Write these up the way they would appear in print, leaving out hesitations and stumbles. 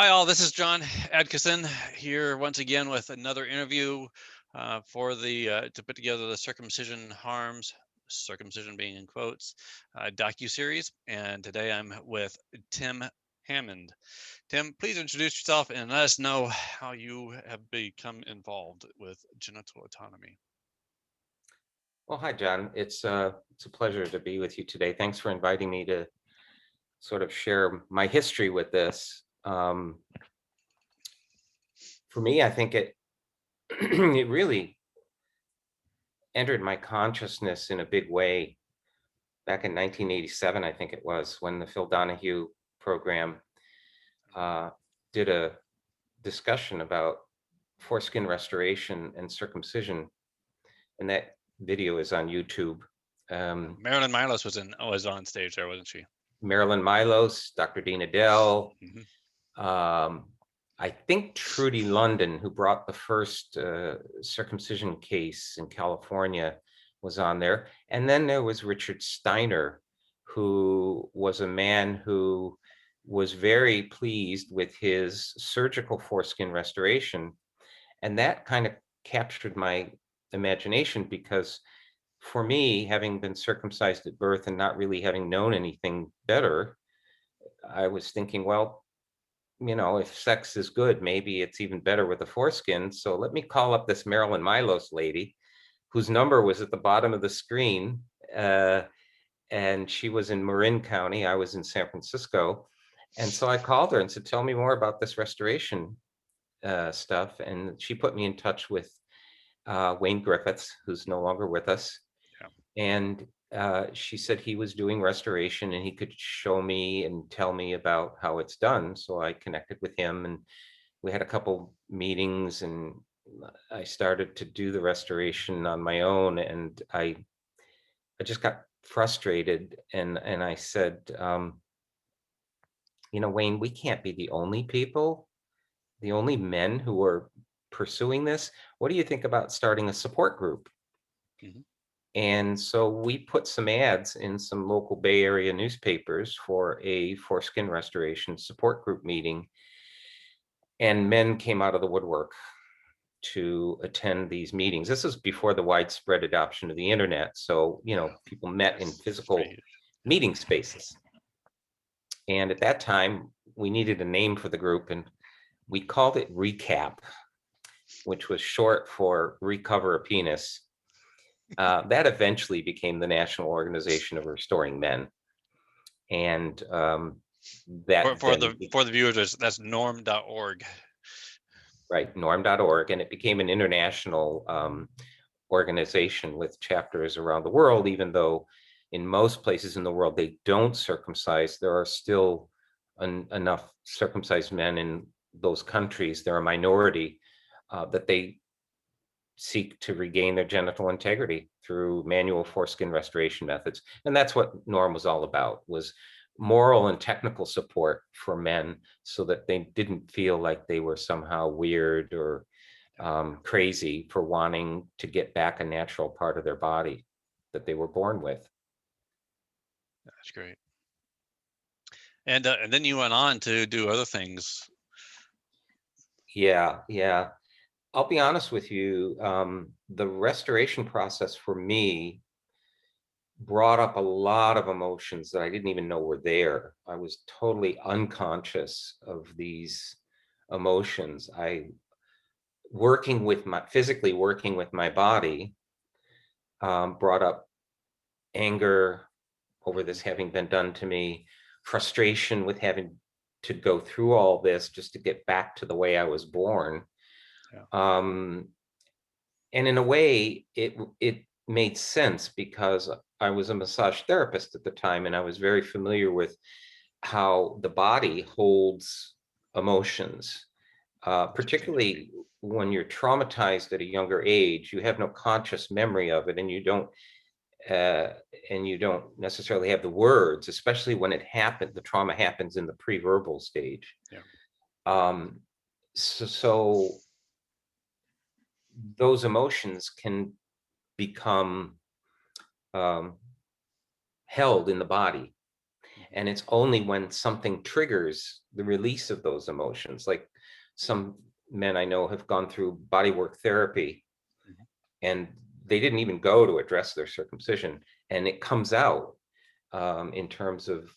Hi, all. This is John Adkison here once again with another interview to put together the Circumcision Harms, circumcision being in quotes, docu-series. And today I'm with Tim Hammond. Tim, please introduce yourself and let us know how you have become involved with genital autonomy. Well, hi, John. It's a pleasure to be with you today. Thanks for inviting me to sort of share my history with this. For me, I think it it really entered my consciousness in a big way back in 1987. I think it was when the Phil Donahue program uh, did a discussion about foreskin restoration and circumcision, and that video is on YouTube. Marilyn Milos was on stage there, wasn't she? Marilyn Milos, Dr. Dean Adele, Mm-hmm. um, I think Trudy London, who brought the first circumcision case in California, was on there. And then there was Richard Steiner, who was a man who was very pleased with his surgical foreskin restoration. And that kind of captured my imagination because for me, having been circumcised at birth and not really having known anything better, I was thinking, well, if sex is good, maybe it's even better with a foreskin. So let me call up this Marilyn Milos lady, whose number was at the bottom of the screen. Uh, and she was in Marin County. I was in San Francisco. And so I called her and said, tell me more about this restoration stuff. And she put me in touch with Wayne Griffiths, who's no longer with us. Yeah. And she said he was doing restoration and he could show me and tell me about how it's done. So I connected with him and we had a couple meetings and I started to do the restoration on my own. And I just got frustrated and I said, Wayne, we can't be the only people, the only men who are pursuing this. What do you think about starting a support group? Mm-hmm. And so we put some ads in some local Bay Area newspapers for a foreskin restoration support group meeting. And men came out of the woodwork to attend these meetings. This was before the widespread adoption of the internet. So, people met in physical meeting spaces. And at that time, we needed a name for the group and we called it Recap, which was short for Recover a Penis. That eventually became the National Organization of Restoring Men. And that For then, the viewers, that's norm.org. right, norm.org, and it became an international organization with chapters around the world, even though in most places in the world they don't circumcise. There are still enough circumcised men in those countries. They're a minority that they seek to regain their genital integrity through manual foreskin restoration methods. And that's what NORM was all about, was moral and technical support for men so that they didn't feel like they were somehow weird or crazy for wanting to get back a natural part of their body that they were born with. That's great. And then you went on to do other things. Yeah. I'll be honest with you. The restoration process for me brought up a lot of emotions that I didn't even know were there. I was totally unconscious of these emotions. Physically working with my body brought up anger over this having been done to me, frustration with having to go through all this just to get back to the way I was born. Yeah. And in a way, it made sense because I was a massage therapist at the time, and I was very familiar with how the body holds emotions, particularly when you're traumatized at a younger age. You have no conscious memory of it, and you don't necessarily have the words, especially when it happened. The trauma happens in the pre-verbal stage. Yeah. So those emotions can become held in the body. And it's only when something triggers the release of those emotions, like some men I know have gone through bodywork therapy Mhm. and they didn't even go to address their circumcision, and it comes out in terms of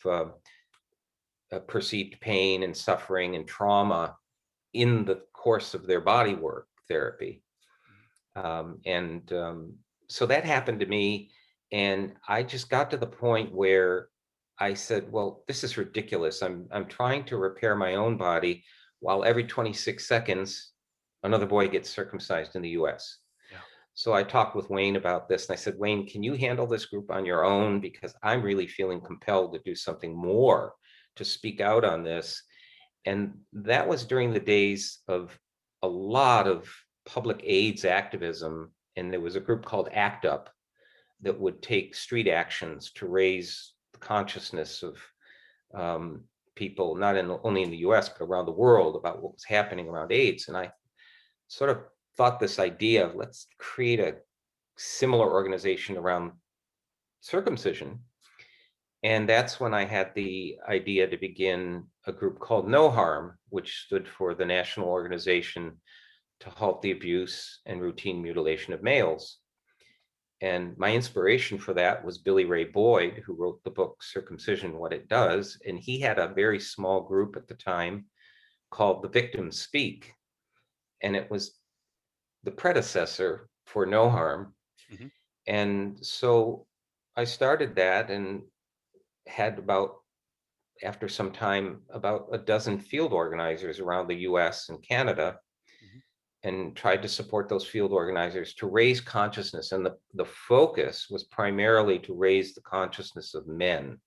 perceived pain and suffering and trauma in the course of their bodywork therapy. And so that happened to me. And I just got to the point where I said, well, this is ridiculous. I'm trying to repair my own body while every 26 seconds, another boy gets circumcised in the US. Yeah. So I talked with Wayne about this and I said, Wayne, can you handle this group on your own? Because I'm really feeling compelled to do something more, to speak out on this. And that was during the days of a lot of public AIDS activism. And there was a group called ACT UP that would take street actions to raise the consciousness of people, not only in the US, but around the world, about what was happening around AIDS. And I sort of thought this idea of let's create a similar organization around circumcision. And that's when I had the idea to begin a group called NOHARMM, which stood for the National Organization to Halt the Abuse and Routine Mutilation of Males. And my inspiration for that was Billy Ray Boyd, who wrote the book Circumcision, What It Does. And he had a very small group at the time called The Victims Speak. And it was the predecessor for NOHARMM. Mhm. And so I started that and had about, after some time, about a dozen field organizers around the US and Canada, Mhm. and tried to support those field organizers to raise consciousness. And the focus was primarily to raise the consciousness of men,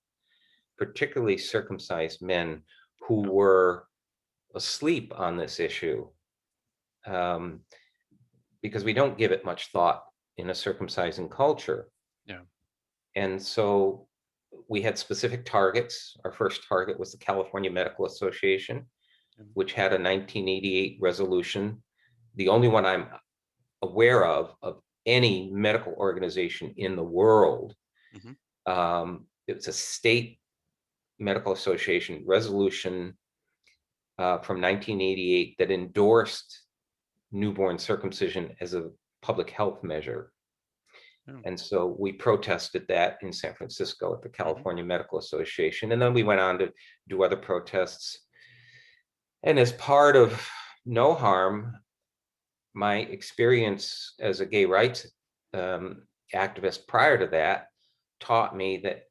particularly circumcised men who Yeah. were asleep on this issue, um, because we don't give it much thought in a circumcising culture. Yeah. And so we had specific targets. Our first target was the California Medical Association, Mhm. which had a 1988 resolution, the only one I'm aware of any medical organization in the world. Mhm. It was a state medical association resolution from 1988 that endorsed newborn circumcision as a public health measure. Yeah. And so we protested that in San Francisco at the Mhm. California Medical Association. And then we went on to do other protests. And as part of NOHARMM, my experience as a gay rights activist prior to that taught me that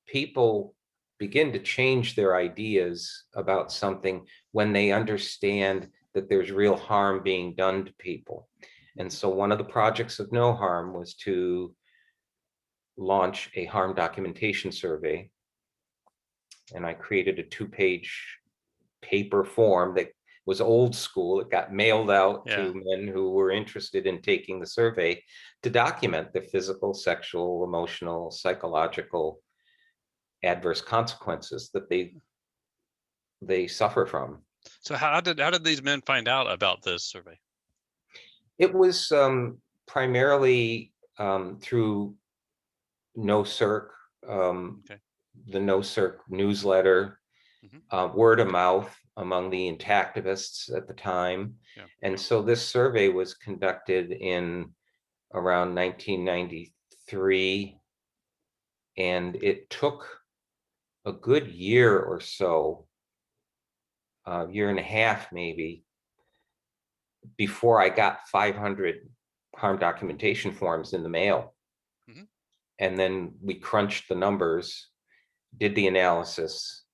people begin to change their ideas about something when they understand that there's real harm being done to people. And Mhm. so one of the projects of NOHARMM was to launch a harm documentation survey. And I created a 2-page paper form that was old school. It got mailed out Yeah. to men who were interested in taking the survey to document the physical, sexual, emotional, psychological adverse consequences that they suffer from. So how did these men find out about this survey? It was primarily through NoCirc, Okay. the NoCirc newsletter, Mhm. word of mouth among the intactivists at the time. Yeah. And so this survey was conducted in around 1993, and it took a good year or so, year and a half maybe, before I got 500 harm documentation forms in the mail. Mhm. And then we crunched the numbers, did the analysis,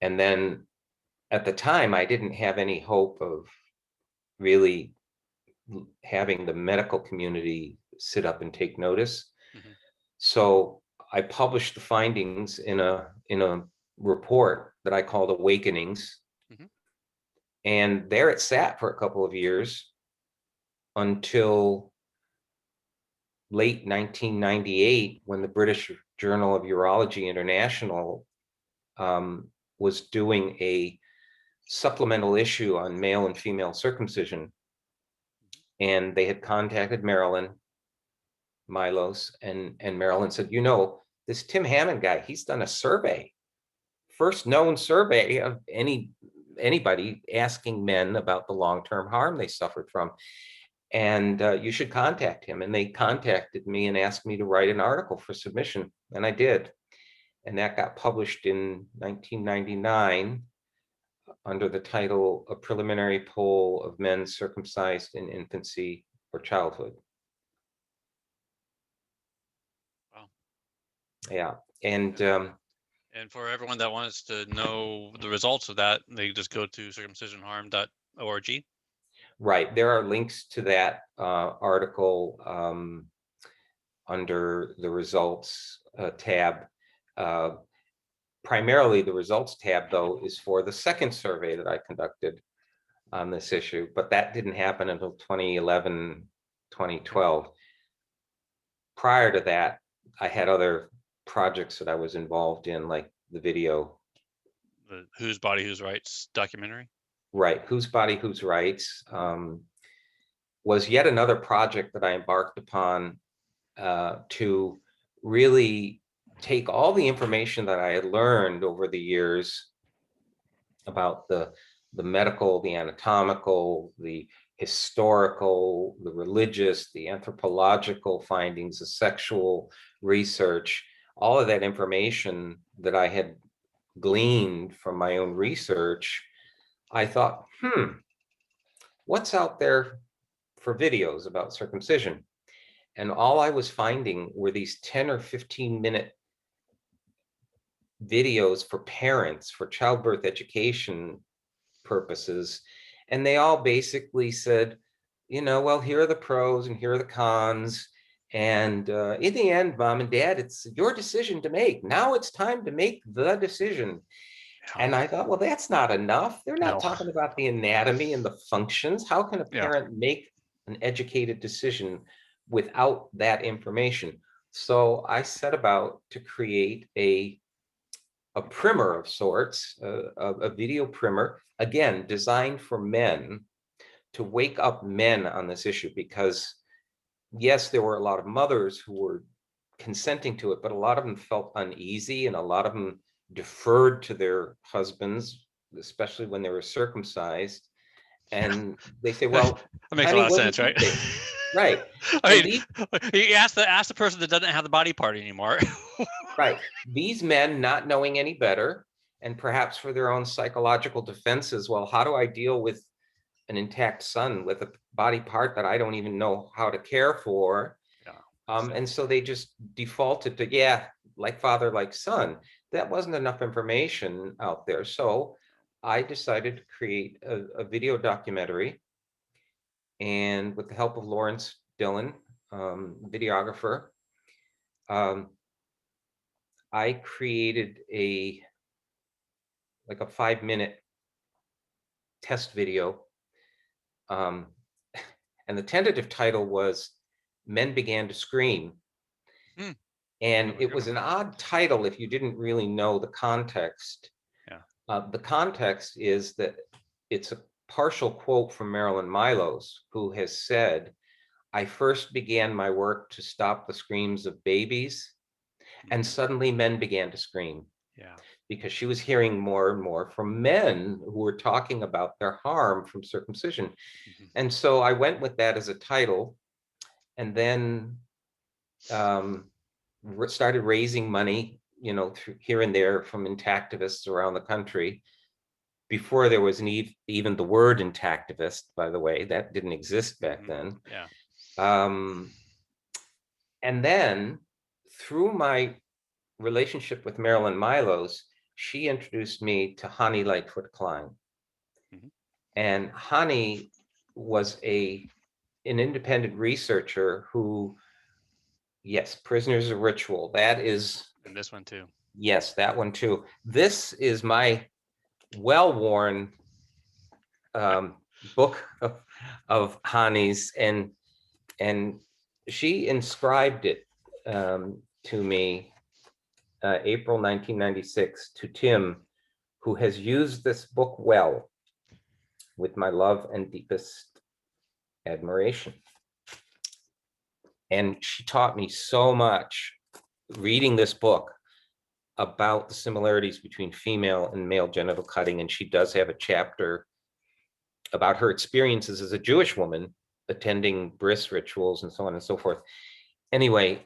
and then at the time I didn't have any hope of really having the medical community sit up and take notice. Mhm. So I published the findings in a report that I called Awakenings. Mhm. And there it sat for a couple of years until late 1998, when the British Journal of Urology International was doing a supplemental issue on male and female circumcision. And they had contacted Marilyn Milos, and Marilyn said, you know, this Tim Hammond guy, he's done a survey, first known survey of anybody asking men about the long-term harm they suffered from. And you should contact him. And they contacted me and asked me to write an article for submission. And I did. And that got published in 1999 under the title A Preliminary Poll of Men Circumcised in Infancy or Childhood. Wow. Yeah. And for everyone that wants to know the results of that, they just go to circumcisionharm.org. right. There are links to that article under the results tab. Primarily the results tab, though, is for the second survey that I conducted on this issue, but that didn't happen until 2011, 2012. Prior to that, I had other projects that I was involved in, like the video. The Whose Body, Whose Rights documentary? Right, Whose Body, Whose Rights was yet another project that I embarked upon to really take all the information that I had learned over the years about the medical, the anatomical, the historical, the religious, the anthropological findings, the sexual research, all of that information that I had gleaned from my own research. I thought, what's out there for videos about circumcision? And all I was finding were these 10 or 15-minute videos for parents for childbirth education purposes. And they all basically said, well, here are the pros and here are the cons. And in the end, mom and dad, it's your decision to make. Now it's time to make the decision. Yeah. And I thought, well, that's not enough. They're not No. talking about the anatomy and the functions. How can a parent make an educated decision without that information? So I set about to create a primer of sorts, a video primer, again, designed for men, to wake up men on this issue. Because yes, there were a lot of mothers who were consenting to it, but a lot of them felt uneasy, and a lot of them deferred to their husbands, especially when they were circumcised. And they say, well, that makes honey, a lot of sense, right? Right. I mean, you ask the person that doesn't have the body part anymore. Right. These men not knowing any better, and perhaps for their own psychological defenses, well, how do I deal with an intact son with a body part that I don't even know how to care for? And so they just defaulted to, yeah, like father, like son. That wasn't enough information out there. So I decided to create a video documentary. And with the help of Lawrence Dillon, videographer, I created a 5-minute test video. And the tentative title was Men Began to Scream. And it was an odd title if you didn't really know the context. The context is that it's a partial quote from Marilyn Milos, who has said, "I first began my work to stop the screams of babies, and suddenly men began to scream." Because she was hearing more and more from men who were talking about their harm from circumcision. And so I went with that as a title, and then started raising money, through here and there from intactivists around the country. Before there was even the word intactivist, by the way, that didn't exist back then. And then through my relationship with Marilyn Milos, she introduced me to Hani Lightfoot Klein. And Hani was an independent researcher who, yes, Prisoners of Ritual, that is. And this one too. Yes, that one too. This is my well-worn book of Hani's, and she inscribed it to me, April 1996, to Tim, who has used this book well, with my love and deepest admiration. And she taught me so much reading this book about the similarities between female and male genital cutting, and she does have a chapter about her experiences as a Jewish woman attending bris rituals and so on and so forth. Anyway,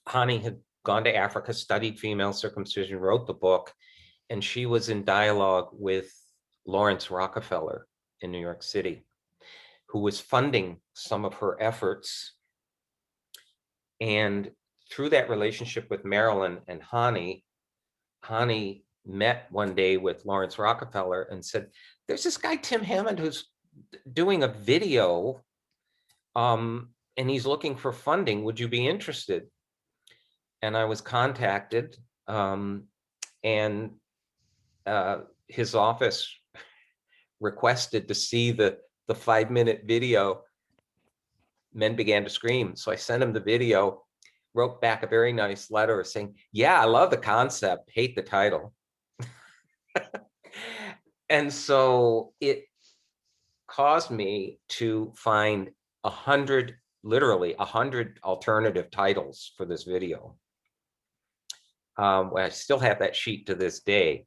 Hani had gone to Africa, studied female circumcision, wrote the book, and she was in dialogue with Lawrence Rockefeller in New York City, who was funding some of her efforts. And through that relationship with Marilyn and Hani met one day with Lawrence Rockefeller and said, there's this guy, Tim Hammond, who's doing a video, and he's looking for funding. Would you be interested? And I was contacted, and his office requested to see the 5-minute video. Men began to scream. So I sent him the video, wrote back a very nice letter saying, yeah, I love the concept, hate the title. And so it caused me to find literally 100 alternative titles for this video. I still have that sheet to this day.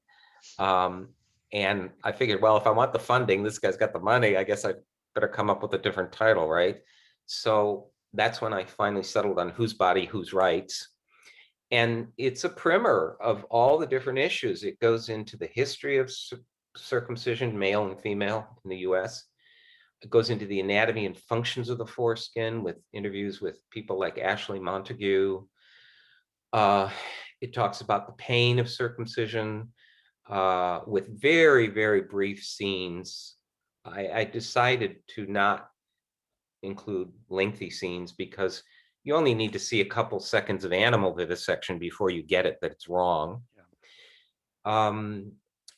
And I figured, well, if I want the funding, this guy's got the money, I guess I better come up with a different title, right? So that's when I finally settled on Whose Body, Whose Rights. And it's a primer of all the different issues. It goes into the history of circumcision, male and female in the US. It goes into the anatomy and functions of the foreskin with interviews with people like Ashley Montague. It talks about the pain of circumcision with very, very brief scenes. I decided to not include lengthy scenes because you only need to see a couple seconds of animal vivisection before you get it that it's wrong. Yeah.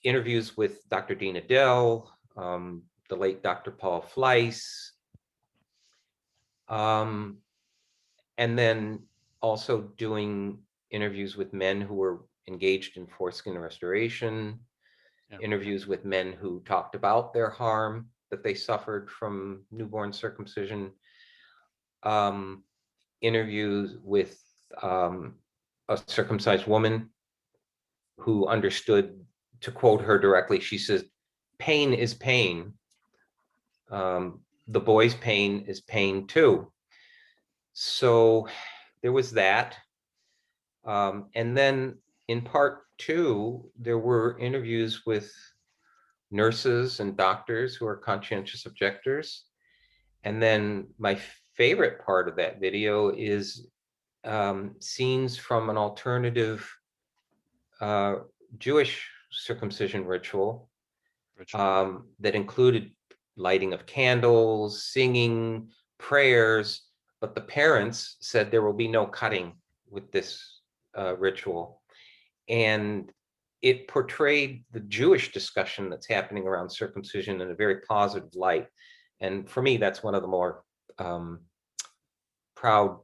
Interviews with Dr. Dean Adele, the late Dr. Paul Fleiss, and then also doing interviews with men who were engaged in foreskin restoration, interviews with men who talked about their harm that they suffered from newborn circumcision, interviews with a circumcised woman who understood, to quote her directly, she says, pain is pain. The boy's pain is pain too. So there was that. And then in part 2, there were interviews with nurses and doctors who are conscientious objectors. And then my favorite part of that video is scenes from an alternative Jewish circumcision ritual that included lighting of candles, singing, prayers, but the parents said there will be no cutting with this ritual. And it portrayed the Jewish discussion that's happening around circumcision in a very positive light. And for me, that's one of the more proud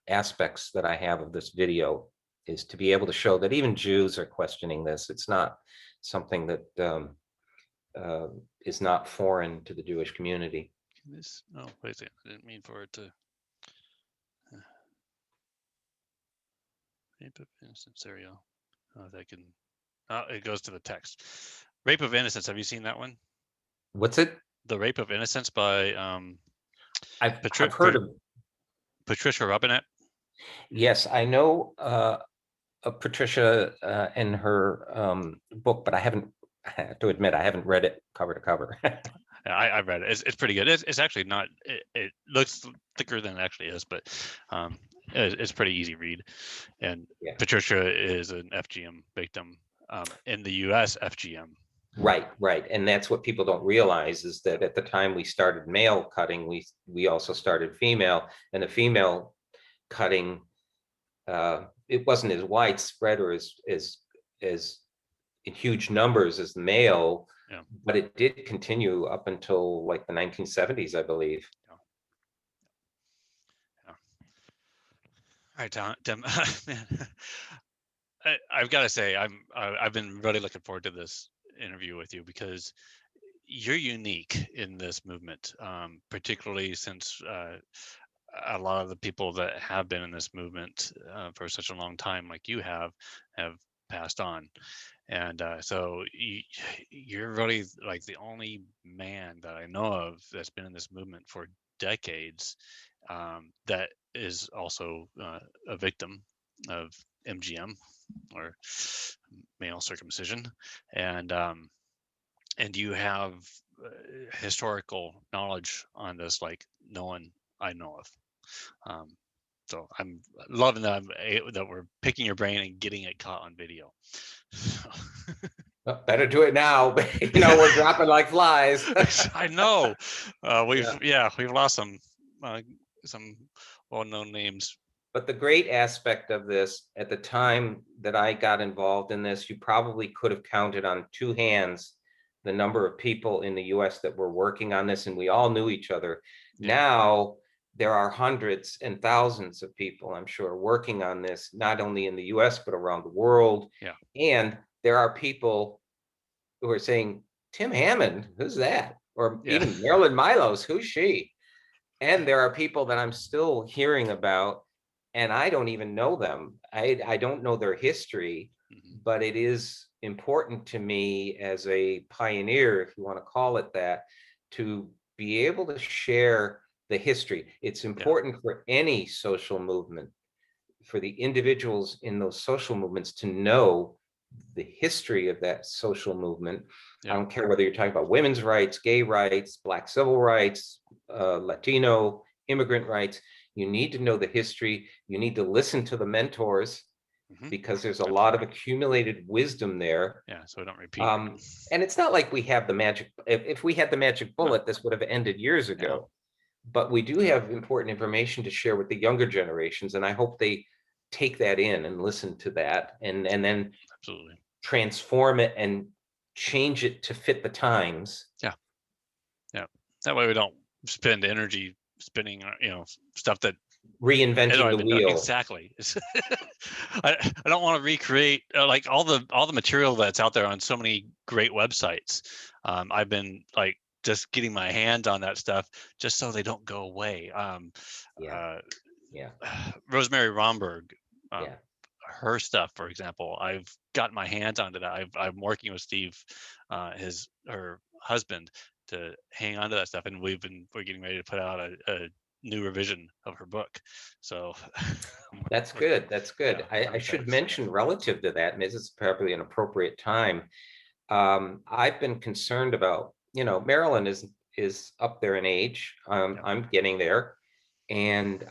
aspects that I have of this video, is to be able to show that even Jews are questioning this. It's not something that is not foreign to the Jewish community. Oh, wait a second. I didn't mean for it to. Rape of Innocence, there you go. Oh, that can. Oh, it goes to the text. Rape of Innocence. Have you seen that one? What's it? The Rape of Innocence by I've heard of Patricia Robinette. Yes, I know Patricia in her book, but I have to admit, I haven't read it cover to cover. I read it. It's pretty good. It's actually not. It looks thicker than it actually is, but it's pretty easy read. And yeah. Patricia is an FGM victim in the U.S. FGM. Right. And that's what people don't realize, is that at the time we started male cutting, we also started female, and the female cutting, it wasn't as widespread or as in huge numbers as the male, yeah. But it did continue up until like the 1970s, I believe. Yeah. All right, Tim. Man, I've got to say, I've been really looking forward to this interview with you, because you're unique in this movement, particularly since a lot of the people that have been in this movement for such a long time, like you have passed on. And so you're really like the only man that I know of that's been in this movement for decades, that is also a victim of MGM, or male circumcision. And and you have historical knowledge on this like no one I know of. So I'm loving that that we're picking your brain and getting it caught on video. Well, better do it now. We're dropping like flies. I know. We've lost some well-known names. But the great aspect of this, at the time that I got involved in this, you probably could have counted on two hands the number of people in the US that were working on this, and we all knew each other. Yeah. Now there are hundreds and thousands of people, I'm sure, working on this, not only in the US, but around the world. Yeah. And there are people who are saying, Tim Hammond, who's that? Or even Marilyn Milos, who's she? And there are people that I'm still hearing about, and I don't even know them. I don't know their history, but it is important to me as a pioneer, if you want to call it that, to be able to share the history. It's important for any social movement, for the individuals in those social movements to know the history of that social movement. I don't care whether you're talking about women's rights, gay rights, Black civil rights, Latino immigrant rights. You need to know the history. You need to listen to the mentors, because there's a lot of accumulated wisdom there. Yeah, so I don't repeat. And it's not like we have the magic. If we had the magic bullet, this would have ended years ago. But we do have important information to share with the younger generations, and I hope they take that in and listen to that, and then absolutely transform it and change it to fit the times. Yeah. That way we don't spend energy spinning, stuff that reinventing the wheel. Exactly. I don't want to recreate like all the material that's out there on so many great websites. I've been like just getting my hands on that stuff just so they don't go away. Rosemary Romberg, her stuff, for example, I've gotten my hands onto that. I'm working with Steve, her husband, to hang on to that stuff, and we're getting ready to put out a new revision of her book. So that's good. That's good. I should mention, relative to that, and this is probably an appropriate time. I've been concerned about, Marilyn is up there in age. I'm getting there, and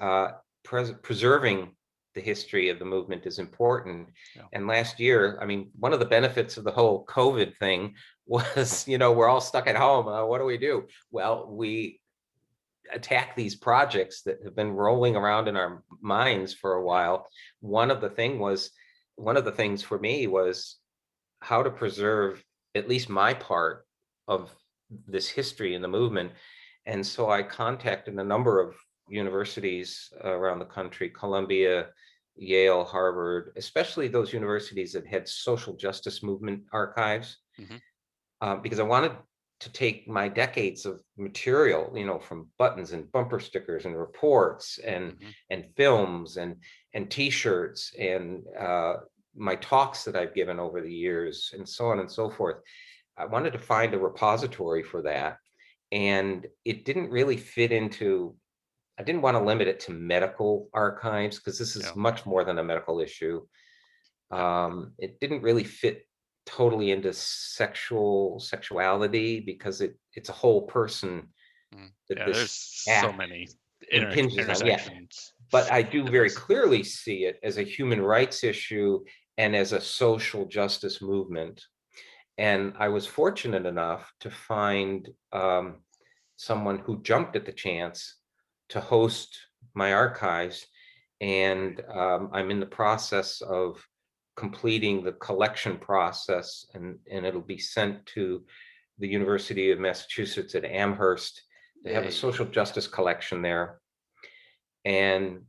preserving the history of the movement is important. And last year, I mean, one of the benefits of the whole COVID thing was, we're all stuck at home. What do we do? Well, we attack these projects that have been rolling around in our minds for a while. One of the things for me was how to preserve at least my part of this history in the movement. And so I contacted a number of universities around the country, Columbia, Yale, Harvard, especially those universities that had social justice movement archives, because I wanted to take my decades of material, from buttons and bumper stickers and reports and films and T-shirts and my talks that I've given over the years and so on and so forth. I wanted to find a repository for that, and it didn't really fit into, I didn't want to limit it to medical archives, because this is much more than a medical issue. It didn't really fit totally into sexuality, because it's a whole person that there's so many intersections. But I do very clearly see it as a human rights issue and as a social justice movement. And I was fortunate enough to find someone who jumped at the chance to host my archives. And I'm in the process of completing the collection process, and it'll be sent to the University of Massachusetts at Amherst to have a social justice collection there. And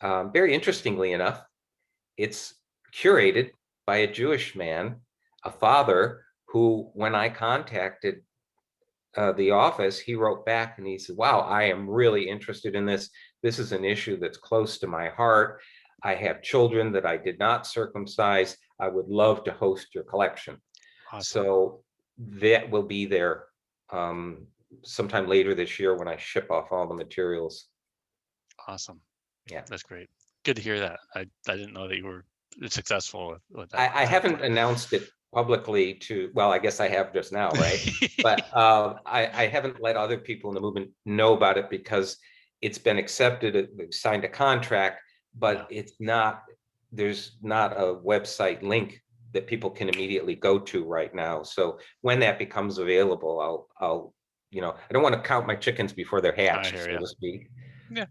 very interestingly enough, it's curated by a Jewish man, a father, who, when I contacted the office, he wrote back and he said, wow, I am really interested in this. this is an issue that's close to my heart. I have children that I did not circumcise. I would love to host your collection. Awesome. So that will be there sometime later this year when I ship off all the materials. Awesome. Yeah. That's great. Good to hear that. I didn't know that you were successful with that. I haven't announced it publicly to, well, I guess I have just now, right? But I haven't let other people in the movement know about it because it's been accepted, we've signed a contract, but it's not, there's not a website link that people can immediately go to right now. So when that becomes available, I'll, you know, I don't want to count my chickens before they're hatched, I hear so you. to speak. Yeah,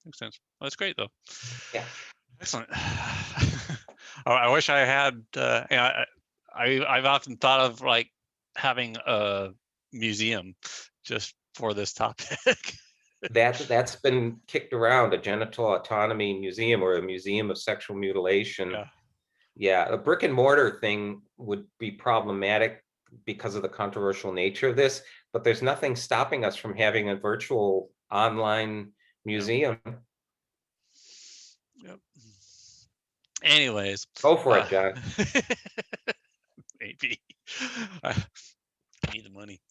makes sense. Well, that's great though. Yeah. Excellent. I wish I had. I've often thought of like having a museum just for this topic. That's been kicked around, a genital autonomy museum or a museum of sexual mutilation. Yeah. Yeah, a brick and mortar thing would be problematic because of the controversial nature of this, but there's nothing stopping us from having a virtual online museum. Yep. Anyways. Go for it, John. Maybe. I need the money.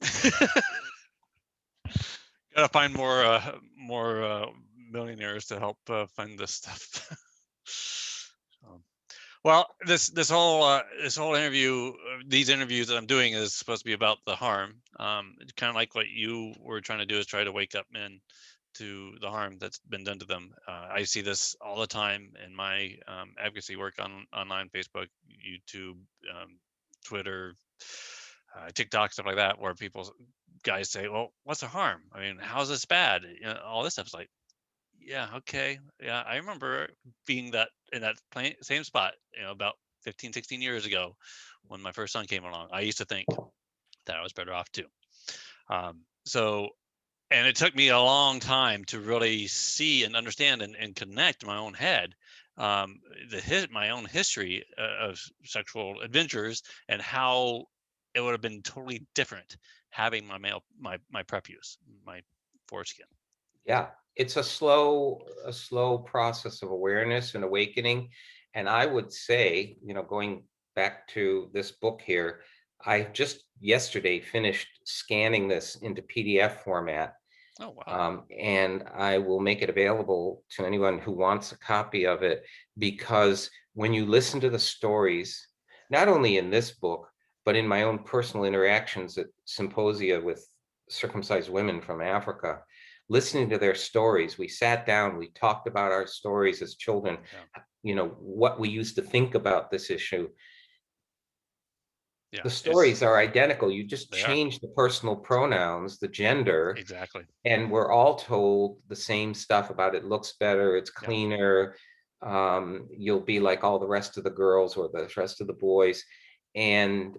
Gotta find more millionaires to help fund this stuff. Well, this whole interview, these interviews that I'm doing is supposed to be about the harm. Kind of like what you were trying to do is try to wake up men to the harm that's been done to them. I see this all the time in my advocacy work on online, Facebook, YouTube, Twitter, TikTok, stuff like that, where guys say, well, what's the harm? I mean, how's this bad? You know, all this stuff's like, yeah, okay. Yeah, I remember being in that same spot, you know, about 15, 16 years ago when my first son came along. I used to think that I was better off too. So, and it took me a long time to really see and understand and connect in my own head my own history of sexual adventures and how it would have been totally different having my prepuce, my foreskin. Yeah, it's a slow process of awareness and awakening. And I would say, you know, going back to this book here, I just yesterday finished scanning this into PDF format. Oh, wow. And I will make it available to anyone who wants a copy of it, because when you listen to the stories, not only in this book, but in my own personal interactions at symposia with circumcised women from Africa, listening to their stories, we sat down, we talked about our stories as children, you know, what we used to think about this issue. Yeah, the stories are identical. You just they are. change the personal pronouns, the gender, Exactly. and we're all told the same stuff about it looks better, it's Yeah. cleaner, you'll be like all the rest of the girls or the rest of the boys. And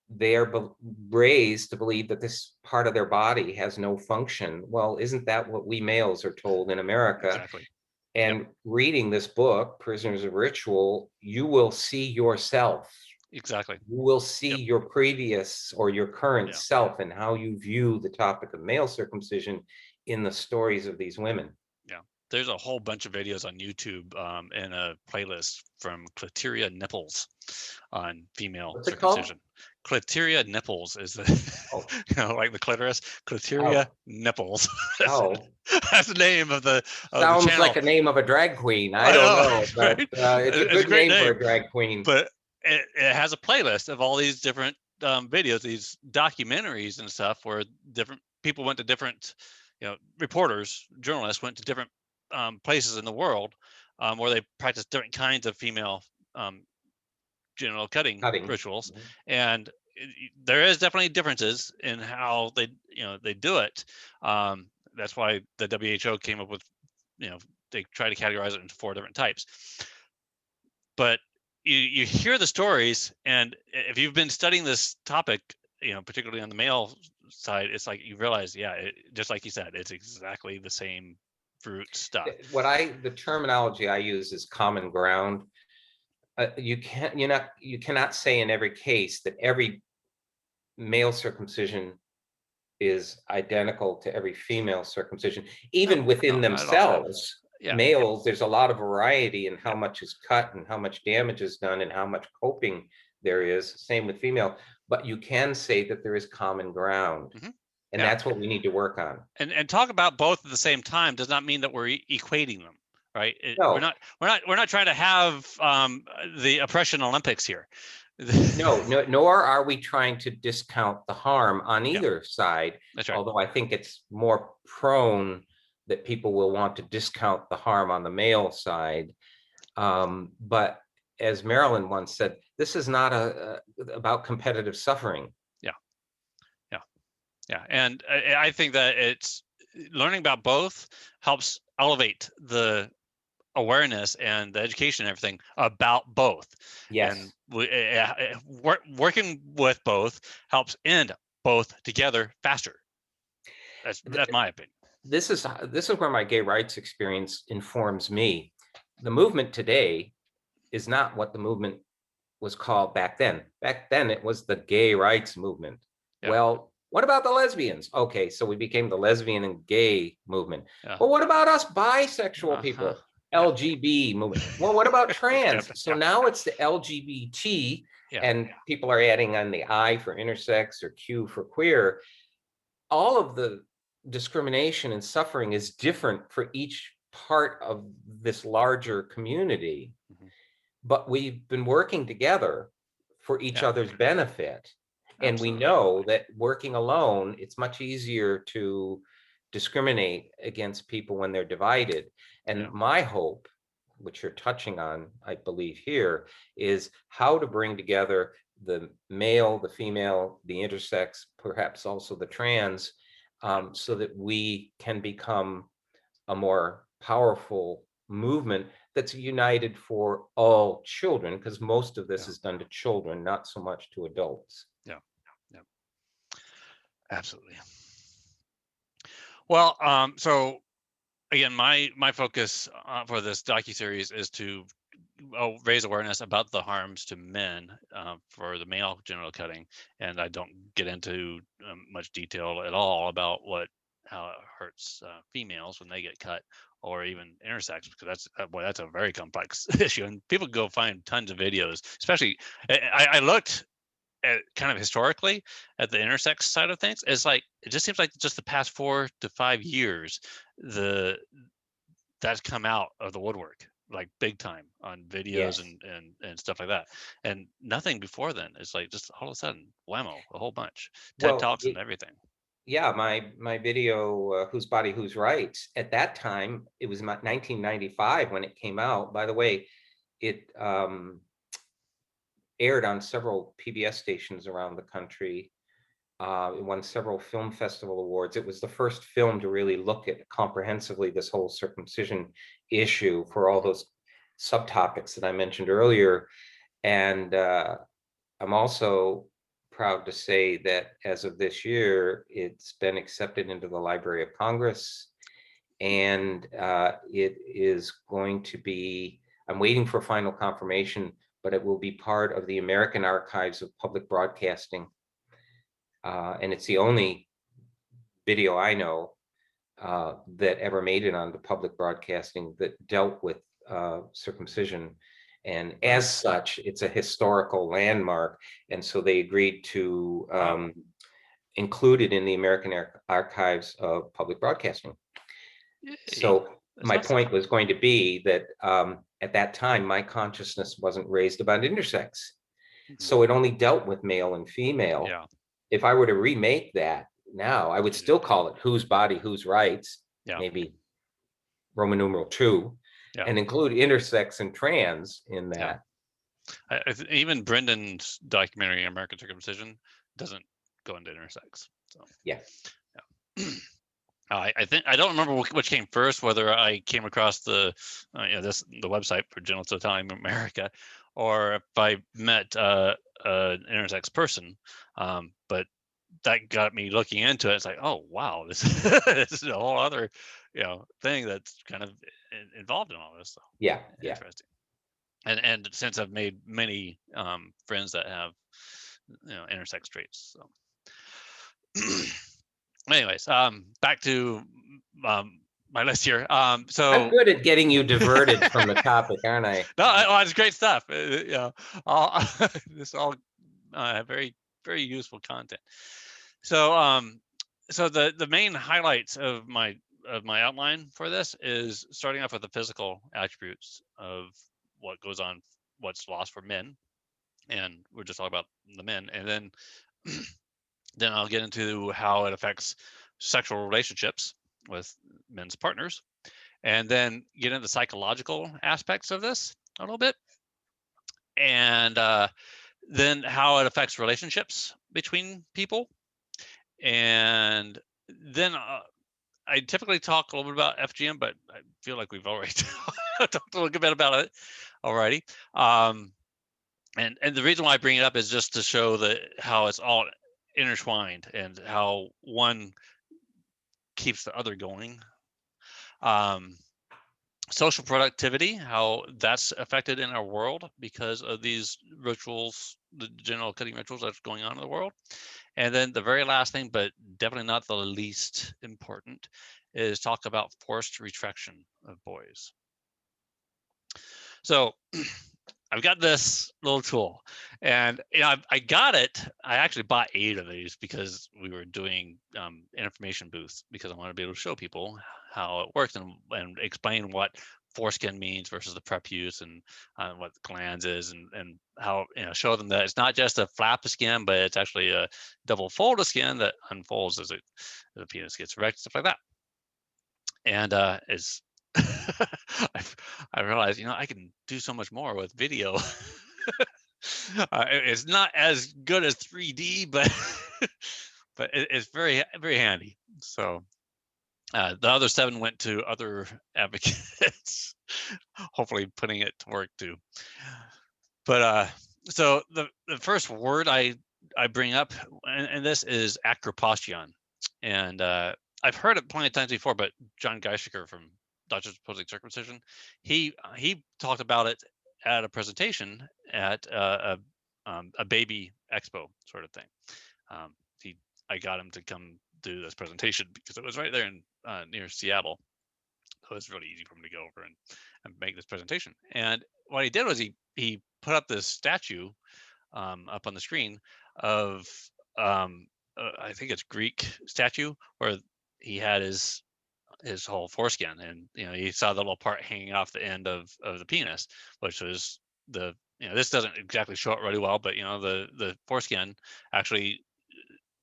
they are raised to believe that this part of their body has no function. Well, isn't that what we males are told in America? Exactly. And reading this book, Prisoners of Ritual, you will see yourself. Exactly. You will see your previous or your current Yeah. self and how you view the topic of male circumcision in the stories of these women. Yeah. There's a whole bunch of videos on YouTube and a playlist from Cliteria Nipples on female What's it called? circumcision. Cliteria Nipples is the, you know, like the clitoris. Cliteria Nipples. Oh, That's the name of the sounds channel. like a name of a drag queen. I don't know, but it's a good name for a drag queen. But it has a playlist of all these different videos, these documentaries and stuff, where different people went to different, you know, reporters, journalists went to different places in the world where they practiced different kinds of female genital cutting rituals, and there is definitely differences in how they do it. That's why the WHO came up with, you know, they try to categorize it into 4 different types. But you hear the stories, and if you've been studying this topic, you know, particularly on the male side, it's like you realize, just like you said, it's exactly the same fruit stuff. The terminology I use is common ground. You cannot say in every case that every male circumcision is identical to every female circumcision, No, even within no, not at all. themselves. Yeah, Males, there's a lot of variety in how yeah, much is cut and how much damage is done and how much coping there yeah. is. Same with female, but you can say that there is common ground, Hmm. and Yeah. that's what we need to work on. And talk about both at the same time does not mean that we're equating them, right? We're No, not trying to have the oppression Olympics here. no, nor are we trying to discount the harm on Yeah, either side, that's right. although I think it's more prone that people will want to discount the harm on the male side. But as Marilyn once said, this is not about competitive suffering. Yeah, yeah, yeah. And I think that it's learning about both helps elevate the awareness and the education and everything about both. And Yes. working with both helps end both together faster. That's my opinion. This is where my gay rights experience informs me. The movement today is not what the movement was called back then. Back then, it was the gay rights movement. Yeah, Well, what about the lesbians? Okay, so we became the lesbian and gay movement. yeah. Well, what about us bisexual Uh-huh. people? Yeah. LGBT movement. Well, what about trans? So Yeah. now it's the LGBT, Yeah. and people are adding on the I for intersex or Q for queer. All of the discrimination and suffering is different for each part of this larger community, Mhm. but we've been working together for each Yeah. other's benefit. And we Absolutely. know that working alone, it's much easier to discriminate against people when they're divided. Yeah. And my hope, which you're touching on, I believe here, is how to bring together the male, the female, the intersex, perhaps also the trans, so that we can become a more powerful movement that's united for all children, because most of this Yeah. is done to children, not so much to adults. Yeah. Yeah. Absolutely. Well, so again, my focus for this docuseries is to raise awareness about the harms to men for the male genital cutting, and I don't get into much detail at all about how it hurts females when they get cut, or even intersex, because that's a very complex issue, and people go find tons of videos. Especially, I looked at kind of historically at the intersex side of things. It's like it just seems like just the past 4 to 5 years, the that's come out of the woodwork like big time on videos Yes. and stuff like that, and nothing before then. It's like just all of a sudden whammo, a whole bunch TED Well, talks and everything. yeah, my video, Whose Body, Whose Rights, at that time, it was 1995 when it came out. By the way, it aired on several PBS stations around the country. It won several film festival awards. It was the first film to really look at comprehensively this whole circumcision issue for all Mhm. those subtopics that I mentioned earlier. And I'm also proud to say that as of this year, it's been accepted into the Library of Congress. And it is going to be, I'm waiting for final confirmation, but it will be part of the American Archives of Public Broadcasting. And it's the only video I know that ever made it onto public broadcasting that dealt with circumcision. And Wow. as such, it's a historical landmark. And so they agreed to Wow. include it in the American Archives of Public Broadcasting. Yay. So That's my awesome. point was going to be that at that time, my consciousness wasn't raised about intersex. Mhm. So it only dealt with male and female. Yeah. If I were to remake that now, I would still call it Whose Body, Whose Rights, Yeah. maybe Roman numeral 2, Yeah. and include intersex and trans in Yeah. that. Even Brendan's documentary American Circumcision doesn't go into intersex, so Yeah. yeah. I think I don't remember which came first, whether I came across the the website for Genital Time America, or if I met an intersex person. But that got me looking into it. It's like, oh wow, this this is a whole other thing that's kind of involved in all this. So Yeah. Yeah. interesting. And since I've made many friends that have intersex traits, so. Anyways, back to my list here. I'm So good at getting you diverted from the topic, aren't I? no, it's great stuff. You know, all, this all very very useful content. So so the main highlights of my outline for this is starting off with the physical attributes of what goes on, what's lost for men, and we're just talking about the men, and then then I'll get into how it affects sexual relationships with men's partners, and then get into the psychological aspects of this a little bit, and then how it affects relationships between people, and then I typically talk a little bit about FGM, but I feel like we've already talked a little bit about it already. And the reason why I bring it up is just to show that how it's all intertwined and how one keeps the other going. Social productivity, how that's affected in our world because of these rituals, the genital cutting rituals that's going on in the world. And then the very last thing, but definitely not the least important, is talk about forced retraction of boys. So I've got this little tool, and you know, I got it. I actually bought 8 of these because we were doing information booths, because I want to be able to show people how it works and explain what foreskin means versus the prepuce, and what the glans is, and how, you know, show them that it's not just a flap of skin, but it's actually a double fold of skin that unfolds as the penis gets erect, stuff like that. And it's I realized, you know, I can do so much more with video. It's not as good as 3D, but but it's very very handy. So the other 7 went to other advocates, hopefully putting it to work too. But so the first word I bring up, and this is acropostion, and I've heard it plenty of times before, but John Geishiker from Doctors Opposing Circumcision, he talked about it at a presentation at a baby expo sort of thing. He I got him to come do this presentation because it was right there in near Seattle, so it's really easy for him to go over and make this presentation. And what he did was he put up this statue up on the screen of I think it's Greek statue, where he had his whole foreskin, and you know, you saw the little part hanging off the end of the penis, which was the, you know, this doesn't exactly show it really well, but you know, the foreskin actually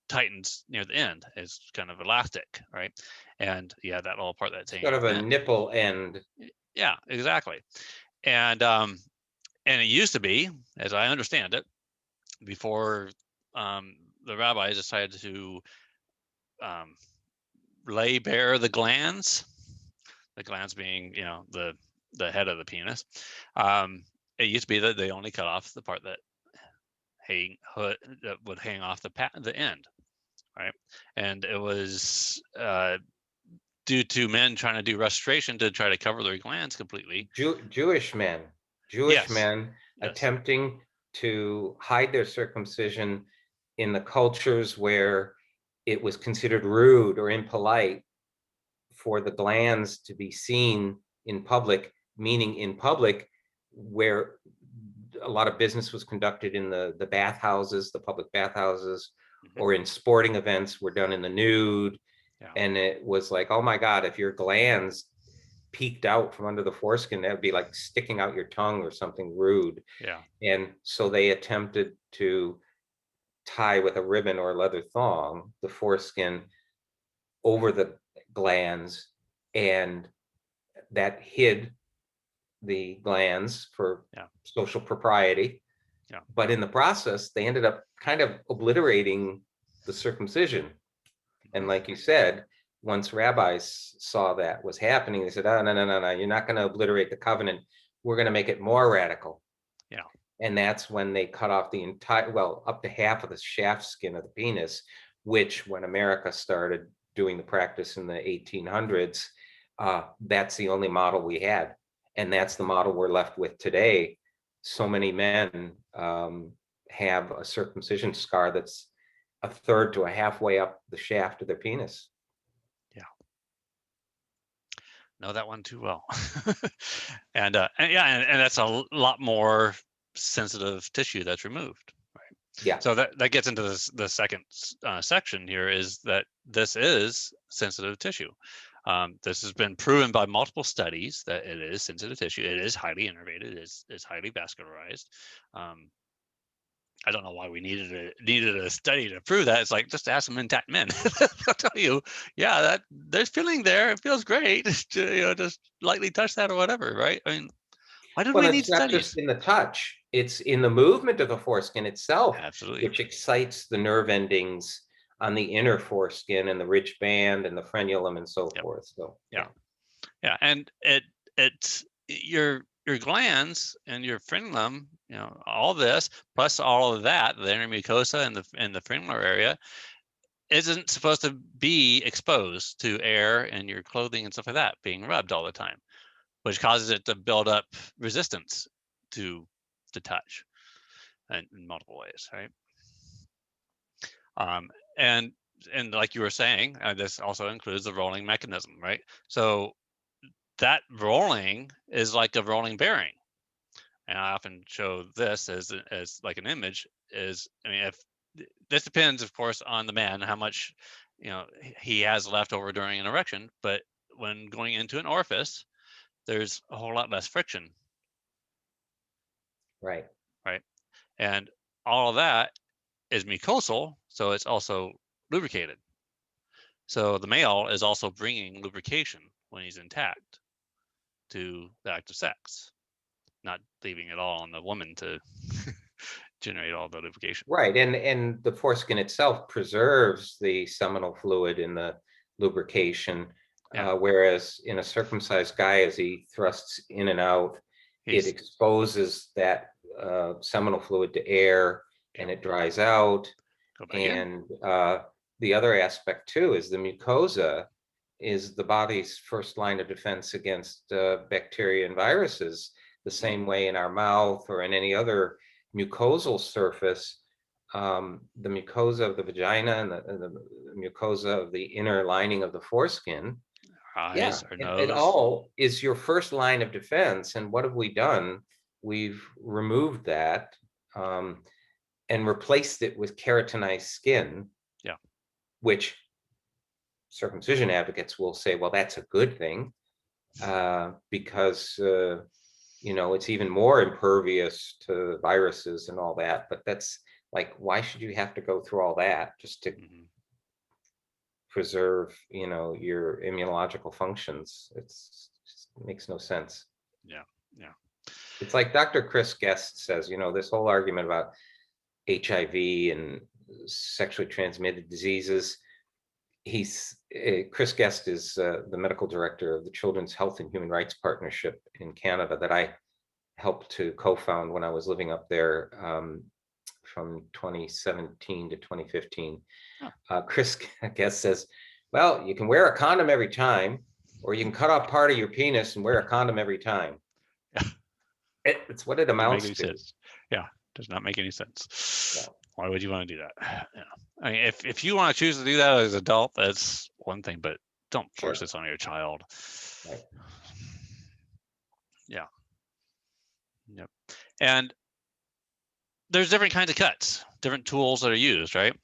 tightens near the end. It's kind of elastic, right? And yeah, that little part that's hanging Sort off of the a end. nipple end. Yeah, exactly. And it used to be, as I understand it, before the rabbis decided to um, lay bare the glans being, you know, the head of the penis. It used to be that they only cut off the part that would hang off the end, right? And it was due to men trying to do restoration to try to cover their glands completely. Jewish men Yes, yes. attempting to hide their circumcision in the cultures where it was considered rude or impolite for the glands to be seen in public, meaning in public where a lot of business was conducted in the bathhouses, the public bathhouses, Mhm. or in sporting events were done in the nude. Yeah, And it was like, oh my God, if your glands peeked out from under the foreskin, that would be like sticking out your tongue or something rude. yeah, And so they attempted to tie with a ribbon or leather thong the foreskin over the glands, and that hid the glands for yeah, social propriety. yeah. But in the process, they ended up kind of obliterating the circumcision. And Mhm. like you said, once rabbis saw that was happening, they said, oh, no, no, no, no, you're not going to obliterate the covenant. We're going to make it more radical. Yeah, And that's when they cut off the entire, well, up to half of the shaft skin of the penis, which when America started doing the practice in the 1800s, that's the only model we had. And that's the model we're left with today. So many men have a circumcision scar that's a third to a halfway up the shaft of their penis. Know that one too well. And yeah, and that's a lot more sensitive tissue that's removed. Yeah, So that gets into the second section here, is that this is sensitive tissue. This has been proven by multiple studies that it is sensitive tissue. It is highly innervated. It's highly vascularized. I don't know why we needed a study to prove that. It's like, just ask some intact men. They'll tell you, yeah, that there's feeling there. It feels great. Just lightly touch that or whatever, right? I mean, why did we well, need it's not studies? just in the touch, it's in the movement of the foreskin itself, Absolutely. which excites the nerve endings on the inner foreskin and the ridge band and the frenulum and so Yep. forth. So Yeah, and it's your glands and your frenulum, all this plus all of that, the inner mucosa and the frenular area, isn't supposed to be exposed to air and your clothing and stuff like that being rubbed all the time, which causes it to build up resistance to touch in multiple ways, right? And like you were saying, this also includes the rolling mechanism, right? So that rolling is like a rolling bearing. And I often show this as like an image. I mean, if this depends, of course, on the man, how much he has left over during an erection. But when going into an orifice, there's a whole lot less friction, right. and all of that is mucosal, so it's also lubricated. So the male is also bringing lubrication when he's intact to the act of sex, not leaving it all on the woman to generate all the lubrication. Right, and the foreskin itself preserves the seminal fluid in the lubrication, whereas in a circumcised guy, as he thrusts in and out, it exposes that seminal fluid to air, and it dries out. And the other aspect too is the mucosa is the body's first line of defense against bacteria and viruses, the same way in our mouth or in any other mucosal surface. The mucosa of the vagina and the mucosa of the inner lining of the foreskin, eyes or nose, it all is your first line of defense. And what have we done? We've removed that and replaced it with keratinized skin, which circumcision advocates will say, well, that's a good thing, because it's even more impervious to viruses and all that. But that's like, why should you have to go through all that just to preserve, your immunological functions? It makes no sense. Yeah. It's like Dr. Chris Guest says, this whole argument about HIV and sexually transmitted diseases. Chris Guest is the medical director of the Children's Health and Human Rights Partnership in Canada that I helped to co-found when I was living up there from 2017 to 2015. Chris Guest says, well, you can wear a condom every time, or you can cut off part of your penis and wear a condom every time. It's what it amounts to. Sense. Yeah, does not make any sense. Why would you want to do that? I mean, if you want to choose to do that as an adult, that's one thing, but don't force this on your child. Right. Yeah. Yep. And there's different kinds of cuts, different tools that are used, right?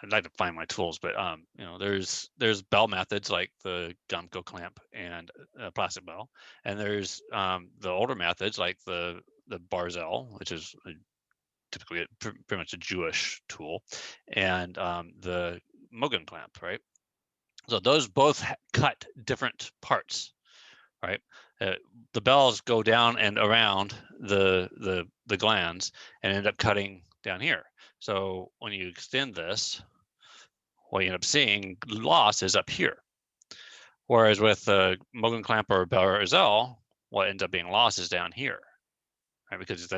I'd like to find my tools, but there's bell methods like the Gumco clamp and a plastic bell, and there's the older methods like the Barzell, which is typically pretty much a Jewish tool, and the Mogen clamp, right? So those both cut different parts, right? The bells go down and around the glands and end up cutting down here. So when you extend this, what you end up seeing loss is up here. Whereas with the Mogen clamp or Barzell, what ends up being lost is down here, right? Because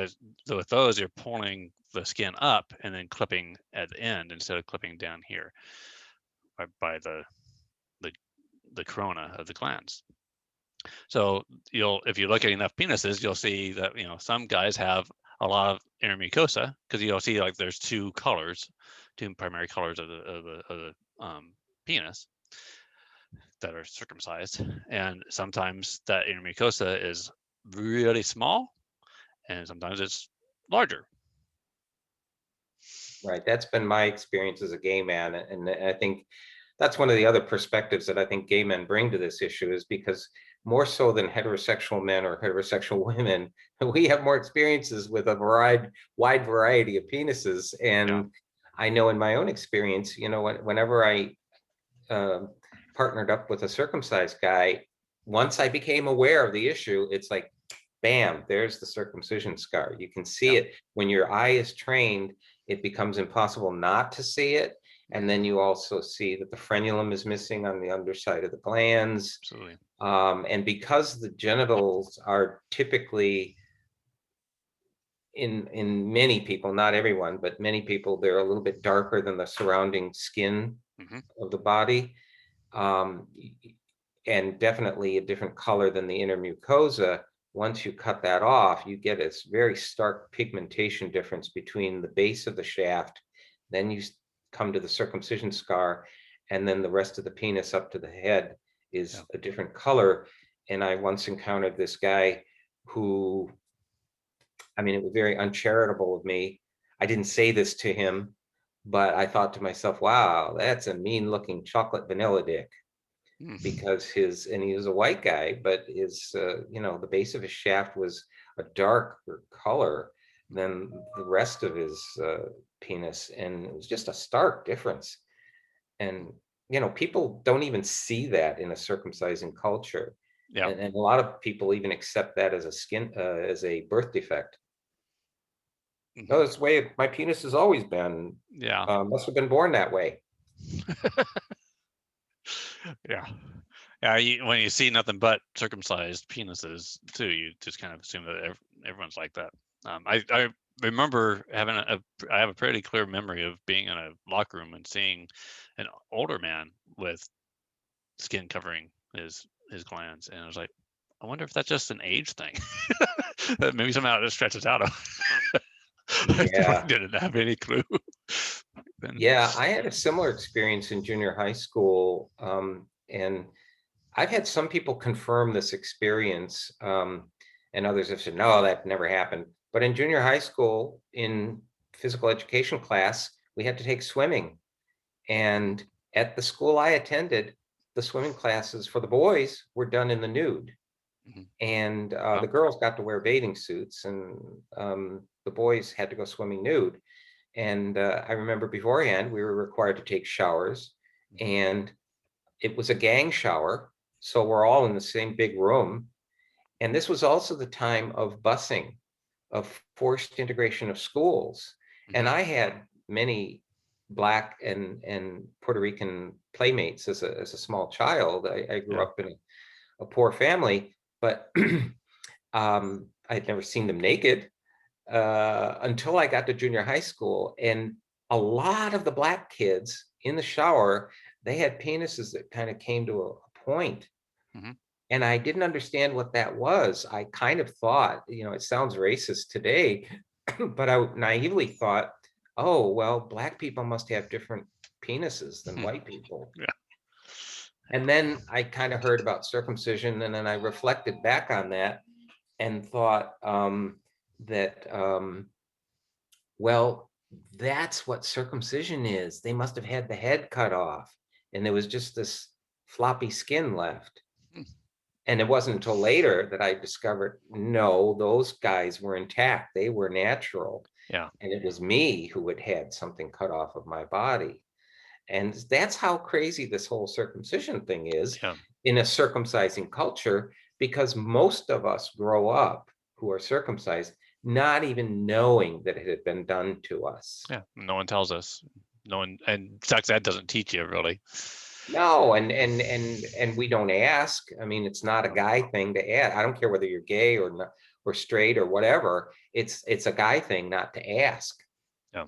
with those, you're pulling the skin up and then clipping at the end instead of clipping down here by the corona of the glands. So if you look at enough penises, you'll see that some guys have a lot of inner mucosa, because you'll see like there's two colors. two primary colors of the penis that are circumcised, and sometimes that inner mucosa is really small, and sometimes it's larger. Right. That's been my experience as a gay man. And I think that's one of the other perspectives that I think gay men bring to this issue, is because more so than heterosexual men or heterosexual women, we have more experiences with a wide variety of penises. And I know in my own experience, whenever I partnered up with a circumcised guy, once I became aware of the issue, it's like, bam, there's the circumcision scar. You can see it. When your eye is trained, it becomes impossible not to see it. And then you also see that the frenulum is missing on the underside of the glands. Absolutely. And because the genitals are typically, in many people, not everyone, but many people, they're a little bit darker than the surrounding skin of the body. And definitely a different color than the inner mucosa. Once you cut that off, you get a very stark pigmentation difference between the base of the shaft. Then you come to the circumcision scar, and then the rest of the penis up to the head is a different color. And I once encountered this guy who, I mean, it was very uncharitable of me. I didn't say this to him, but I thought to myself, wow, that's a mean looking chocolate vanilla dick. Because and he was a white guy, but his, the base of his shaft was a darker color than the rest of his penis. And it was just a stark difference. And, people don't even see that in a circumcising culture. Yeah. And a lot of people even accept that as as a birth defect. No, that's the way my penis has always been. Yeah. Must have been born that way. Yeah. When you see nothing but circumcised penises too, you just kind of assume that everyone's like that. I remember I have a pretty clear memory of being in a locker room and seeing an older man with skin covering his glands, and I was like, I wonder if that's just an age thing. That maybe somehow it just stretches out. I didn't have any clue. Yeah, I had a similar experience in junior high school, and I've had some people confirm this experience, and others have said, no, that never happened. But in junior high school, in physical education class, we had to take swimming. And at the school I attended, the swimming classes for the boys were done in the nude. And the girls got to wear bathing suits, and the boys had to go swimming nude. And I remember beforehand, we were required to take showers, and it was a gang shower. So we're all in the same big room. And this was also the time of busing, of forced integration of schools. And I had many Black and Puerto Rican playmates as a small child. I grew up in a poor family, but I'd never seen them naked until I got to junior high school. And a lot of the Black kids in the shower, they had penises that kind of came to a point. And I didn't understand what that was. I kind of thought, it sounds racist today, but I naively thought, oh, well, Black people must have different penises than white people. And then I kind of heard about circumcision, and then I reflected back on that and thought that, well, that's what circumcision is. They must have had the head cut off, and there was just this floppy skin left. And it wasn't until later that I discovered, no, those guys were intact. They were natural. Yeah. And it was me who had something cut off of my body. And that's how crazy this whole circumcision thing is in a circumcising culture, because most of us grow up who are circumcised not even knowing that it had been done to us. Yeah, no one tells us. No one, and sex ed doesn't teach you really. No, and we don't ask. I mean, it's not a guy thing to ask. I don't care whether you're gay or not, or straight or whatever. It's a guy thing not to ask. Yeah.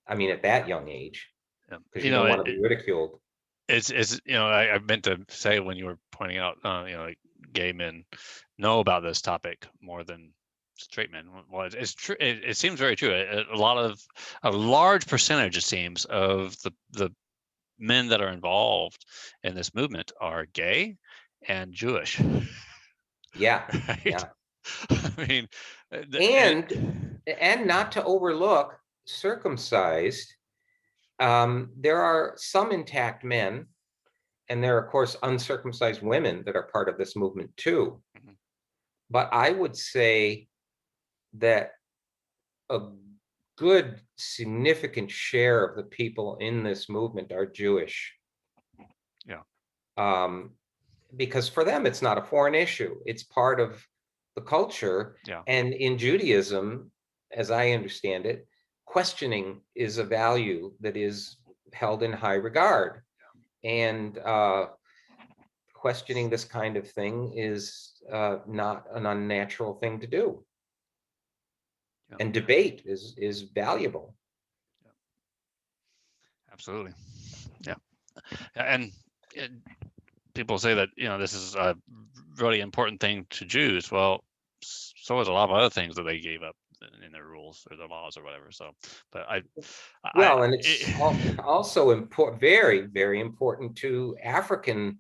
I mean, at that young age, because you know, don't want to be ridiculed. It's I meant to say when you were pointing out, like gay men know about this topic more than straight men. Well, it's true. It seems very true. A large percentage, it seems, of the men that are involved in this movement are gay and Jewish. Yeah, Right? yeah. I mean, And not to overlook circumcised. There are some intact men, and there are, of course, uncircumcised women that are part of this movement too. Mhm. But I would say that a good significant share of the people in this movement are Jewish. Yeah. Because for them, it's not a foreign issue. It's part of the culture. Yeah. And in Judaism, as I understand it, questioning is a value that is held in high regard. And questioning this kind of thing is not an unnatural thing to do. Yeah. And debate is valuable. Absolutely. Yeah. And people say that, this is a really important thing to Jews. Well, so is a lot of other things that they gave up in their rules or their laws or whatever. So, but Well, and it's also important, very, very important to African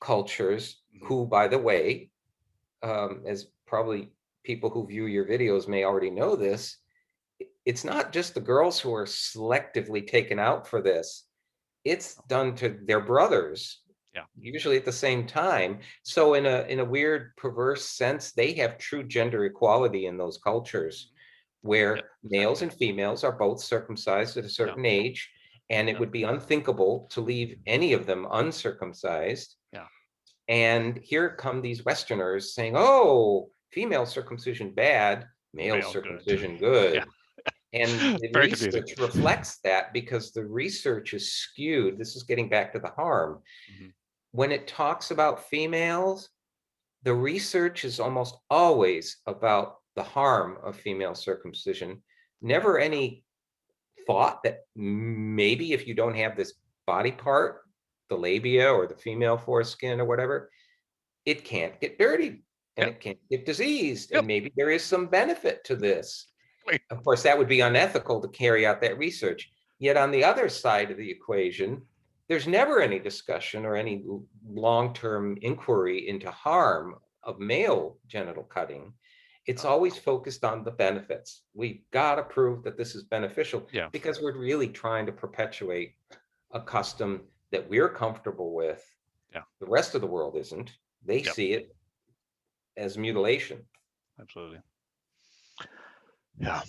cultures, who, by the way, as probably people who view your videos may already know this, it's not just the girls who are selectively taken out for this. It's done to their brothers, Yeah. usually at the same time. So in a weird, perverse sense, they have true gender equality in those cultures, where Yep, males exactly. and females are both circumcised at a certain age, and it Yep. would be unthinkable to leave any of them uncircumcised. Yeah. And here come these Westerners saying, oh, female circumcision bad, male Male good. circumcision Yeah. good. And the Very confusing. research reflects that, because the research is skewed. This is getting back to the harm. Mm-hmm. When it talks about females, the research is almost always about the harm of female circumcision. Never any thought that maybe if you don't have this body part, the labia or the female foreskin or whatever, it can't get dirty and Yep. it can't get diseased. Yep. And maybe there is some benefit to this. Wait. Of course, that would be unethical to carry out that research. Yet on the other side of the equation, there's never any discussion or any long-term inquiry into harm of male genital cutting. It's always focused on the benefits. We've got to prove that this is beneficial, Yeah. because we're really trying to perpetuate a custom that we're comfortable with. Yeah. The rest of the world isn't. They Yep. see it as mutilation. Absolutely. Yeah.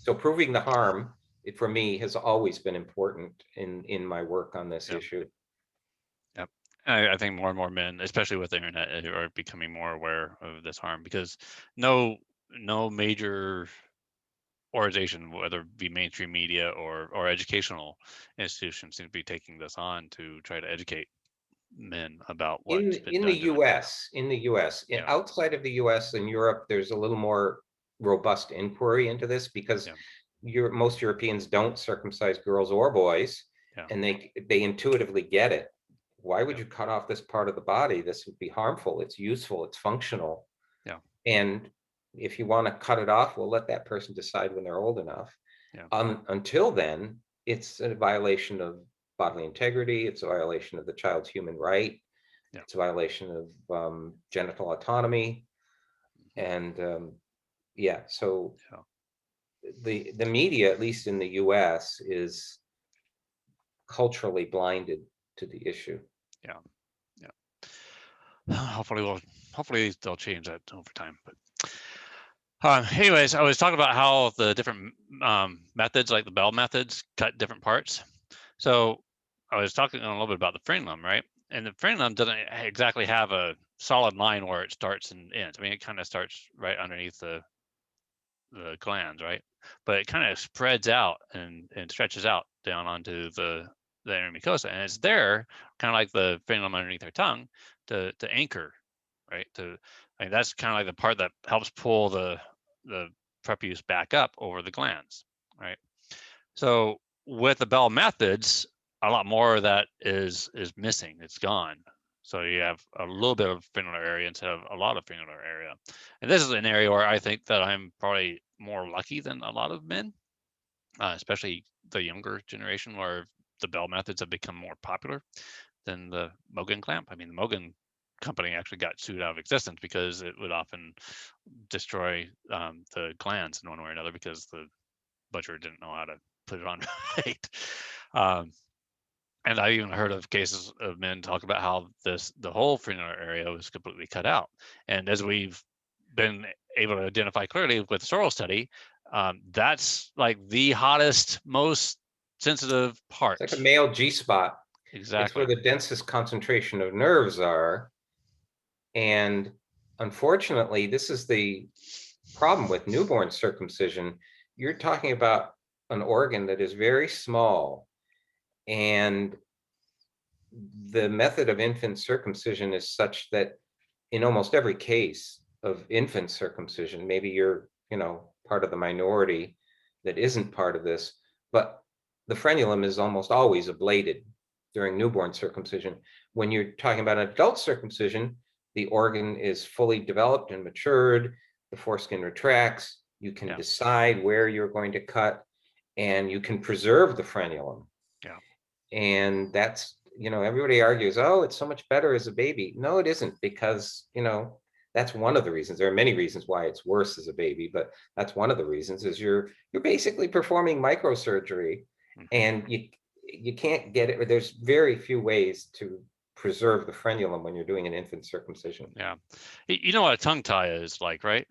So proving the harm, for me, has always been important in my work on this issue. Yep. I think more and more men, especially with the internet, are becoming more aware of this harm, because no major organization, whether it be mainstream media or educational institutions, seem to be taking this on to try to educate men about what's been In done the to them. US, Yeah. outside of the US and Europe, there's a little more robust inquiry into this, because most Europeans don't circumcise girls or boys, and they intuitively get it. Why would you cut off this part of the body? This would be harmful. It's useful. It's functional. Yeah. And if you want to cut it off, we'll let that person decide when they're old enough. Yeah. Until then, it's a violation of bodily integrity. It's a violation of the child's human right. Yeah. It's a violation of genital autonomy. And so the media, at least in the US, is culturally blinded to the issue. Yeah. Hopefully they'll change that over time. But anyways, I was talking about how the different methods, like the Bell methods, cut different parts. So I was talking a little bit about the frenulum, right? And the frenulum doesn't exactly have a solid line where it starts and ends. I mean, it kind of starts right underneath the glands, right? But it kind of spreads out and stretches out down onto the inner mucosa, and it's there, kind of like the frenulum underneath our tongue, to anchor, right? That's kind of like the part that helps pull the prepuce back up over the glands, right? So with the Bell methods, a lot more of that is missing. It's gone. So you have a little bit of frenular area instead of a lot of frenular area. And this is an area where I think that I'm probably more lucky than a lot of men, especially the younger generation, where the Bell methods have become more popular than the Mogan clamp. I mean, the Mogan company actually got sued out of existence because it would often destroy the glands in one way or another because the butcher didn't know how to put it on right. Um, and I even heard of cases of men talk about how the whole frenular area was completely cut out. And as we've been able to identify clearly with the sorrel study, that's like the hottest, most sensitive part. It's like a male G-spot. It's Exactly. where the densest concentration of nerves are. And unfortunately, this is the problem with newborn circumcision. You're talking about an organ that is very small, and the method of infant circumcision is such that in almost every case of infant circumcision, maybe you're, part of the minority that isn't part of this, but the frenulum is almost always ablated during newborn circumcision. When you're talking about adult circumcision, the organ is fully developed and matured, the foreskin retracts, you can decide where you're going to cut, and you can preserve the frenulum. Yeah. And that's, everybody argues, oh, it's so much better as a baby. No, it isn't, because, that's one of the reasons. There are many reasons why it's worse as a baby, but that's one of the reasons, is you're basically performing microsurgery, and you can't get it. There's very few ways to preserve the frenulum when you're doing an infant circumcision. Yeah. You know what a tongue tie is like, right?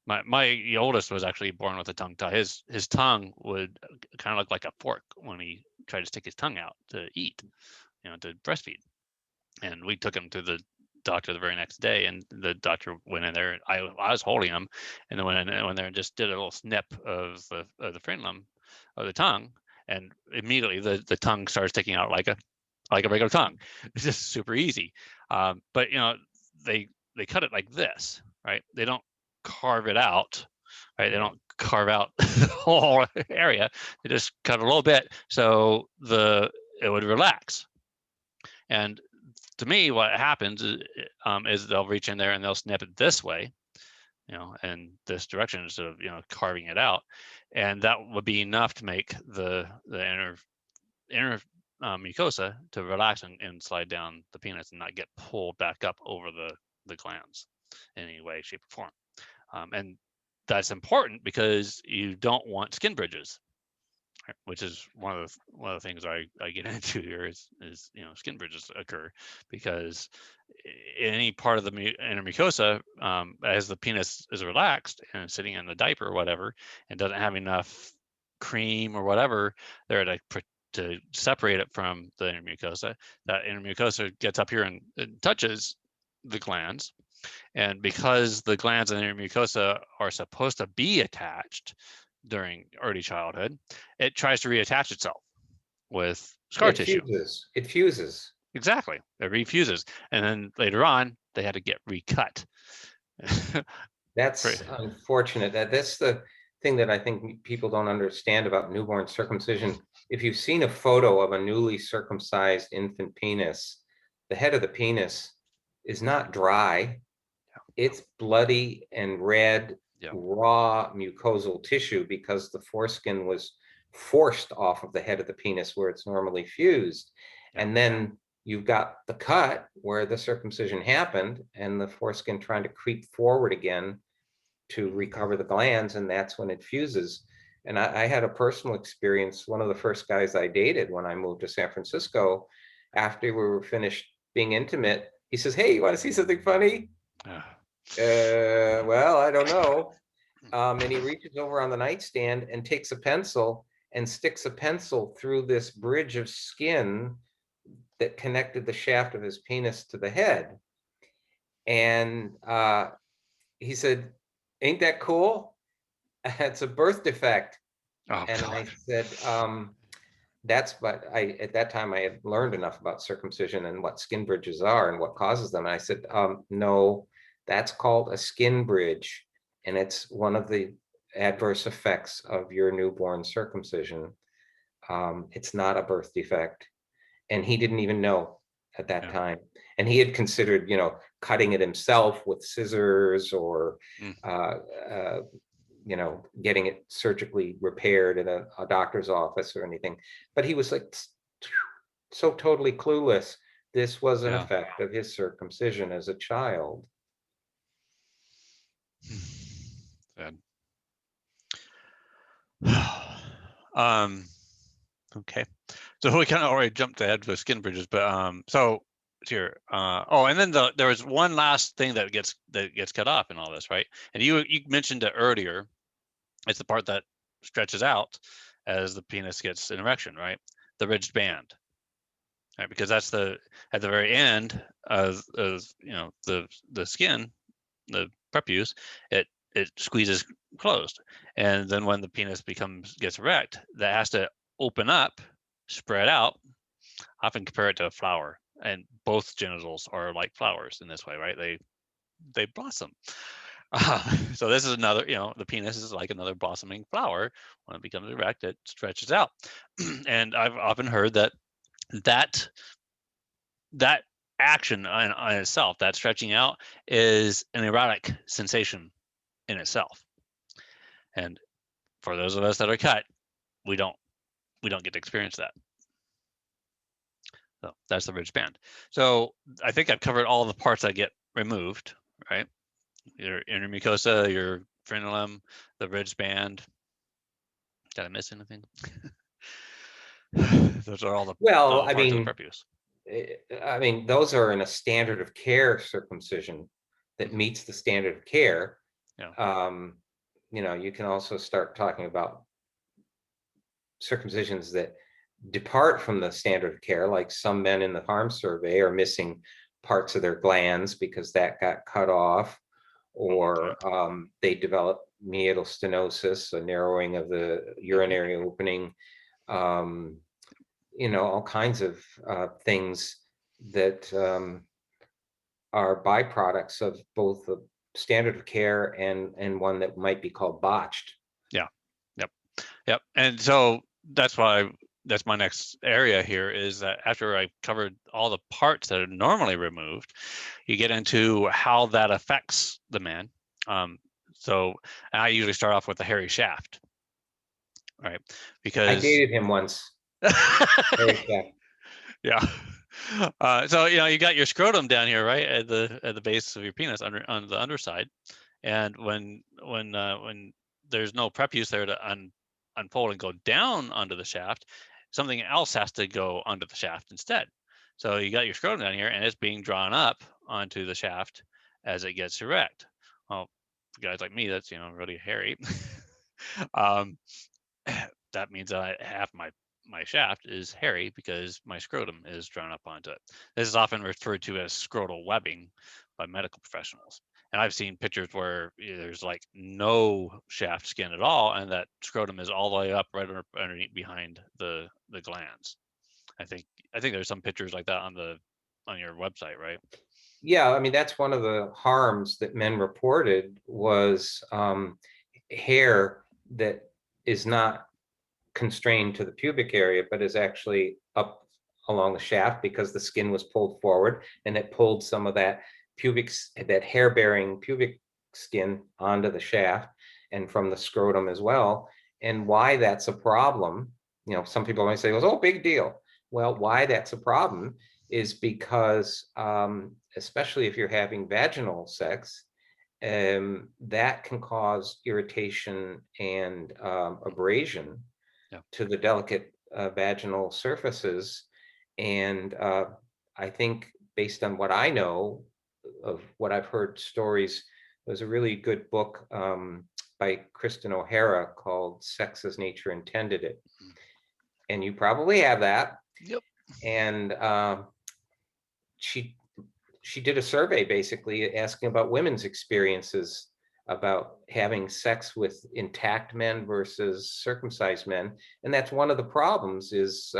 My oldest was actually born with a tongue tie. His tongue would kind of look like a fork when he tried to stick his tongue out to eat, to breastfeed. And we took him to the doctor the very next day, and the doctor went in there. I was holding him, and then went in there and just did a little snip of the frenulum of the tongue, and immediately the tongue started sticking out like a regular tongue. It's just super easy. But they cut it like this, right? They don't carve it out, right? They don't carve out the whole area. They just cut a little bit so it would relax. And to me, what happens is they'll reach in there and they'll snip it this way, in this direction instead of carving it out, and that would be enough to make the inner mucosa to relax and slide down the penis and not get pulled back up over the glands in any way, shape, or form. And that's important because you don't want skin bridges, which is one of the things I get into here is skin bridges occur because any part of the inner mucosa, as the penis is relaxed and sitting in the diaper or whatever, and doesn't have enough cream or whatever there to separate it from the inner mucosa, that inner mucosa gets up here and touches the glands. And because the glands in the inner mucosa are supposed to be attached during early childhood, it tries to reattach itself with scar tissue. It fuses. Exactly. It refuses. And then later on, they had to get recut. That's unfortunate. That's the thing that I think people don't understand about newborn circumcision. If you've seen a photo of a newly circumcised infant penis, the head of the penis is not dry. It's bloody and red, raw mucosal tissue, because the foreskin was forced off of the head of the penis where it's normally fused. And then you've got the cut where the circumcision happened, and the foreskin trying to creep forward again to recover the glands, and that's when it fuses. And I had a personal experience. One of the first guys I dated when I moved to San Francisco, after we were finished being intimate, he says, "Hey, you want to see something funny?" Well, I don't know. And he reaches over on the nightstand and takes a pencil and sticks a pencil through this bridge of skin that connected the shaft of his penis to the head. And he said, "Ain't that cool? It's a birth defect." Oh, and God. I said, that's what at that time I had learned enough about circumcision and what skin bridges are and what causes them. And I said, no, that's called a skin bridge. And it's one of the adverse effects of your newborn circumcision. It's not a birth defect. And he didn't even know. at that Yeah. time. And he had considered, cutting it himself with scissors or, Mm. getting it surgically repaired in a doctor's office or anything. But he was like so totally clueless. This was an Yeah. effect of his circumcision as a child. Sad. Okay. So we kind of already jumped ahead with skin bridges, but so here, and then there was one last thing that gets cut off in all this, right? And you mentioned it earlier. It's the part that stretches out as the penis gets an erection, right? The ridged band, right? Because that's at the very end of the skin, the prepuce, it squeezes closed, and then when the penis gets erect, that has to open up, spread out. Often compare it to a flower, and both genitals are like flowers in this way, right? They blossom. So this is another, the penis is like another blossoming flower. When it becomes erect, it stretches out. And I've often heard that action on itself, that stretching out, is an erotic sensation in itself. And for those of us that are cut, we don't get to experience that. So that's the ridge band. So I think I've covered all the parts that get removed, right? Your inner mucosa, your frenulum, the ridge band. Did I miss anything? Those are all the Well, parts of the prepuce. those are in a standard of care circumcision that meets the standard of care. Yeah. You can also start talking about circumcisions that depart from the standard of care, like some men in the harm survey are missing parts of their glands because that got cut off, or they develop meatal stenosis, a narrowing of the urinary opening, all kinds of things that are byproducts of both the standard of care and one that might be called botched. Yeah. Yep. And so that's my next area here, is that after I covered all the parts that are normally removed, you get into how that affects the man. So I usually start off with the hairy shaft, right? Because I dated him once. Hairy shaft. Yeah. So you got your scrotum down here, right, at the base of your penis, on the underside, and when there's no prepuce there to unfold and go down onto the shaft, something else has to go under the shaft instead. So you got your scrotum down here, and it's being drawn up onto the shaft as it gets erect. Well, for guys like me, that's really hairy. um, that means that half my shaft is hairy because my scrotum is drawn up onto it. This is often referred to as scrotal webbing by medical professionals. And I've seen pictures where there's like no shaft skin at all, and that scrotum is all the way up right underneath behind the glands. I think there's some pictures like that on your website, right? Yeah, that's one of the harms that men reported was hair that is not constrained to the pubic area, but is actually up along the shaft because the skin was pulled forward, and it pulled some of that hair-bearing pubic skin onto the shaft and from the scrotum as well. And why that's a problem, some people might say, oh, big deal. Well, why that's a problem is because, especially if you're having vaginal sex, that can cause irritation and abrasion to the delicate vaginal surfaces. And I think, based on what I know of what I've heard stories, there's a really good book by Kristen O'Hara called Sex as Nature Intended It. And you probably have that. Yep. And she did a survey basically asking about women's experiences about having sex with intact men versus circumcised men. And that's one of the problems is,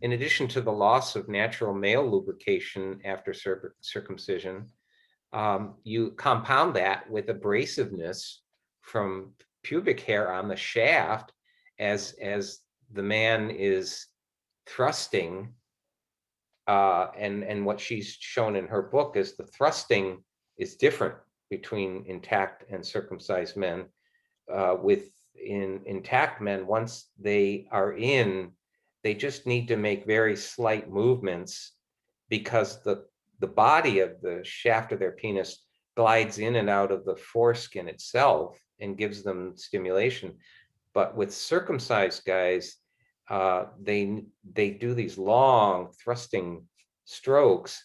in addition to the loss of natural male lubrication after circumcision, you compound that with abrasiveness from pubic hair on the shaft as the man is thrusting And what she's shown in her book is the thrusting is different between intact and circumcised men. In intact men, once they are in, they just need to make very slight movements, because the body of the shaft of their penis glides in and out of the foreskin itself and gives them stimulation. But with circumcised guys, they do these long thrusting strokes.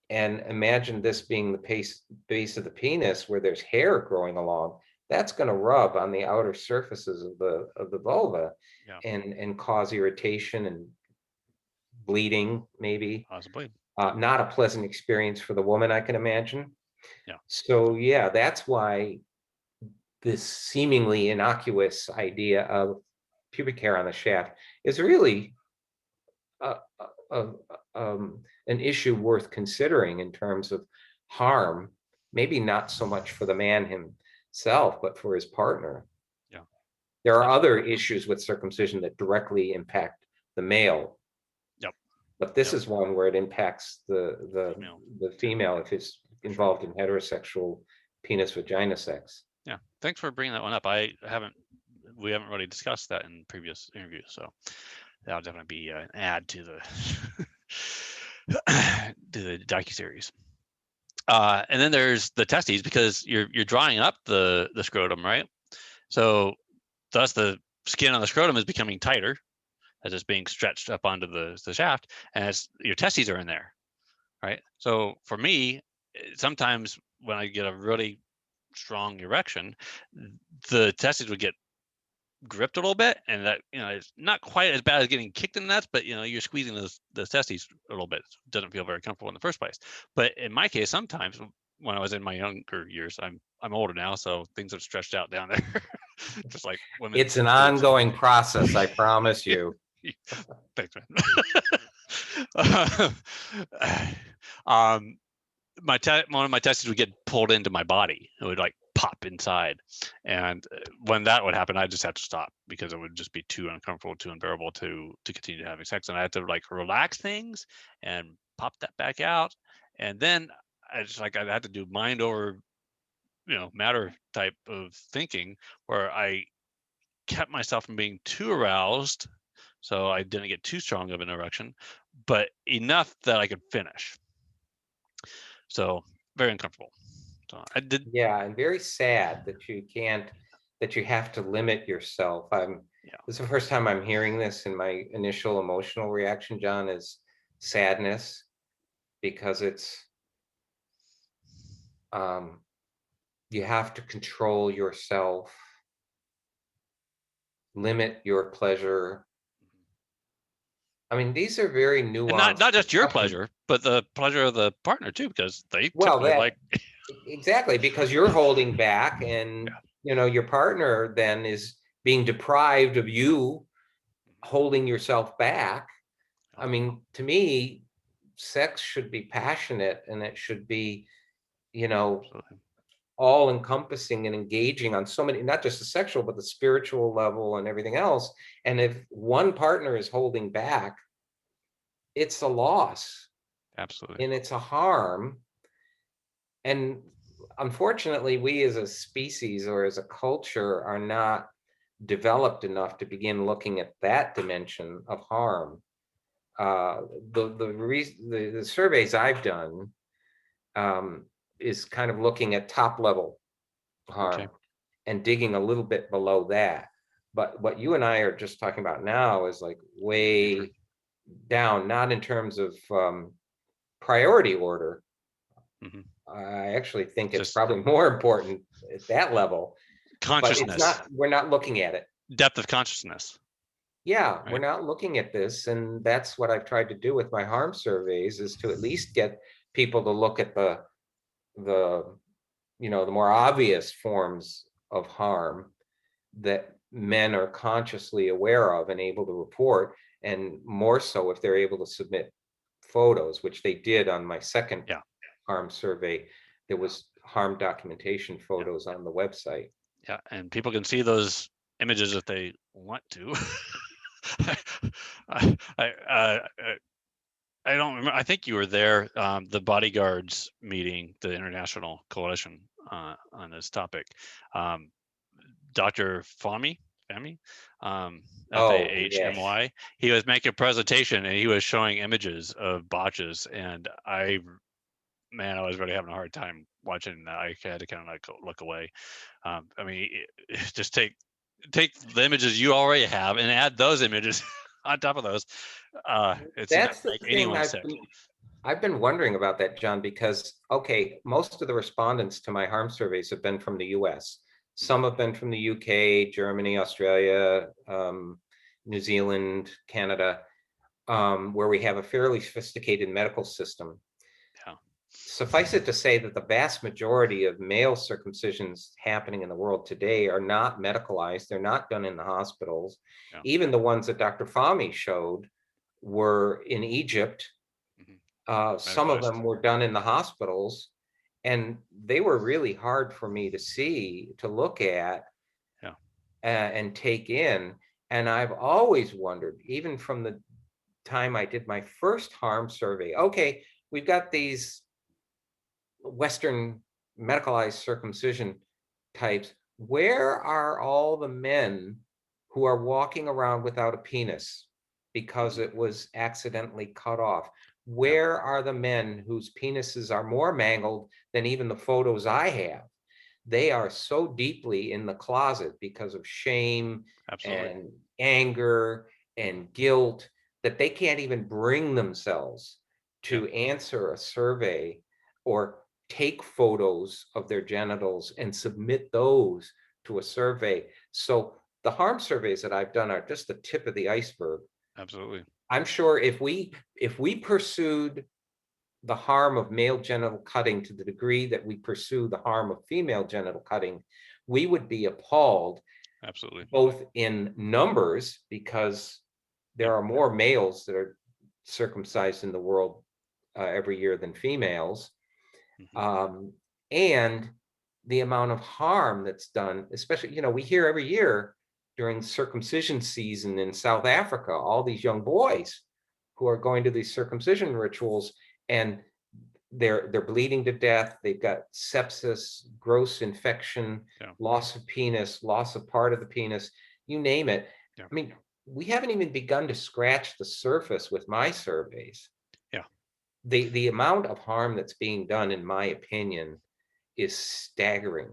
And imagine this being the base of the penis where there's hair growing along. That's going to rub on the outer surfaces of the vulva, Yeah. and cause irritation and bleeding, maybe. Possibly. Not a pleasant experience for the woman, I can imagine. Yeah. So yeah, that's why this seemingly innocuous idea of pubic hair on the shaft is really an issue worth considering in terms of harm, maybe not so much for the man himself, but for his partner. Yeah. There are other issues with circumcision that directly impact the male. Yep. But this is one where it impacts the female if it's involved in heterosexual penis vagina sex. Yeah. Thanks for bringing that one up. We haven't really discussed that in previous interviews, so that'll definitely be an add to the to the docuseries. And then there's the testes, because you're drying up the scrotum, right? So thus the skin on the scrotum is becoming tighter as it's being stretched up onto the shaft, and as your testes are in there, right? So for me, sometimes when I get a really strong erection, the testes would get gripped a little bit, and that, it's not quite as bad as getting kicked in the nuts, but you're squeezing the testes a little bit. It doesn't feel very comfortable in the first place. But in my case, sometimes when I was in my younger years, I'm older now, so things have stretched out down there. Just like women. It's an ongoing process, I promise you. Thanks, man. One of my testes would get pulled into my body. It would like pop inside, and when that would happen, I just had to stop, because it would just be too uncomfortable, too unbearable to continue having sex. And I had to like relax things and pop that back out. And then I had to do mind over matter type of thinking, where I kept myself from being too aroused, so I didn't get too strong of an erection, but enough that I could finish. So very uncomfortable. So I did. Yeah, and very sad that you have to limit yourself. This is the first time I'm hearing this, and my initial emotional reaction, John, is sadness, because it's you have to control yourself, limit your pleasure. I mean, these are very nuanced. And not just your pleasure, but the pleasure of the partner too, because they exactly, because you're holding back, and your partner then is being deprived of you holding yourself back. I mean, to me, sex should be passionate, and it should be, all encompassing and engaging on so many, not just the sexual, but the spiritual level and everything else. And if one partner is holding back, it's a loss. Absolutely. And it's a harm. And unfortunately, we as a species or as a culture are not developed enough to begin looking at that dimension of harm. The surveys I've done is kind of looking at top level harm and digging a little bit below that. But what you and I are just talking about now is like way down, not in terms of priority order. I actually think it's probably more important at that level. Consciousness. But we're not looking at it. Depth of consciousness. Yeah, right? We're not looking at this. And that's what I've tried to do with my harm surveys, is to at least get people to look at the more obvious forms of harm that men are consciously aware of and able to report, and more so if they're able to submit photos, which they did on my second harm survey. There was harm documentation photos on the website. Yeah, and people can see those images if they want to. I don't remember. I think you were there. The bodyguards meeting, the international coalition on this topic. Um, Dr. Fahmy, Oh, yes. Fahmy. He was making a presentation and he was showing images of botches, and man, I was really having a hard time watching that. I had to kind of like look away. I mean, just take the images you already have and add those images on top of those. It's enough That's to the make thing anyone sick. I've been wondering about that, John, because, okay, most of the respondents to my harm surveys have been from the US. Mhm. Some have been from the UK, Germany, Australia, New Zealand, Canada, where we have a fairly sophisticated medical system. Yeah, Suffice it to say that the vast majority of male circumcisions happening in the world today are not medicalized. They're not done in the hospitals. yeah, Even the ones that Dr. Fahmy showed were in Egypt. mhm. Some of Medicalized. them were done in the hospitals, and they were really hard for me to see, to look at, Yeah, and take in. And I've always wondered, even from the time I did my first harm survey, okay, we've got these Western medicalized circumcision types. Where are all the men who are walking around without a penis because mhm, it was accidentally cut off? yeah, Where are the men whose penises are more mangled than even the photos I have? They are so deeply in the closet because of shame absolutely. and anger and guilt that they can't even bring themselves Yeah, to answer a survey or take photos of their genitals and submit those to a survey. So the harm surveys that I've done are just the tip of the iceberg. absolutely. I'm sure if we pursued the harm of male genital cutting to the degree that we pursue the harm of female genital cutting, we would be appalled, Absolutely. both in numbers, because Yep. there are more males that are circumcised in the world every year than females, Mhm. um, and the amount of harm that's done, especially, we hear every year during circumcision season in South Africa, all these young boys who are going to these circumcision rituals, and they're bleeding to death. They've got sepsis, gross infection, Yeah. loss of penis, loss of part of the penis, you name it. Yeah. I mean, we haven't even begun to scratch the surface with my surveys. Yeah. The amount of harm that's being done, in my opinion, is staggering.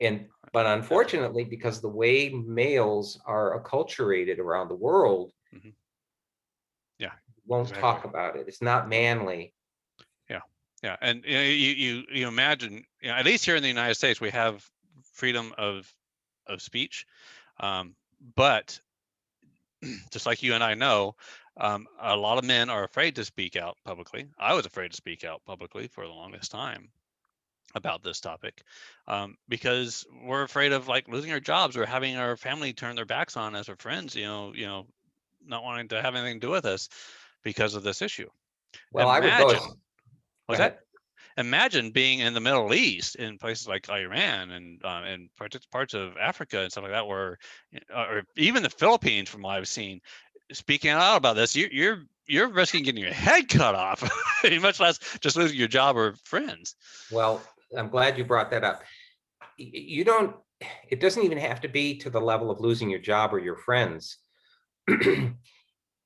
And but Definitely. unfortunately, because the way males are acculturated around the world, Mhm. Yeah. won't Exactly. talk about it. It's not manly. Yeah. Yeah. And you imagine, at least here in the United States, we have freedom of speech, um, but just like you and I know, a lot of men are afraid to speak out publicly. I was afraid to speak out publicly for the longest time about this topic, because we're afraid of like losing our jobs or having our family turn their backs on us or friends, not wanting to have anything to do with us because of this issue. Well, I would go as Imagine, go was that? ahead. Imagine being in the Middle East, in places like Iran and parts of Africa and stuff like that, where, or even the Philippines, from what I've seen, speaking out about this, you're risking getting your head cut off, much less just losing your job or friends. Well, I'm glad you brought that up. You don't, it doesn't even have to be to the level of losing your job or your friends.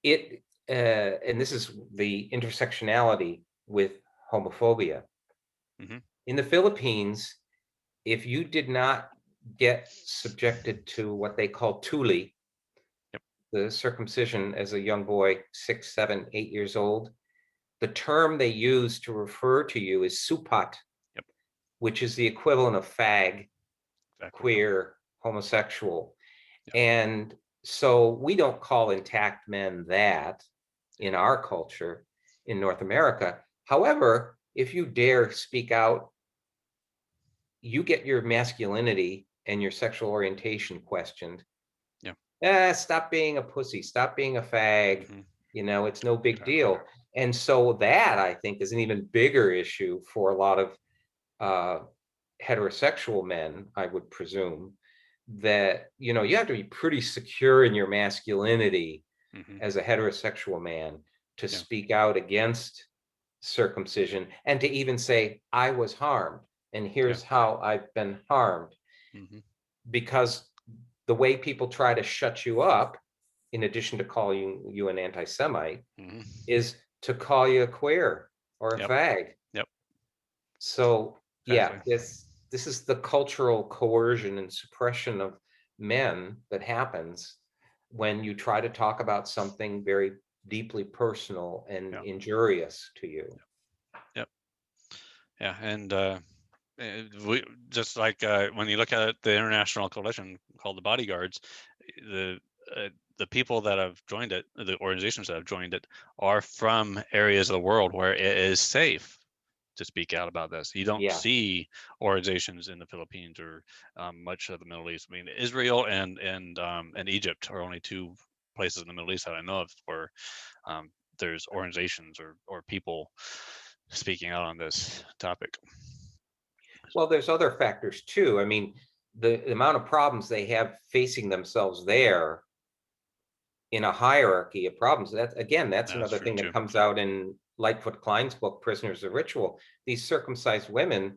It, and this is the intersectionality with homophobia. Hmm. In the Philippines, if you did not get subjected to what they call tuli, Yep. the circumcision as a young boy, 6, 7, 8 years old, the term they use to refer to you is supat, Yep. which is the equivalent of fag, Exactly. queer, homosexual. Yeah. And so we don't call intact men that in our culture in North America. However, if you dare speak out, you get your masculinity and your sexual orientation questioned. Yeah. Stop being a pussy, stop being a fag, Hmm. it's no big Exactly. deal. And so that, I think, is an even bigger issue for a lot of uh, heterosexual men, I would presume, that you have to be pretty secure in your masculinity Hmm. as a heterosexual man to Yeah. speak out against circumcision and to even say, I was harmed, and here's how I've been harmed. Because the way people try to shut you up, in addition to calling you an anti-Semite, is to call you a queer or a fag. So yeah, this is the cultural coercion and suppression of men that happens when you try to talk about something very deeply personal and injurious to you. Yeah, and we just like when you look at the international coalition called the Bodyguards, the people that have joined it, the organizations that have joined it, are from areas of the world where it is safe to speak out about this. You don't see organizations in the Philippines or much of the Middle East. I mean, Israel and Egypt are only two places in the Middle East that I know of where there's organizations or people speaking out on this topic. Well, there's other factors too. I mean, the amount of problems they have facing themselves there in a hierarchy of problems. That's another thing that comes out in Lightfoot Klein's book, Prisoners of Ritual. These circumcised women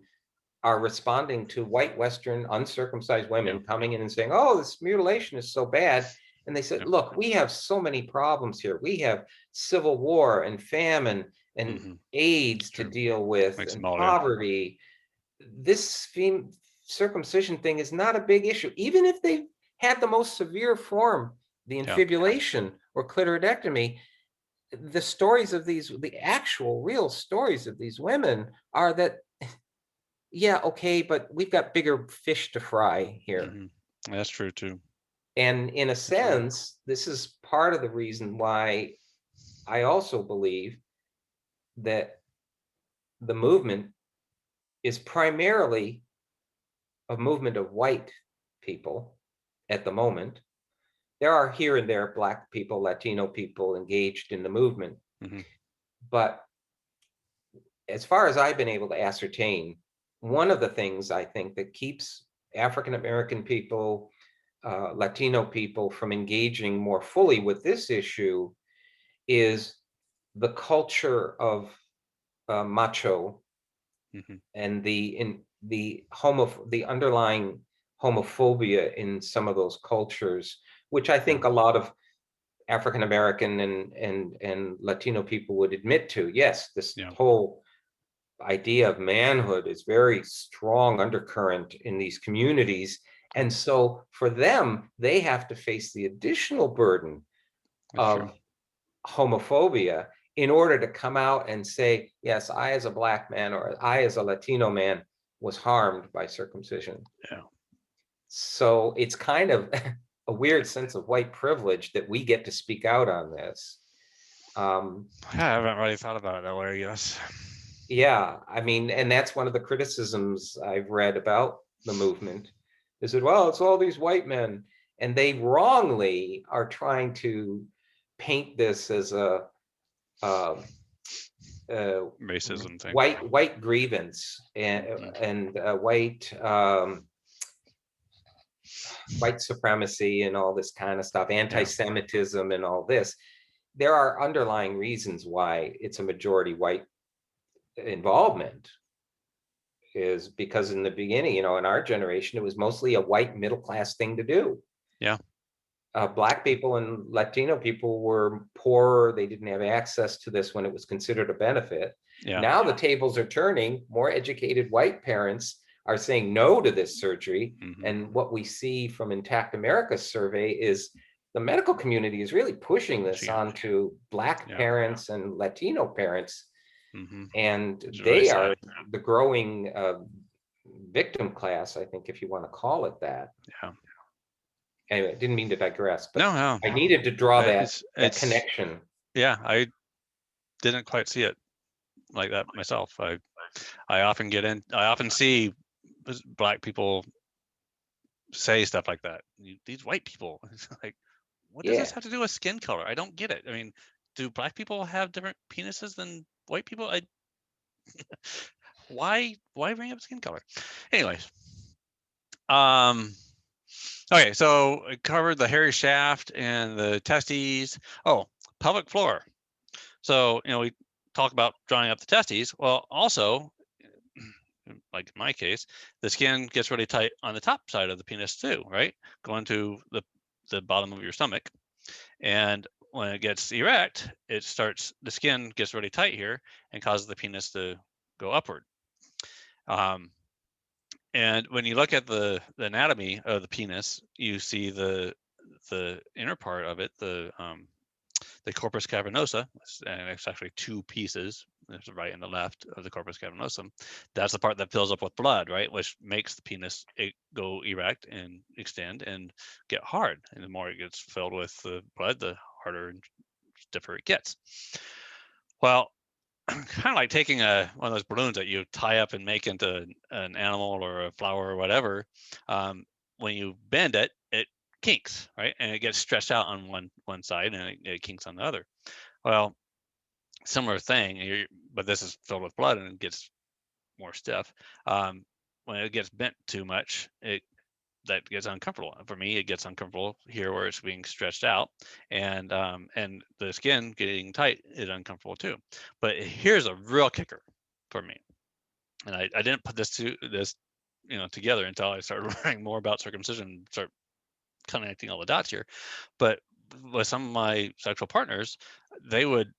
are responding to white Western uncircumcised women coming in and saying, oh, this mutilation is so bad. And they said, look, we have so many problems here. We have civil war and famine and AIDS to deal with and poverty. This circumcision thing is not a big issue. Even if they had the most severe form, the infibulation or clitoridectomy, the stories of the actual real stories of these women are that, yeah, okay, but we've got bigger fish to fry here. That's true too. And in a sense, this is part of the reason why I also believe that the movement is primarily a movement of white people at the moment. There are here and there Black people, Latino people engaged in the movement. But as far as I've been able to ascertain, one of the things I think that keeps African American people, Latino people from engaging more fully with this issue is the culture of macho and the underlying homophobia in some of those cultures, which I think a lot of African American and Latino people would admit to. Yes, this whole idea of manhood is very strong undercurrent in these communities. And so for them, they have to face the additional burden of homophobia in order to come out and say, yes, I as a Black man or I as a Latino man was harmed by circumcision. So it's kind of a weird sense of white privilege that we get to speak out on this. I haven't really thought about it that way, yes. Yeah, I mean, and that's one of the criticisms I've read about the movement, is that, well, it's all these white men, and they wrongly are trying to paint this as a racism thing, white grievance and white supremacy and all this kind of stuff, anti-Semitism and all this. There are underlying reasons why it's a majority white involvement, is because in the beginning, in our generation, it was mostly a white middle-class thing to do. Black people and Latino people were poor. They didn't have access to this when it was considered a benefit. Now the tables are turning. More educated white parents are saying no to this surgery. And what we see from Intact America's survey is the medical community is really pushing this onto Black parents and Latino parents. And they are the growing victim class, I think, if you want to call it that. Anyway, didn't mean to digress, but no. I needed to draw that connection. Yeah, I didn't quite see it like that myself. I often see Black people say stuff like that. These white people, like, what does this have to do with skin color? I don't get it. I mean, do Black people have different penises than white people? Why bring up skin color? Anyways, okay, so I covered the hairy shaft and the testes. Oh, pelvic floor. So, we talk about drawing up the testes. Well, also, like in my case, the skin gets really tight on the top side of the penis too, right? Going to the bottom of your stomach. And when it gets erect, the skin gets really tight here and causes the penis to go upward. And when you look at the anatomy of the penis, you see the inner part of it, the corpus cavernosa, and it's actually two pieces. There's the right and the left of the corpus cavernosum. That's the part that fills up with blood, right? Which makes the penis go erect and extend and get hard. And the more it gets filled with the blood, the harder and stiffer it gets. Well, kind of like taking one of those balloons that you tie up and make into an animal or a flower or whatever. When you bend it, it kinks, right? And it gets stretched out on one side and it kinks on the other. Well, similar thing, but this is filled with blood and it gets more stiff. When it gets bent too much, that gets uncomfortable. For me, it gets uncomfortable here where it's being stretched out, and the skin getting tight is uncomfortable too. But here's a real kicker for me, and I didn't put this together until I started learning more about circumcision, start connecting all the dots here. But with some of my sexual partners, they would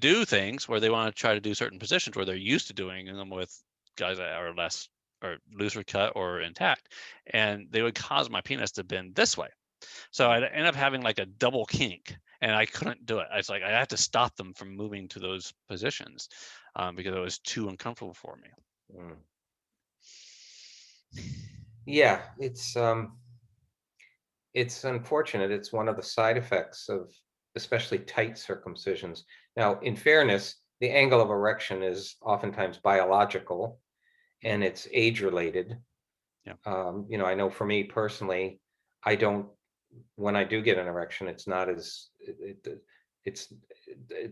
do things where they want to try to do certain positions where they're used to doing them with guys that are less or looser cut or intact, and they would cause my penis to bend this way. So I'd end up having like a double kink, and I couldn't do it. I was like, I had to stop them from moving to those positions because it was too uncomfortable for me. Mm. Yeah, it's unfortunate. It's one of the side effects of especially tight circumcisions. Now, in fairness, the angle of erection is oftentimes biological and it's age related. Yeah. I know for me personally, when I do get an erection, it's not as, it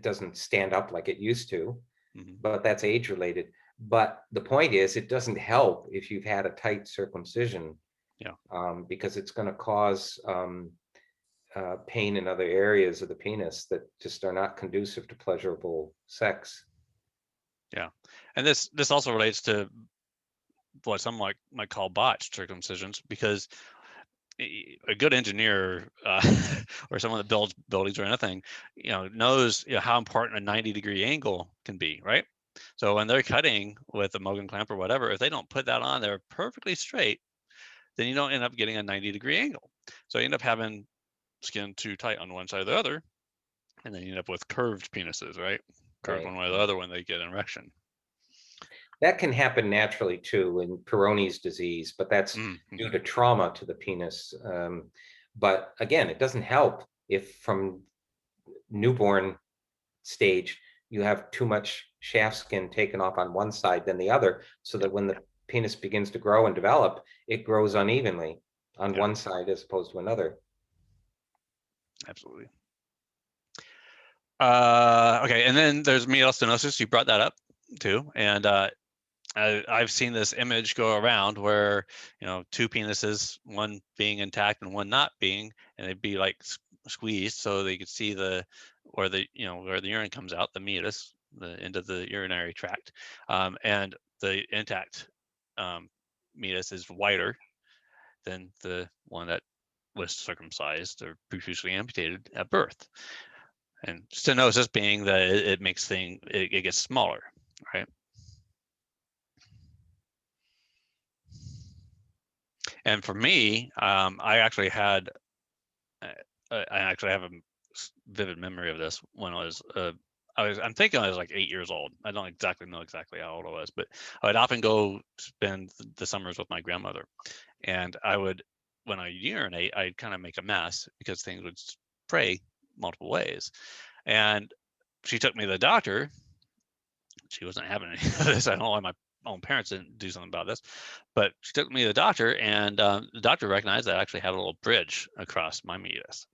doesn't stand up like it used to, but that's age related. But the point is, it doesn't help if you've had a tight circumcision. Yeah. Because it's going to cause pain in other areas of the penis that just are not conducive to pleasurable sex. Yeah, and this also relates to what some might call botched circumcisions, because a good engineer or someone that builds buildings or anything, knows how important a 90-degree angle can be, right? So when they're cutting with a Mogan clamp or whatever, if they don't put that on there perfectly straight, then you don't end up getting a 90-degree angle. So you end up having skin too tight on one side or the other, and then you end up with curved penises, right? Curved Right. one way or the other when they get an erection. That can happen naturally too in Peyronie's disease, but that's due to trauma to the penis. But again, it doesn't help if from newborn stage you have too much shaft skin taken off on one side than the other, so that when the penis begins to grow and develop, it grows unevenly on one side as opposed to another. Absolutely. Okay, and then there's meatal stenosis. You brought that up too, and I've seen this image go around where two penises, one being intact and one not being, and they'd be like squeezed so they could see where the urine comes out, the meatus, the end of the urinary tract, and the intact meatus is wider than the one that was circumcised or previously amputated at birth. And stenosis being that it makes it gets smaller, right? And for me, I actually have a vivid memory of this when I'm thinking I was like 8 years old. I don't exactly know how old I was, but I would often go spend the summers with my grandmother, and when I urinate, I'd kind of make a mess because things would spray multiple ways. And she took me to the doctor. She wasn't having any of this. I don't know why my own parents didn't do something about this, but she took me to the doctor, and the doctor recognized that I actually had a little bridge across my meatus.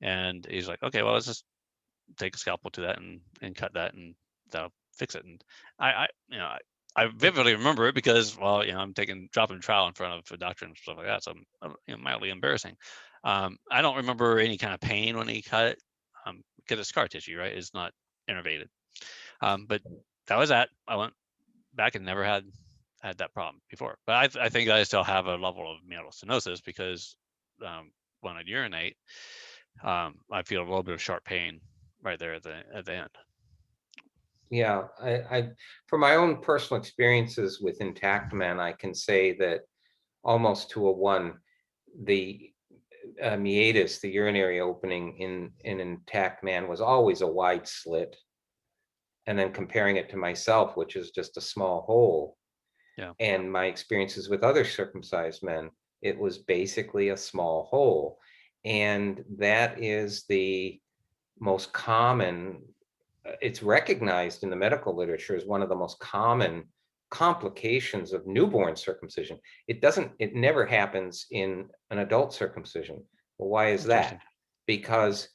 And he's like, okay, well, let's just take a scalpel to that and cut that, and that'll fix it. And I vividly remember it because, well, I'm dropping trowel in front of a doctor and stuff like that, so I'm mildly embarrassing. I don't remember any kind of pain when he cut it, because it's scar tissue, right? It's not innervated. But that was that. I went back and never had that problem before. But I think I still have a level of meatal stenosis because when I urinate, I feel a little bit of sharp pain right there at the end. Yeah, I from my own personal experiences with intact men, I can say that almost to a one, the meatus, the urinary opening in an intact man, was always a wide slit. And then comparing it to myself, which is just a small hole, Yeah. and my experiences with other circumcised men, it was basically a small hole. And that is the most common, it's recognized in the medical literature as one of the most common complications of newborn circumcision. It never happens in an adult circumcision. Well, why is that? Because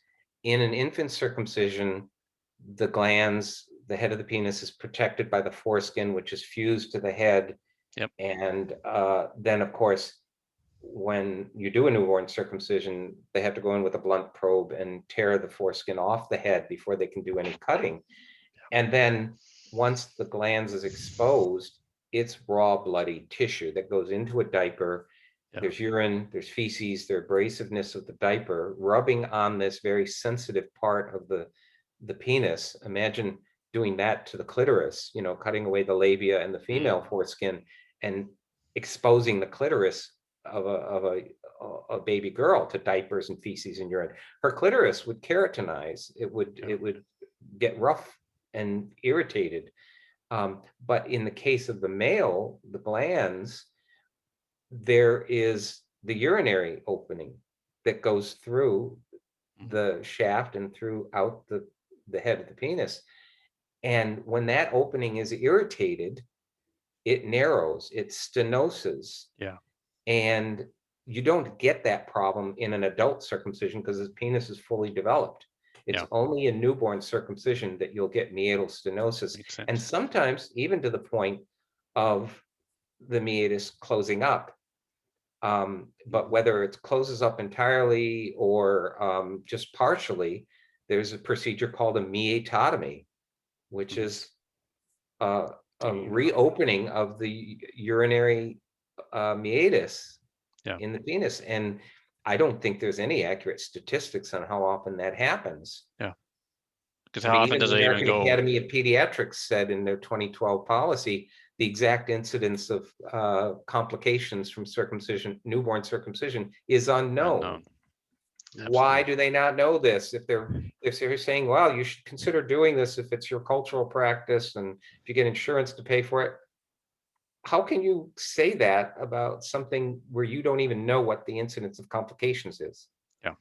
in an infant circumcision, the glands, the head of the penis is protected by the foreskin, which is fused to the head. Yep. And then, of course, when you do a newborn circumcision, they have to go in with a blunt probe and tear the foreskin off the head before they can do any cutting. And then once the glands is exposed, it's raw bloody tissue that goes into a diaper. Yeah. There's urine, there's feces, there's abrasiveness of the diaper rubbing on this very sensitive part of the penis. Imagine doing that to the clitoris, cutting away the labia and the female foreskin and exposing the clitoris of a baby girl to diapers and feces and urine. Her clitoris would keratinize. It would get rough and irritated. But in the case of the male, the glands, there is the urinary opening that goes through the shaft and throughout the head of the penis. And when that opening is irritated, it narrows, it stenoses. Yeah. And you don't get that problem in an adult circumcision because his penis is fully developed. It's only in newborn circumcision that you'll get meatal stenosis. And sometimes even to the point of the meatus closing up. But whether it closes up entirely or just partially, there's a procedure called a meatotomy, which is a reopening of the urinary meatus in the penis. And I don't think there's any accurate statistics on how often that happens. Yeah. Because how often does it even go? The American Academy of Pediatrics said in their 2012 policy, the exact incidence of complications from newborn circumcision is unknown. Why do they not know this? If they're saying, well, you should consider doing this if it's your cultural practice and if you get insurance to pay for it. How can you say that about something where you don't even know what the incidence of complications is? Yeah.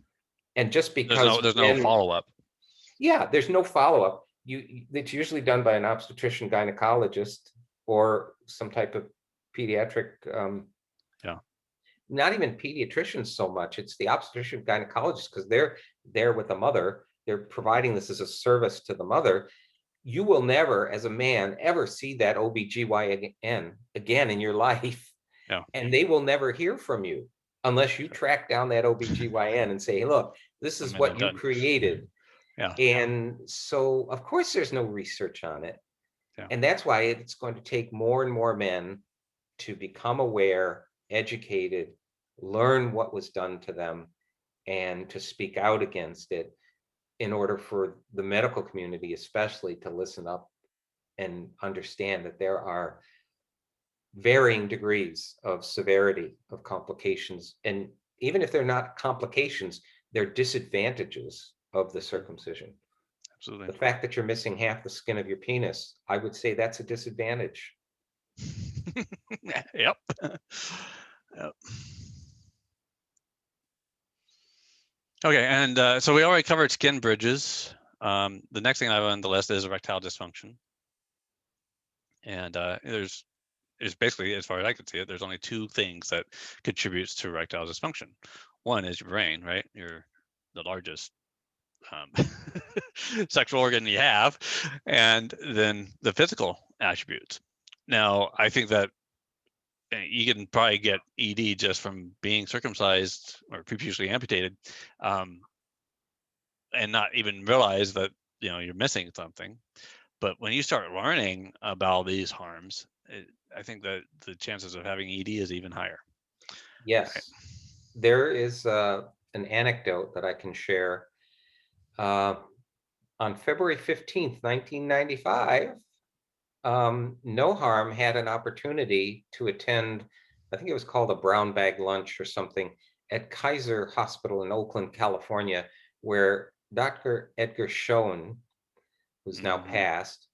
And just because there's no follow-up. Yeah, there's no follow-up. It's usually done by an obstetrician gynecologist or some type of pediatric, not even pediatricians so much. It's the obstetrician gynecologist because they're there with the mother. They're providing this as a service to the mother. You will never, as a man, ever see that OBGYN again in your life. Yeah. And they will never hear from you unless you track down that OBGYN and say, hey, look, this is what you created. Yeah. And so, of course, there's no research on it. Yeah. And that's why it's going to take more and more men to become aware, educated, learn what was done to them, and to speak out against it in order for the medical community, especially, to listen up and understand that there are varying degrees of severity of complications. And even if they're not complications, they're disadvantages of the circumcision. Absolutely. The fact that you're missing half the skin of your penis, I would say that's a disadvantage. Yep. Okay, and so we already covered skin bridges. The next thing I have on the list is erectile dysfunction. And there's basically, as far as I can see it, there's only two things that contributes to erectile dysfunction. One is your brain, right? You're the largest sexual organ you have, and then the physical attributes. Now, I think that you can probably get ED just from being circumcised or previously amputated. and not even realize that, you're missing something. But when you start learning about these harms, I think that the chances of having ED is even higher. Right. Yes, there is an anecdote that I can share. On February 15th, 1995, NOHARMM had an opportunity to attend, I think it was called a brown bag lunch or something, at Kaiser Hospital in Oakland, California, where Dr. Edgar Schoen, who's now passed,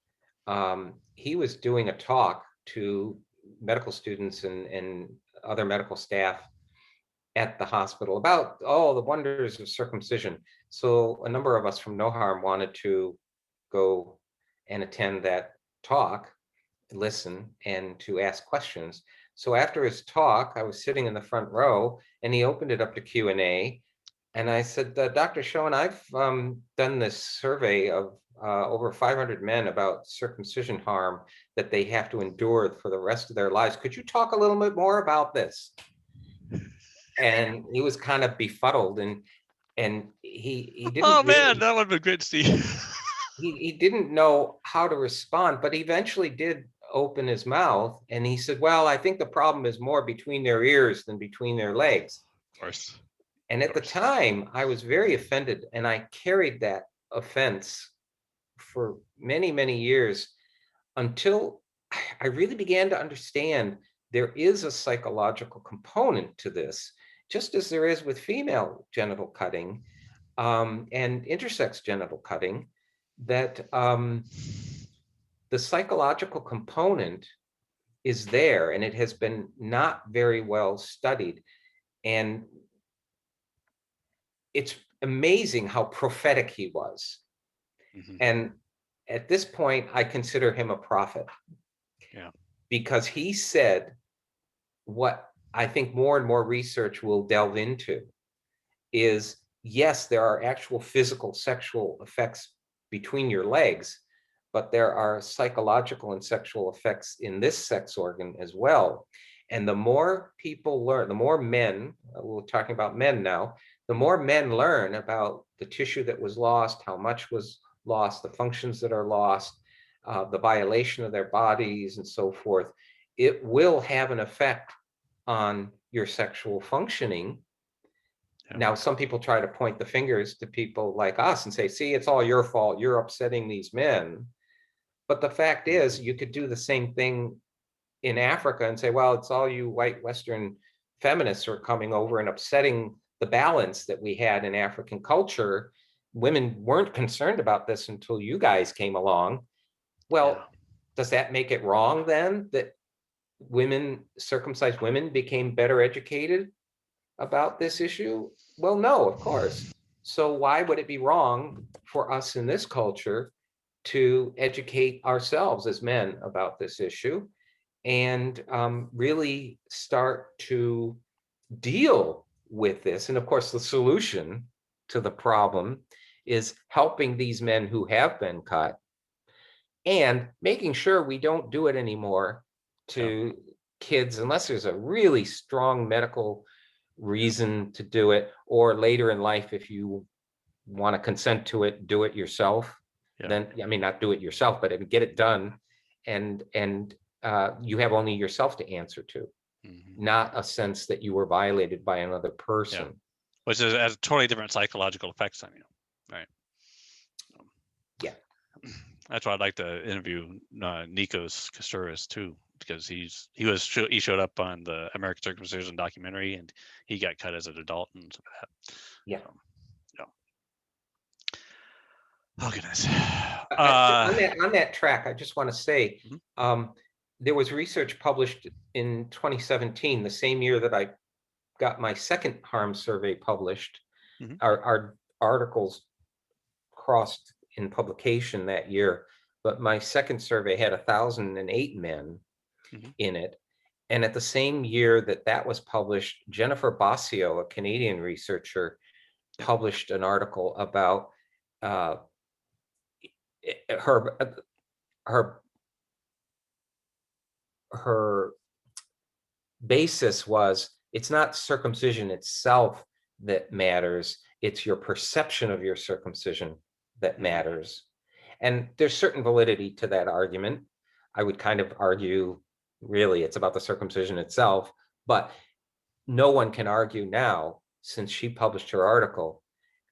he was doing a talk to medical students and other medical staff at the hospital about all the wonders of circumcision. So a number of us from NOHARMM wanted to go and attend that talk, listen, and to ask questions. So after his talk, I was sitting in the front row, and he opened it up to Q&A. And I said, Dr. Schoen, I've done this survey of over 500 men about circumcision harm that they have to endure for the rest of their lives. Could you talk a little bit more about this? And he was kind of befuddled, and he didn't. Oh man, that would have been great to see. He didn't know how to respond, but he eventually did open his mouth, and he said, well, I think the problem is more between their ears than between their legs. Of course. And at the time, I was very offended, and I carried that offense for many, many years until I really began to understand there is a psychological component to this, just as there is with female genital cutting and intersex genital cutting, that the psychological component is there, and it has been not very well studied. And it's amazing how prophetic he was. And at this point, I consider him a prophet. Yeah. Because he said what I think more and more research will delve into is, yes, there are actual physical sexual effects between your legs, but there are psychological and sexual effects in this sex organ as well. And the more people learn, the more men, we're talking about men now, the more men learn about the tissue that was lost, how much was lost, the functions that are lost, the violation of their bodies and so forth, it will have an effect on your sexual functioning. Yeah. Now, some people try to point the fingers to people like us and say, see, it's all your fault. You're upsetting these men. But the fact is, you could do the same thing in Africa and say, well, it's all you white Western feminists who are coming over and upsetting the balance that we had in African culture. Women weren't concerned about this until you guys came along. Well, does that make it wrong then that women, circumcised women, became better educated about this issue? Well, no, of course. So why would it be wrong for us in this culture to educate ourselves as men about this issue and really start to deal with this? And of course, the solution to the problem is helping these men who have been cut and making sure we don't do it anymore to kids unless there's a really strong medical reason to do it, or later in life, if you want to consent to it, do it yourself. Then, I mean, not do it yourself, but get it done. And you have only yourself to answer to, not a sense that you were violated by another person. Which has a totally different psychological effects on you, right? Yeah. That's why I'd like to interview Nikos Kastouris too, because he showed up on the American Circumcision documentary, and he got cut as an adult and stuff like that. Yeah. Oh goodness. On that track, I just want to say, there was research published in 2017, the same year that I got my second harm survey published. Our articles crossed in publication that year, but my second survey had 1,008 men in it. And at the same year that was published, Jennifer Basio, a Canadian researcher, published an article about her basis was, it's not circumcision itself that matters, It's your perception of your circumcision that matters. And there's certain validity to that argument. I would kind of argue, really, it's about the circumcision itself, but no one can argue now, since she published her article,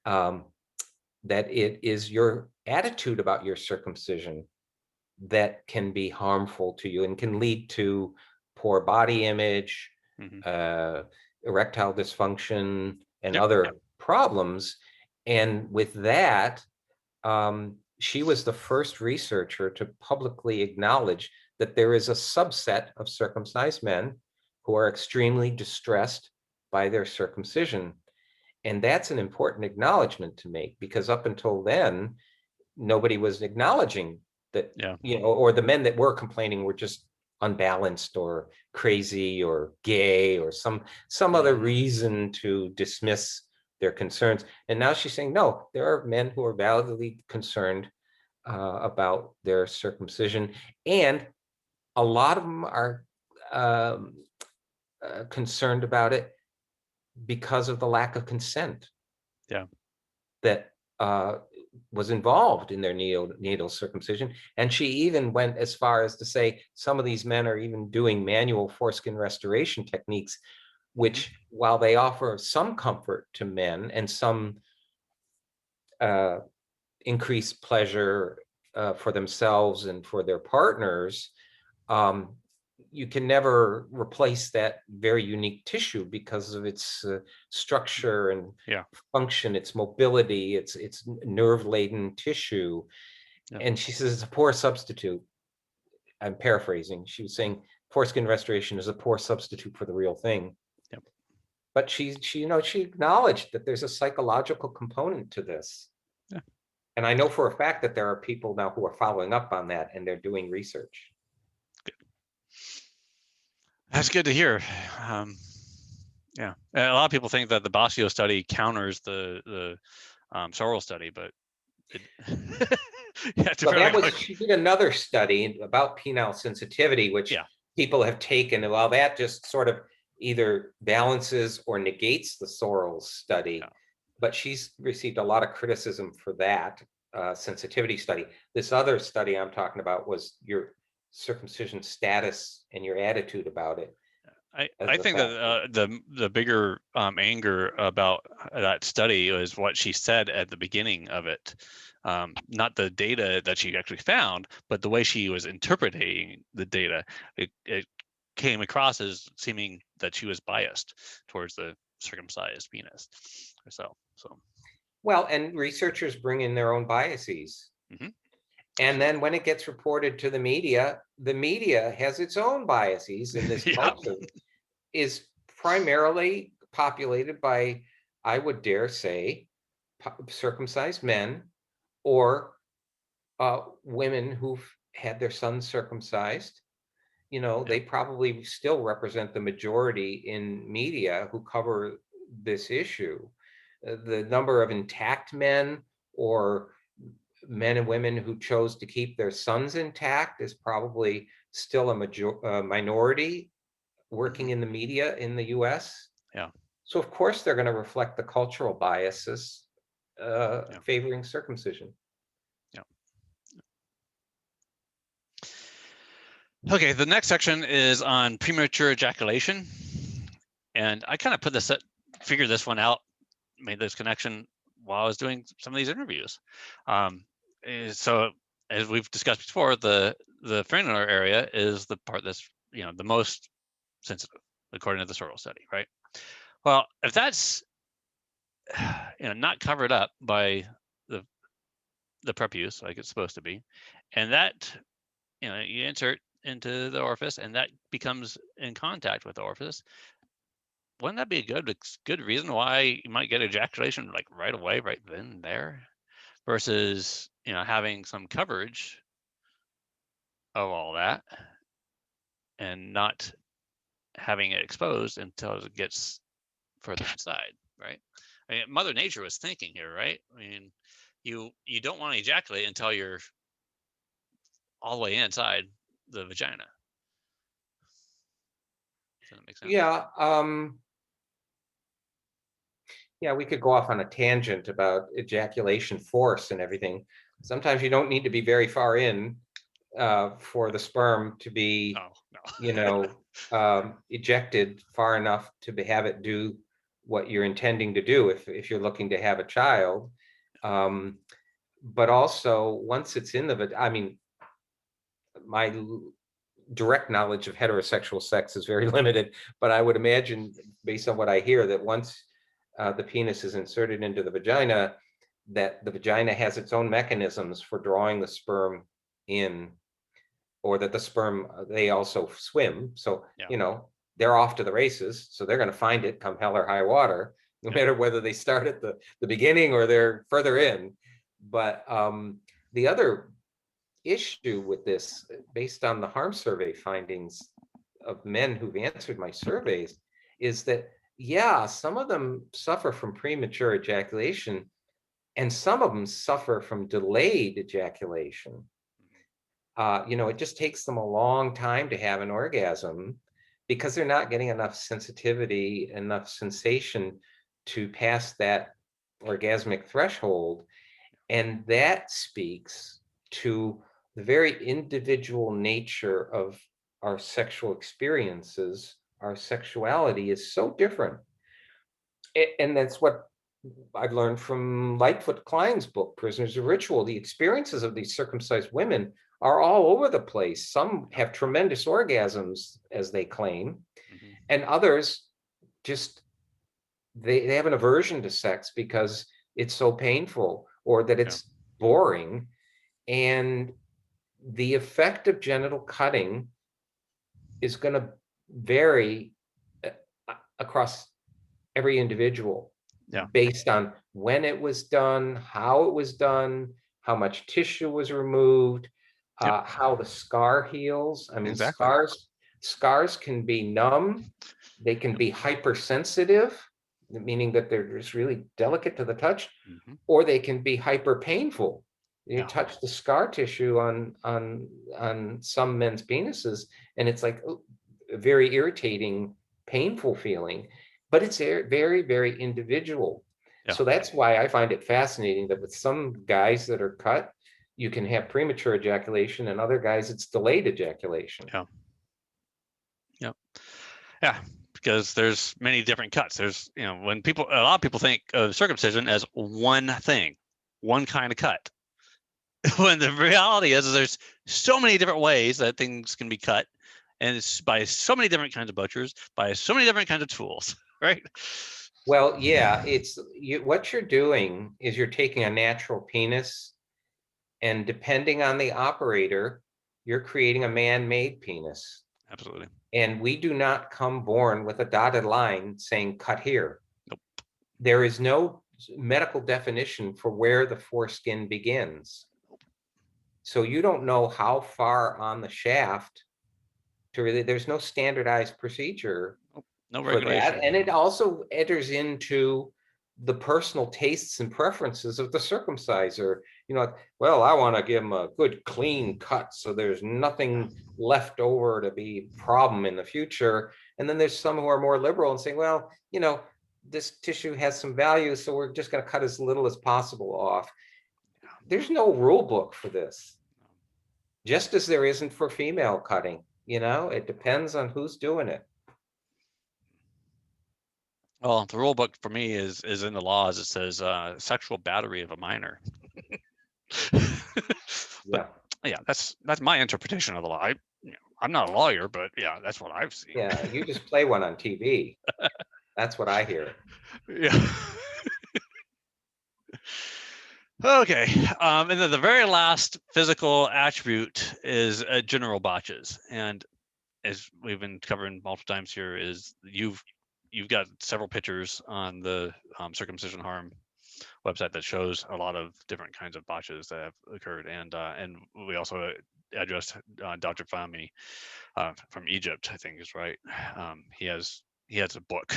that it is your attitude about your circumcision that can be harmful to you and can lead to poor body image, erectile dysfunction, and other problems. And with that, she was the first researcher to publicly acknowledge that there is a subset of circumcised men who are extremely distressed by their circumcision. And that's an important acknowledgement to make, because up until then, nobody was acknowledging that, or the men that were complaining were just unbalanced or crazy or gay or some other reason to dismiss their concerns. And now she's saying, no, there are men who are validly concerned about their circumcision. And a lot of them are concerned about it because of the lack of consent that was involved in their neonatal circumcision. And she even went as far as to say some of these men are even doing manual foreskin restoration techniques, which, while they offer some comfort to men and some increased pleasure for themselves and for their partners, you can never replace that very unique tissue because of its structure and function, its mobility, its nerve-laden tissue. And she says it's a poor substitute. I'm paraphrasing. She was saying foreskin restoration is a poor substitute for the real thing. But she acknowledged that there's a psychological component to this. And I know for a fact that there are people now who are following up on that, and they're doing research. That's good to hear. Yeah, and a lot of people think that the Basio study counters the Sorrell study, but she did another study about penile sensitivity, which people have taken, and while that just sort of either balances or negates the Sorrell study, but she's received a lot of criticism for that sensitivity study. This other study I'm talking about was your circumcision status and your attitude about it. I think that the bigger anger about that study was what she said at the beginning of it, not the data that she actually found, but the way she was interpreting the data. It came across as seeming that she was biased towards the circumcised penis herself. So, well, and researchers bring in their own biases. And then when it gets reported to the media has its own biases, and this culture is primarily populated by, I would dare say, circumcised men or women who've had their sons circumcised. They probably still represent the majority in media who cover this issue. The number of intact men or men and women who chose to keep their sons intact is probably still a minority working in the media in the US. So of course they're going to reflect the cultural biases favoring circumcision. Okay, the next section is on premature ejaculation. And I kind of figured this one out, made this connection while I was doing some of these interviews. So as we've discussed before, the frenular area is the part that's the most sensitive, according to the Sorrell study, right? Well, if that's not covered up by the prepuce like it's supposed to be, and that you insert into the orifice and that becomes in contact with the orifice, wouldn't that be a good reason why you might get ejaculation like right away, right then and there, versus having some coverage of all that and not having it exposed until it gets further inside, right? I mean, Mother Nature was thinking here, right? I mean, you don't want to ejaculate until you're all the way inside the vagina. Does that make sense? Yeah. yeah, we could go off on a tangent about ejaculation force and everything. Sometimes you don't need to be very far in for the sperm to be, No. ejected far enough to have it do what you're intending to do if you're looking to have a child. But also, once it's in I mean, my direct knowledge of heterosexual sex is very limited, but I would imagine, based on what I hear, that once the penis is inserted into the vagina, that the vagina has its own mechanisms for drawing the sperm in, or that the sperm, they also swim. So, Yeah. They're off to the races. So they're going to find it come hell or high water, no matter whether they start at the beginning or they're further in. But the other issue with this, based on the harm survey findings of men who've answered my surveys, is that, yeah, some of them suffer from premature ejaculation, and some of them suffer from delayed ejaculation. It just takes them a long time to have an orgasm because they're not getting enough sensitivity, enough sensation to pass that orgasmic threshold. And that speaks to the very individual nature of our sexual experiences. Our sexuality is so different. And that's what I've learned from Lightfoot Klein's book, Prisoners of Ritual. The experiences of these circumcised women are all over the place. Some have tremendous orgasms, as they claim, and others just, they have an aversion to sex because it's so painful or that it's boring. And the effect of genital cutting is going to vary across every individual, based on when it was done, how it was done, how much tissue was removed, how the scar heals. I mean, Exactly. scars can be numb, they can be hypersensitive, meaning that they're just really delicate to the touch, or they can be hyper painful. You touch the scar tissue on some men's penises, and it's like a very irritating, painful feeling. But it's very, very individual. So that's why I find it fascinating that with some guys that are cut, you can have premature ejaculation, and other guys it's delayed ejaculation. Yeah, because there's many different cuts. There's, a lot of people think of circumcision as one thing, one kind of cut. When the reality is there's so many different ways that things can be cut, and it's by so many different kinds of butchers, by so many different kinds of tools, right? Well, yeah, what you're doing is you're taking a natural penis, and depending on the operator, you're creating a man-made penis. Absolutely. And we do not come born with a dotted line saying cut here. Nope. There is no medical definition for where the foreskin begins. So you don't know how far on the shaft to really, there's no standardized procedure No for regulation. that. And it also enters into the personal tastes and preferences of the circumciser. Well, I want to give him a good clean cut so there's nothing left over to be a problem in the future. And then there's some who are more liberal and saying, well, this tissue has some value, so we're just going to cut as little as possible off. There's no rule book for this, just as there isn't for female cutting. It depends on who's doing it. Well, the rule book for me is in the laws. It says sexual battery of a minor. But yeah, that's my interpretation of the law. I'm not a lawyer, but yeah, that's what I've seen. Yeah, you just play one on TV. That's what I hear. Yeah. Okay, and then the very last physical attribute is general botches, and as we've been covering multiple times here, is you've got several pictures on the Circumcision Harm website that shows a lot of different kinds of botches that have occurred, and we also addressed Dr. Fahmy from Egypt, I think is right. He has a book.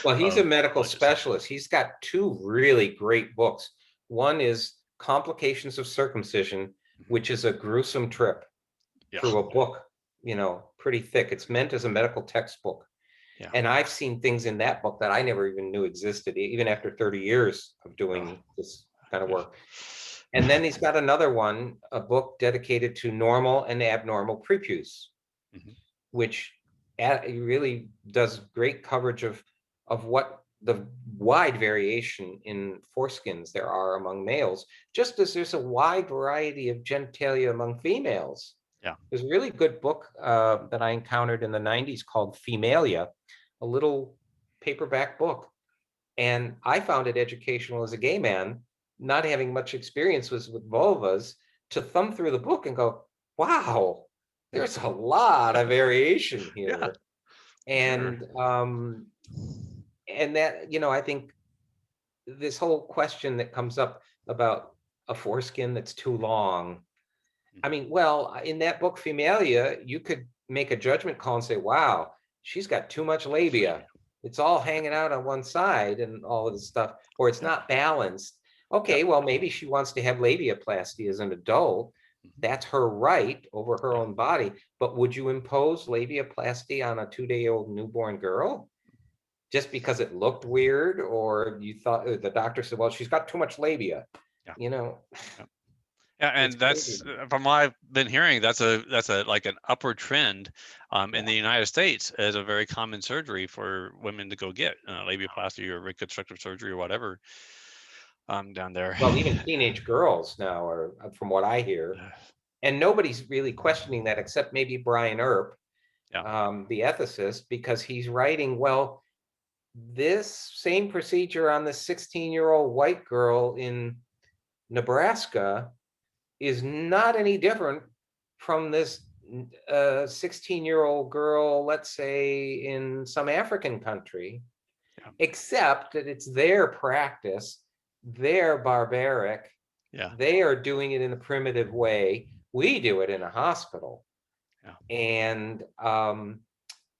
Well, he's a medical specialist. He's got two really great books. One is Complications of Circumcision, which is a gruesome trip through a book, pretty thick. It's meant as a medical textbook. Yeah. And I've seen things in that book that I never even knew existed, even after 30 years of doing this kind of work. And then he's got another one, a book dedicated to normal and abnormal prepuce, which really does great coverage of what the wide variation in foreskins there are among males, just as there's a wide variety of genitalia among females. Yeah. There's a really good book that I encountered in the 90s called Femalia, a little paperback book. And I found it educational as a gay man, not having much experience with vulvas, to thumb through the book and go, wow, there's a lot of variation Yeah. here. And that, I think this whole question that comes up about a foreskin that's too long. I mean, well, in that book, Femalia, you could make a judgment call and say, wow, she's got too much labia. It's all hanging out on one side and all of this stuff, or it's not balanced. Okay, well, maybe she wants to have labiaplasty as an adult. That's her right over her own body. But would you impose labiaplasty on a 2-day-old newborn girl just because it looked weird, or you thought the doctor said, well, she's got too much labia? Yeah. Yeah, and that's from what I've been hearing, that's a like an upward trend in the United States as a very common surgery for women to go get labiaplasty or reconstructive surgery or whatever down there. Well, even teenage girls now are, from what I hear, and nobody's really questioning that except maybe Brian Earp, the ethicist, because he's writing, well, this same procedure on the 16-year-old white girl in Nebraska is not any different from this 16-year-old girl, let's say, in some African country, except that it's their practice, they're barbaric, they are doing it in a primitive way. We do it in a hospital. And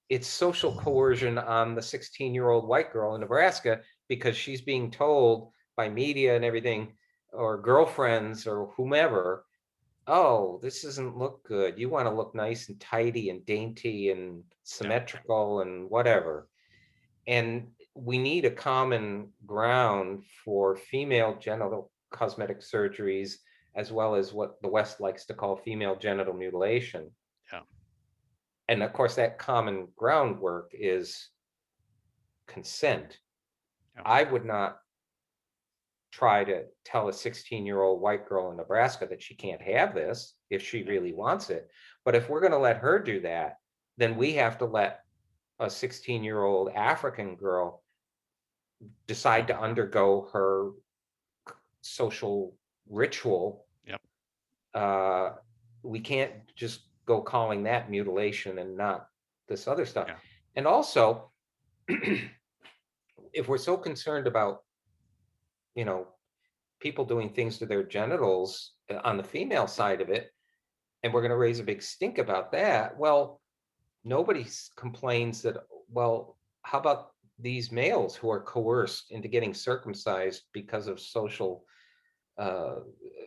it's social coercion on the 16-year-old white girl in Nebraska because she's being told by media and everything, or girlfriends or whomever, oh, this doesn't look good. You want to look nice and tidy and dainty and symmetrical and whatever. And we need a common ground for female genital cosmetic surgeries, as well as what the West likes to call female genital mutilation. And of course, that common groundwork is consent. I would not try to tell a 16-year-old white girl in Nebraska that she can't have this if she really wants it. But if we're going to let her do that, then we have to let a 16-year-old African girl decide to undergo her social ritual. We can't just go calling that mutilation and not this other stuff. And also, if we're so concerned about, people doing things to their genitals on the female side of it, and we're going to raise a big stink about that, well, nobody complains that, well, how about these males who are coerced into getting circumcised because of social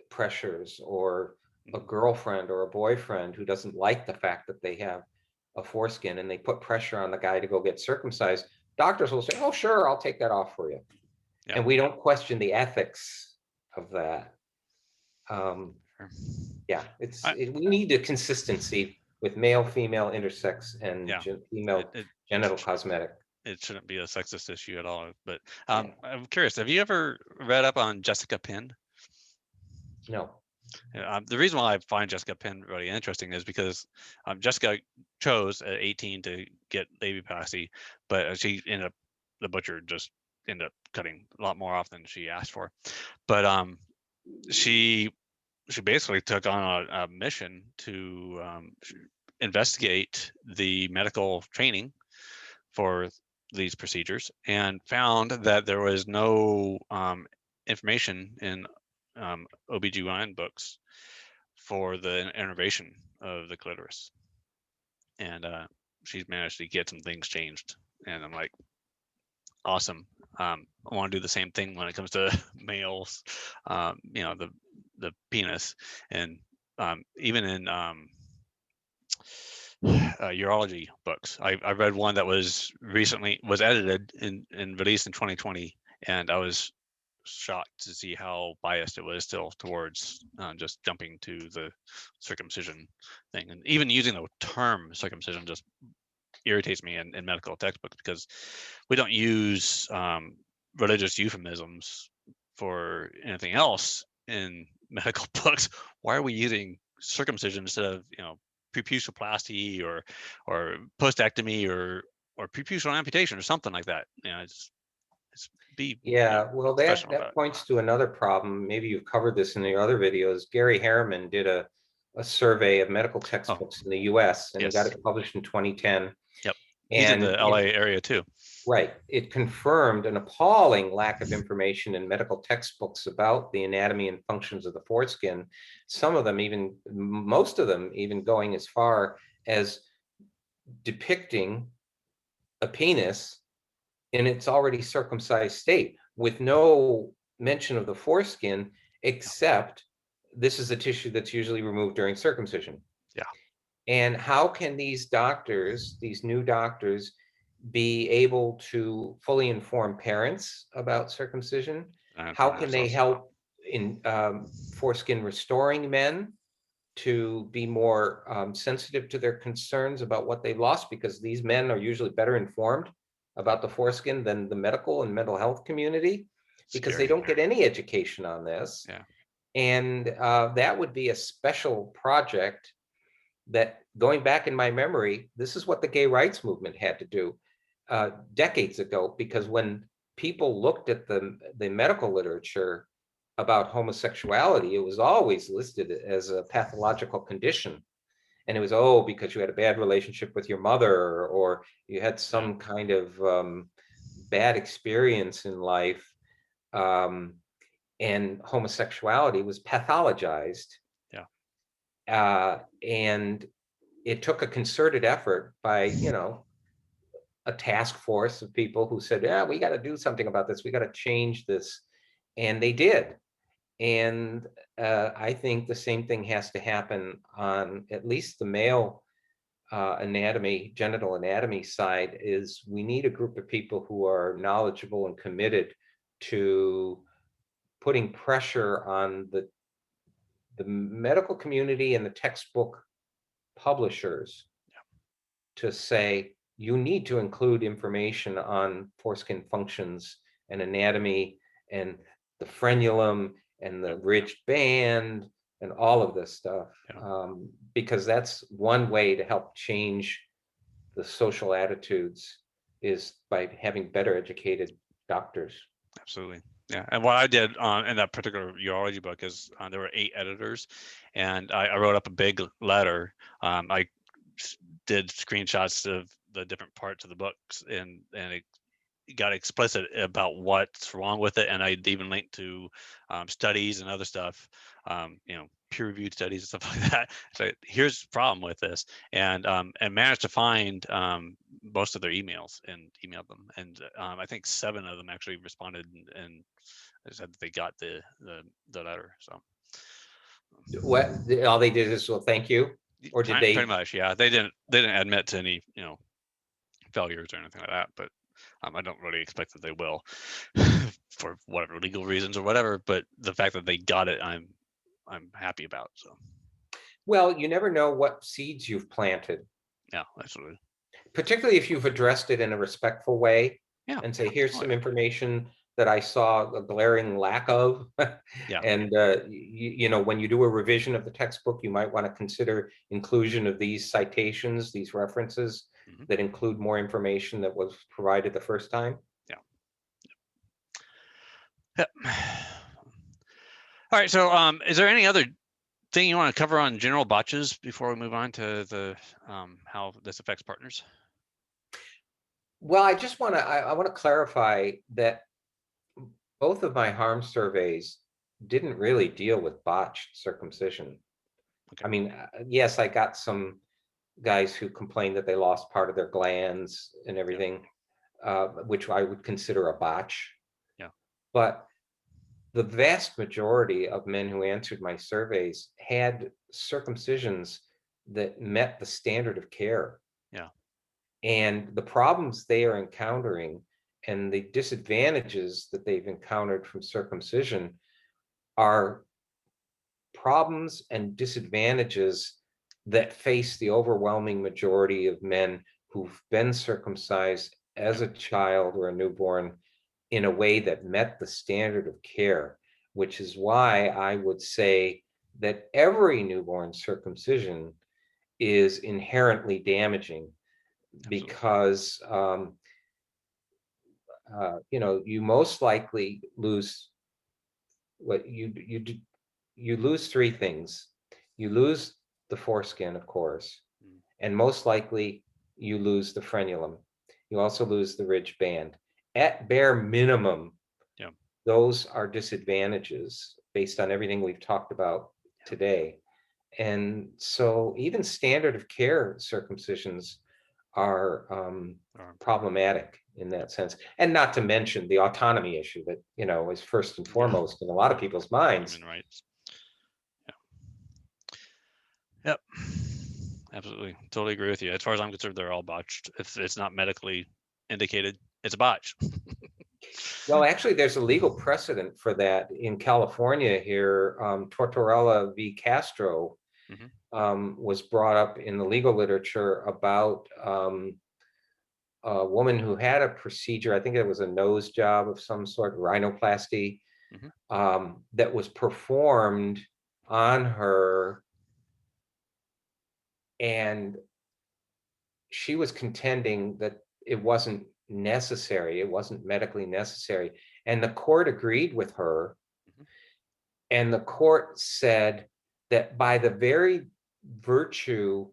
pressures, or a girlfriend or a boyfriend who doesn't like the fact that they have a foreskin and they put pressure on the guy to go get circumcised. Doctors will say, oh, sure, I'll take that off for you. And we don't question the ethics of that. We need a consistency with male, female, intersex, and female genital cosmetic. It shouldn't be a sexist issue at all. But I'm curious, have you ever read up on Jessica Penn? No. The reason why I find Jessica Penn really interesting is because Jessica chose at 18 to get labiaplasty, but the butcher just ended up cutting a lot more off than she asked for. But she basically took on a mission to investigate the medical training for these procedures, and found that there was no information in OBGYN books for the innervation of the clitoris. And she's managed to get some things changed. And I'm like, awesome. I want to do the same thing when it comes to males, the penis. And even in urology books. I read one that was edited and released in 2020, and I was shocked to see how biased it was still towards just jumping to the circumcision thing, and even using the term circumcision just irritates me in medical textbooks, because we don't use religious euphemisms for anything else in medical books. Why are we using circumcision instead of, preputioplasty or postectomy or preputial amputation or something like that? It's be Yeah, well, that professional about that it. points to another problem. Maybe you've covered this in the other videos. Gary Harriman did a survey of medical Oh, textbooks in the US, and he got yes. it published in 2010. Yep. He's in And the LA area too. right, it confirmed an appalling lack of information in medical textbooks about the anatomy and functions of the foreskin. Some of them, even most of them, even going as far as depicting a penis in its already circumcised state, with no mention of the foreskin, except this is a tissue that's usually removed during circumcision. Yeah. And how can these doctors, these new doctors, be able to fully inform parents about circumcision? How can they help in foreskin restoring men to be more sensitive to their concerns about what they lost? Because these men are usually better informed about the foreskin than the medical and mental health community, because they Scary. don't get any education on this. Yeah. And that would be a special project that, going back in my memory, this is what the gay rights movement had to do decades ago, because when people looked at the medical literature about homosexuality, it was always listed as a pathological condition. And it was, oh, because you had a bad relationship with your mother, or you had some kind of bad experience in life. And homosexuality was pathologized. Yeah. And it took a concerted effort by, a task force of people who said, yeah, we got to do something about this. We got to change this. And they did. And I think the same thing has to happen on at least the male anatomy, genital anatomy side. Is we need a group of people who are knowledgeable and committed to putting pressure on the medical community and the textbook publishers to say, you need to include information on foreskin functions and anatomy and the frenulum and the ridged band and all of this stuff, because that's one way to help change the social attitudes, is by having better educated doctors. Absolutely. Yeah. And what I did in that particular urology book is there were 8 editors, and I wrote up a big letter. I did screenshots of the different parts of the books, and it got explicit about what's wrong with it. And I even linked to studies and other stuff, peer-reviewed studies and stuff like that. So here's the problem with this, and managed to find most of their emails and emailed them. And I think 7 of them actually responded and said that they got the letter. So What all they did is, well, thank you, or did pretty they? much, yeah. They didn't admit to any failures or anything like that, but I don't really expect that they will for whatever legal reasons or whatever. But the fact that they got it, I'm happy about. So, Well, you never know what seeds you've planted. yeah, absolutely. Particularly if you've addressed it in a respectful way, Yeah. and say, here's some information that I saw a glaring lack of. Yeah. And when you do a revision of the textbook, you might want to consider inclusion of these citations, these references that include more information that was provided the first time. Yeah. Yep. All right. So, is there any other thing you want to cover on general botches before we move on to the how this affects partners? Well, I just want to I want to clarify that both of my harm surveys didn't really deal with botched circumcision. Okay. I mean, yes, I got some guys who complained that they lost part of their glands and everything, which I would consider a botch. Yeah. But the vast majority of men who answered my surveys had circumcisions that met the standard of care. Yeah. And the problems they are encountering and the disadvantages that they've encountered from circumcision are problems and disadvantages that face the overwhelming majority of men who've been circumcised as a child or a newborn in a way that met the standard of care, which is why I would say that every newborn circumcision is inherently damaging. Absolutely. Because you most likely lose what you lose three things. You lose the foreskin, of course, and most likely you lose the frenulum. You also lose the ridge band. At bare minimum, Yeah. those are disadvantages based on everything we've talked about today. And so even standard of care circumcisions are problematic in that sense. And not to mention the autonomy issue that, is first and foremost in a lot of people's minds. Human rights. Yeah. Yep. Absolutely. Totally agree with you. As far as I'm concerned, they're all botched. If it's not medically indicated, it's a botch. Well, actually, there's a legal precedent for that in California here. Tortorella v. Castro was brought up in the legal literature about a woman who had a procedure. I think it was a nose job of some sort, rhinoplasty, that was performed on her. And she was contending that it wasn't necessary. It wasn't medically necessary. And the court agreed with her. And the court said that by the very virtue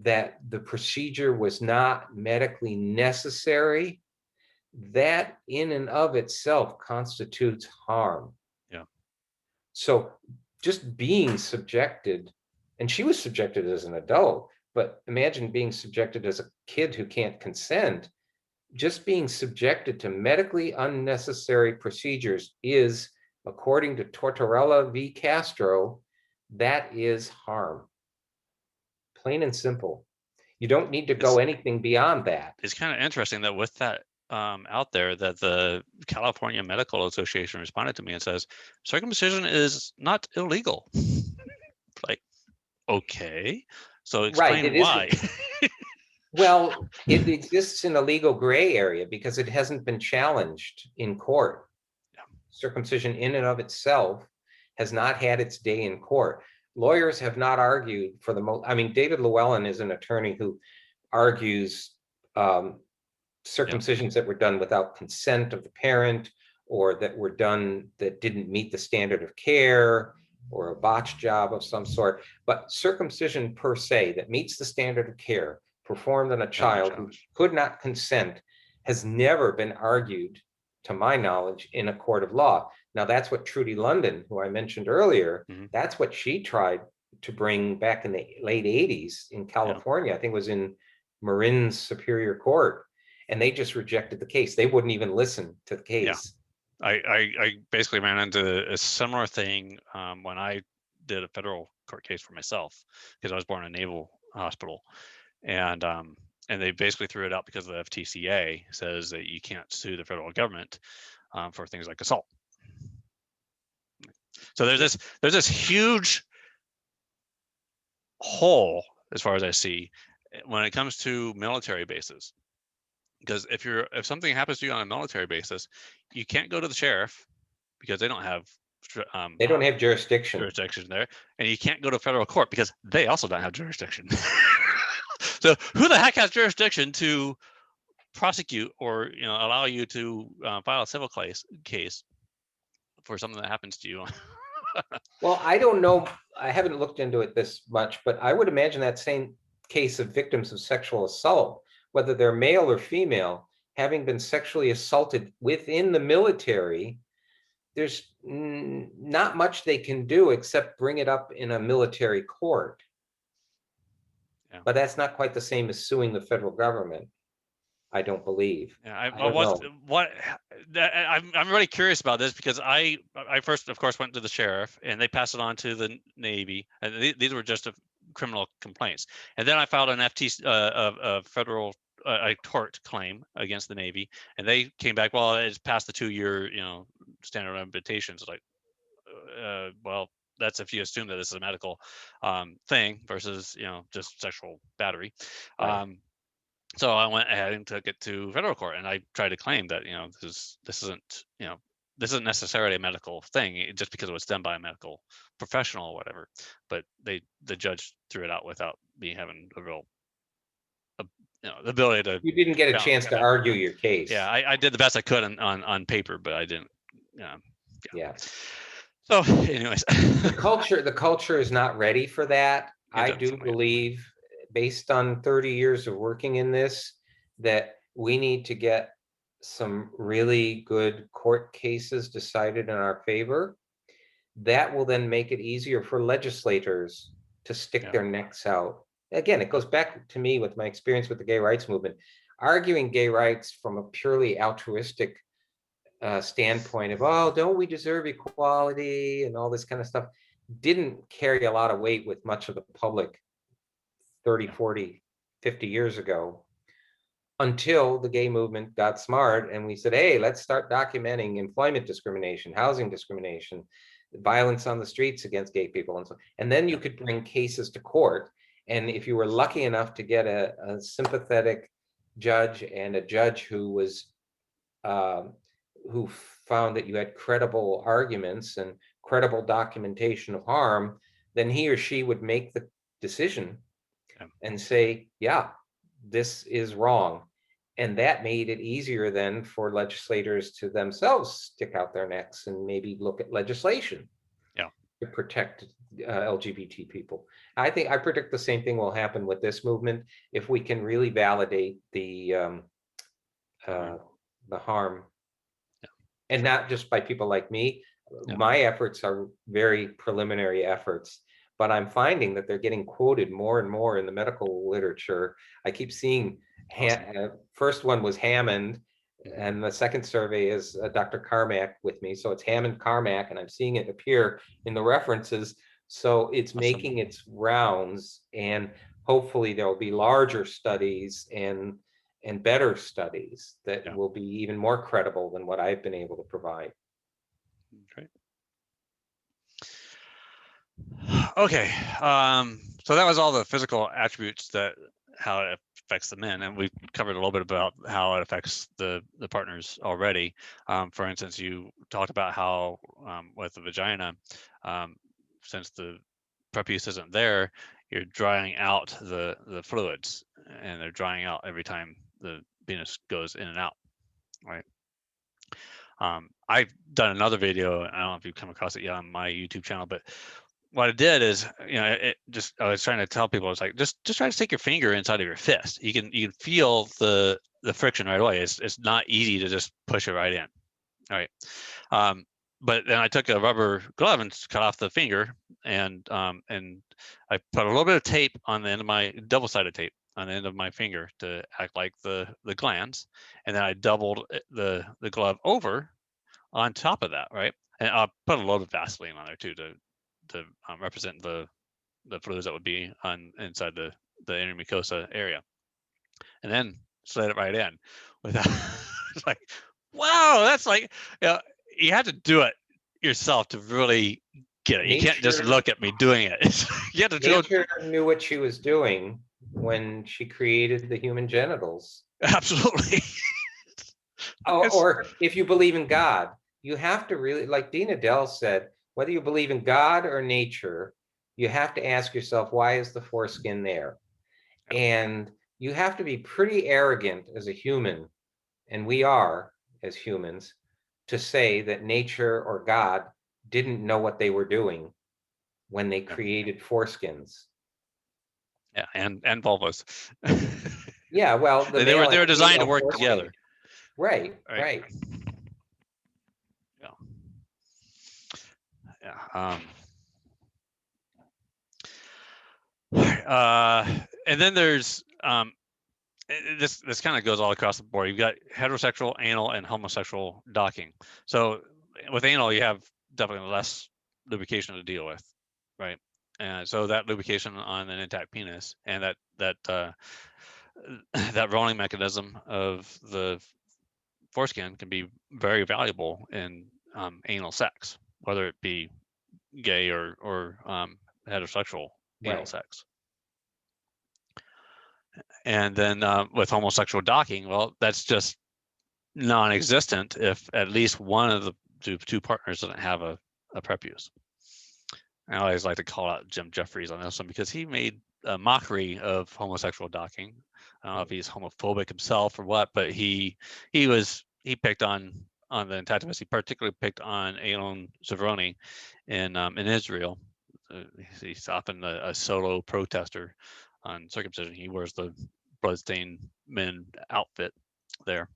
that the procedure was not medically necessary, that in and of itself constitutes harm. Yeah. So just being subjected, and she was subjected as an adult, but imagine being subjected as a kid who can't consent. Just being subjected to medically unnecessary procedures is, according to Tortorella v. Castro, that is harm. Plain and simple. You don't need to go anything beyond that. It's kind of interesting that with that out there, that the California Medical Association responded to me and says, circumcision is not illegal. Like, okay, so explain why. Well, it exists in a legal gray area because it hasn't been challenged in court. Yeah. Circumcision in and of itself has not had its day in court. Lawyers have not argued for the most. I mean, David Llewellyn is an attorney who argues circumcisions that were done without consent of the parent, or that were done that didn't meet the standard of care, or a botched job of some sort. But circumcision per se that meets the standard of care, performed on a child who could not consent, has never been argued, to my knowledge, in a court of law. Now, that's what Trudy London, who I mentioned earlier, that's what she tried to bring back in the late 80s in California. I think it was in Marin's Superior Court, and they just rejected the case. They wouldn't even listen to the case. I basically ran into a similar thing when I did a federal court case for myself, because I was born in a naval hospital. And they basically threw it out because the FTCA says that you can't sue the federal government for things like assault. So there's this huge hole, as far as I see, when it comes to military bases. Because if something happens to you on a military basis, you can't go to the sheriff because they don't have jurisdiction there, and you can't go to federal court because they also don't have jurisdiction. So who the heck has jurisdiction to prosecute or allow you to file a civil case for something that happens to you? Well, I don't know. I haven't looked into it this much, but I would imagine that same case of victims of sexual assault, whether they're male or female, having been sexually assaulted within the military, there's not much they can do except bring it up in a military court. Yeah. But that's not quite the same as suing the federal government, I don't believe. Yeah, I'm really curious about this because I first, of course, went to the sheriff, and they passed it on to the Navy. And these were just criminal complaints. And then I filed an a federal a tort claim against the Navy, and they came back, well, it's past the 2-year, standard of limitations. Like, well, that's if you assume that this is a medical thing versus, just sexual battery. Right. So I went ahead and took it to federal court, and I tried to claim that, this isn't necessarily a medical thing, just because it was done by a medical professional or whatever. But the judge threw it out without me having a real, the ability to. You didn't get a chance to argue your case. Yeah, I did the best I could on paper, but I didn't. Yeah. So, anyways, the culture is not ready for that. I do right. believe, based on 30 years of working in this, that we need to get some really good court cases decided in our favor. That will then make it easier for legislators to stick their necks out. Again, it goes back to me with my experience with the gay rights movement. Arguing gay rights from a purely altruistic standpoint of, oh, don't we deserve equality and all this kind of stuff, didn't carry a lot of weight with much of the public 30, 40, 50 years ago, until the gay movement got smart and we said, hey, let's start documenting employment discrimination, housing discrimination, violence on the streets against gay people, and so. And then you could bring cases to court, and if you were lucky enough to get a sympathetic judge, and a judge who was who found that you had credible arguments and credible documentation of harm, then he or she would make the decision and say, yeah, this is wrong. And that made it easier then for legislators to themselves stick out their necks and maybe look at legislation to protect LGBT people. I predict the same thing will happen with this movement if we can really validate the harm, and not just by people like me. My efforts are very preliminary efforts, but I'm finding that they're getting quoted more and more in the medical literature. I keep seeing, first one was Hammond, and the second survey is Dr. Carmack with me. So it's Hammond, Carmack, and I'm seeing it appear in the references. So it's making its rounds, and hopefully there'll be larger studies and better studies that will be even more credible than what I've been able to provide. Okay, so that was all the physical attributes, how it affects the men, and we've covered a little bit about how it affects the partners already. For instance, you talked about how with the vagina, since the prepuce isn't there, you're drying out the fluids, and they're drying out every time the penis goes in and out, right? I've done another video, I don't know if you've come across it yet on my YouTube channel, but what I did is, I was trying to tell people, it's like, just try to stick your finger inside of your fist. You can feel the friction right away. It's not easy to just push it right in. All right. But then I took a rubber glove and cut off the finger, and I put a little bit of tape on the end of my, double-sided tape on the end of my finger to act like the glands, and then I doubled the glove over on top of that, right? And I'll put a little bit of Vaseline on there too to represent the fluids that would be inside the inner mucosa area, and then slid it right in without. It's like, wow, that's like, you have to do it yourself to really get it. You can't just look at me doing it. You have to Nature knew what she was doing when she created the human genitals. Absolutely. Or if you believe in God, you have to really, like Dean Adele said, whether you believe in God or nature, you have to ask yourself, why is the foreskin there? And you have to be pretty arrogant as a human, and we are as humans, to say that nature or God didn't know what they were doing when they created foreskins. Yeah, and vulvas. Yeah, well, they were designed to work together. Right. And then there's this kind of goes all across the board. You've got heterosexual, anal, and homosexual docking. So with anal, you have definitely less lubrication to deal with, right? And so that lubrication on an intact penis and that that rolling mechanism of the foreskin can be very valuable in anal sex, whether it be gay or heterosexual anal Right. sex. And then with homosexual docking, well, that's just non-existent if at least one of the two partners doesn't have a prepuce. I always like to call out Jim Jeffries on this one because he made a mockery of homosexual docking. I don't know if he's homophobic himself or what, but he picked on the antagonists. He particularly picked on Elon Zavroni in Israel. He's often a solo protester on circumcision. He wears the bloodstained men outfit there.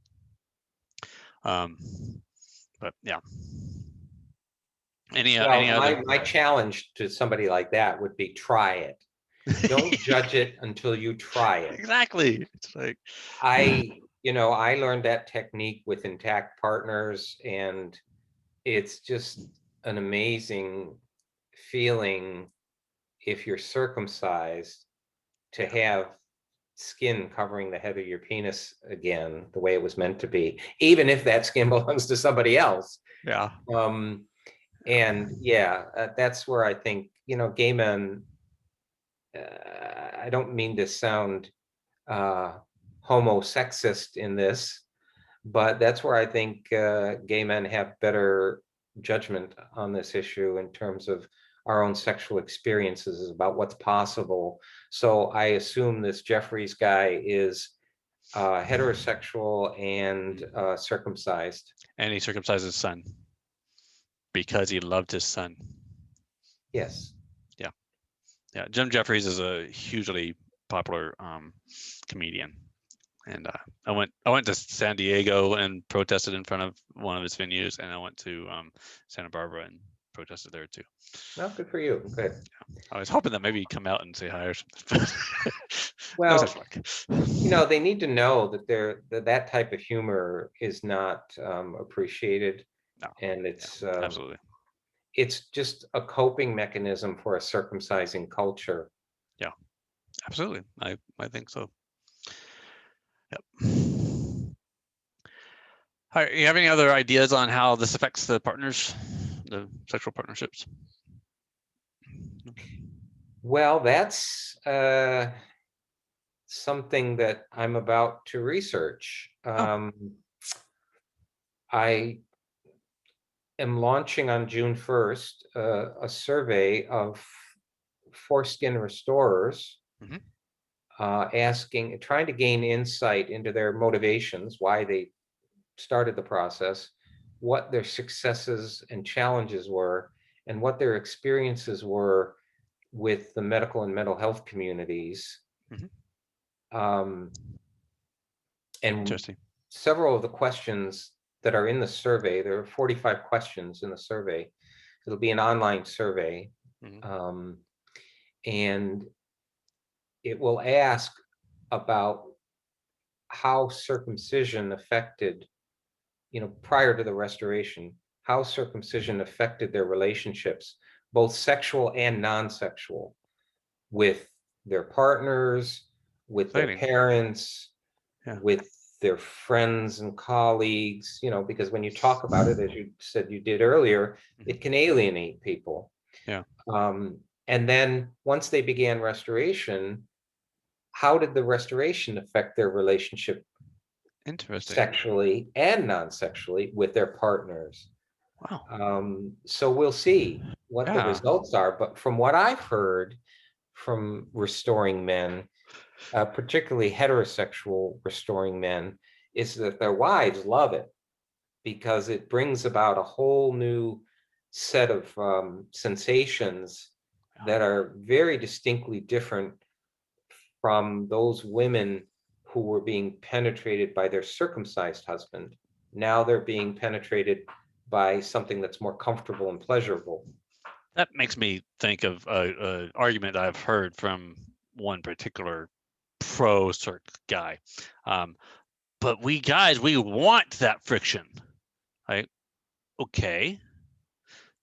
But yeah. Any other? My challenge to somebody like that would be try it. Don't judge it until you try it. Exactly. It's like I learned that technique with intact partners, and it's just an amazing feeling if you're circumcised to have skin covering the head of your penis again, the way it was meant to be, even if that skin belongs to somebody else. yeah. And that's where I think, gay men, I don't mean to sound homosexist in this, but that's where I think gay men have better judgment on this issue in terms of our own sexual experiences about what's possible. So I assume this Jeffries guy is heterosexual and circumcised. And he circumcised his son because he loved his son. Yes. Yeah. Jim Jeffries is a hugely popular comedian. And I went to San Diego and protested in front of one of his venues, and I went to Santa Barbara and protested there too. Well, good for you. Good. Yeah. I was hoping that maybe he'd come out and say hi or something. Well, no such luck. they need to know that that type of humor is not appreciated, No. and it's Absolutely. It's just a coping mechanism for a circumcising culture. Yeah, absolutely. I think so. Yep. All right, you have any other ideas on how this affects the partners, the sexual partnerships? Well, that's something that I'm about to research. I am launching on June 1st a survey of foreskin restorers, trying to gain insight into their motivations, why they started the process, what their successes and challenges were, and what their experiences were with the medical and mental health communities. And Interesting. several of the questions that are in the survey, there are 45 questions in the survey. It'll be an online survey. And it will ask about how circumcision affected, prior to the restoration, how circumcision affected their relationships, both sexual and non-sexual, with their partners, with their parents, with their friends and colleagues, because when you talk about it, as you said you did earlier, it can alienate people. Yeah. And then once they began restoration, how did the restoration affect their relationship sexually and non-sexually with their partners? Wow. So we'll see what the results are. But from what I've heard from restoring men, particularly heterosexual restoring men, is that their wives love it because it brings about a whole new set of sensations that are very distinctly different from those women who were being penetrated by their circumcised husband. Now they're being penetrated by something that's more comfortable and pleasurable. That makes me think of an argument I've heard from one particular pro-circ guy. But we guys, we want that friction, right? Okay.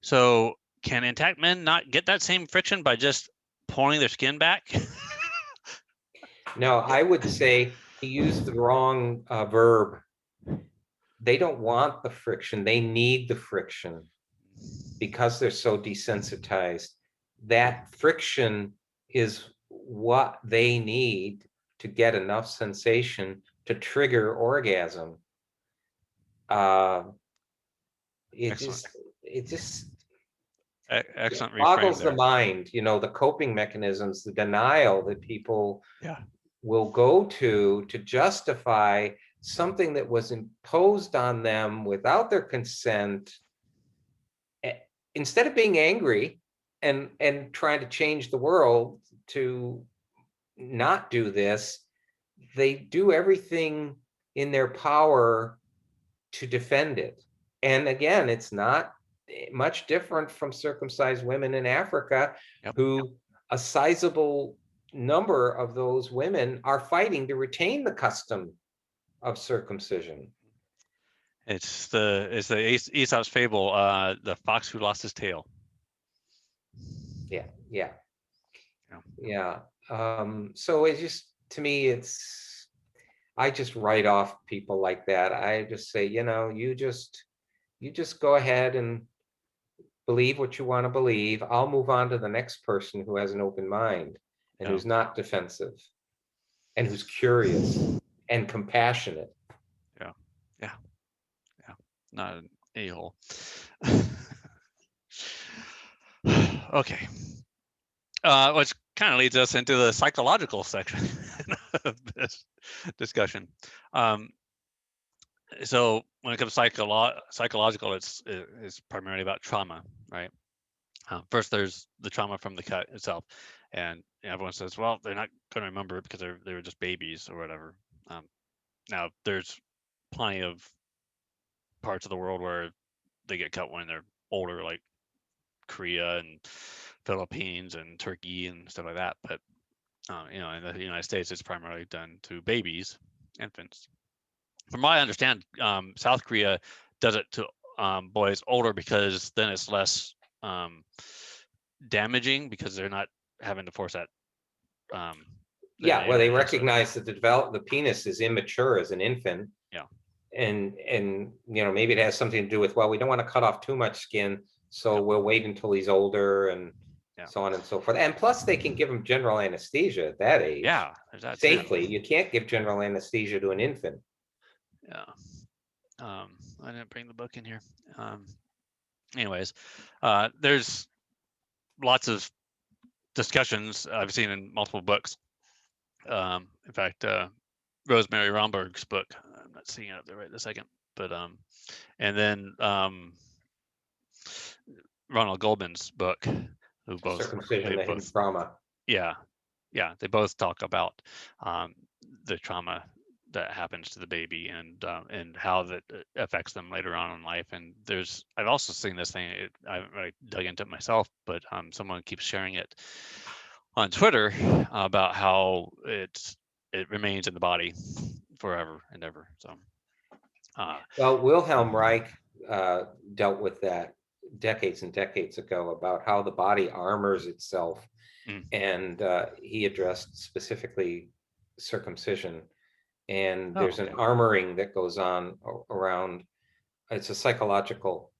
So can intact men not get that same friction by just pulling their skin back? No, I would say he used the wrong verb. They don't want the friction. They need the friction because they're so desensitized. That friction is what they need to get enough sensation to trigger orgasm. It Excellent. just Excellent reframe boggles the there. mind, the coping mechanisms, the denial that people Yeah. will go to justify something that was imposed on them without their consent. Instead of being angry and trying to change the world to not do this, they do everything in their power to defend it. And again, it's not much different from circumcised women in Africa, Yep. who a sizable number of those women are fighting to retain the custom of circumcision. It's the Aesop's fable, the fox who lost his tail. Yeah, yeah, Yeah. yeah. So it's just, to me, I just write off people like that. I just say, you just go ahead and believe what you want to believe. I'll move on to the next person who has an open mind and Yeah. who's not defensive and who's curious and compassionate. Yeah. Yeah. Yeah. Not an a-hole. Okay. Which kind of leads us into the psychological section of this discussion. So when it comes to psychological, it's primarily about trauma, right? First, there's the trauma from the cut itself, and everyone says, well, they're not going to remember it because they were just babies or whatever. Now, there's plenty of parts of the world where they get cut when they're older, like Korea and Philippines and Turkey and stuff like that. But in the United States, it's primarily done to babies, infants. From what I understand, South Korea does it to boys older because then it's less damaging because they're not having to force that. Yeah, well, they recognize that the penis is immature as an infant. Yeah. And maybe it has something to do with, well, we don't want to cut off too much skin, so we'll wait until he's older and so on and so forth. And plus, they can give him general anesthesia at that age. Yeah, there's that safely. too. You can't give general anesthesia to an infant. Yeah. I didn't bring the book in here. Anyways, there's lots of discussions I've seen in multiple books. In fact, Rosemary Romberg's book, I'm not seeing it up there right this second, but and then Ronald Goldman's book, who both Circumcision, the hidden trauma. Yeah, they both talk about the trauma that happens to the baby and how that affects them later on in life. And I've also seen this thing. I dug into it myself, but someone keeps sharing it on Twitter about how it remains in the body forever and ever. So, well, Wilhelm Reich dealt with that decades and decades ago, about how the body armors itself, and he addressed specifically circumcision. And there's an armoring that goes on around. It's a psychological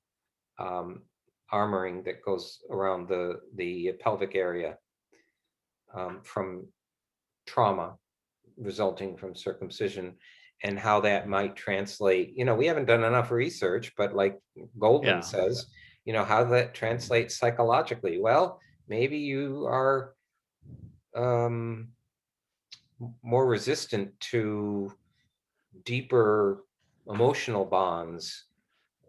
armoring that goes around the pelvic area from trauma resulting from circumcision, and how that might translate. We haven't done enough research, but like Goldman says, how that translates psychologically. Well, maybe you are more resistant to deeper emotional bonds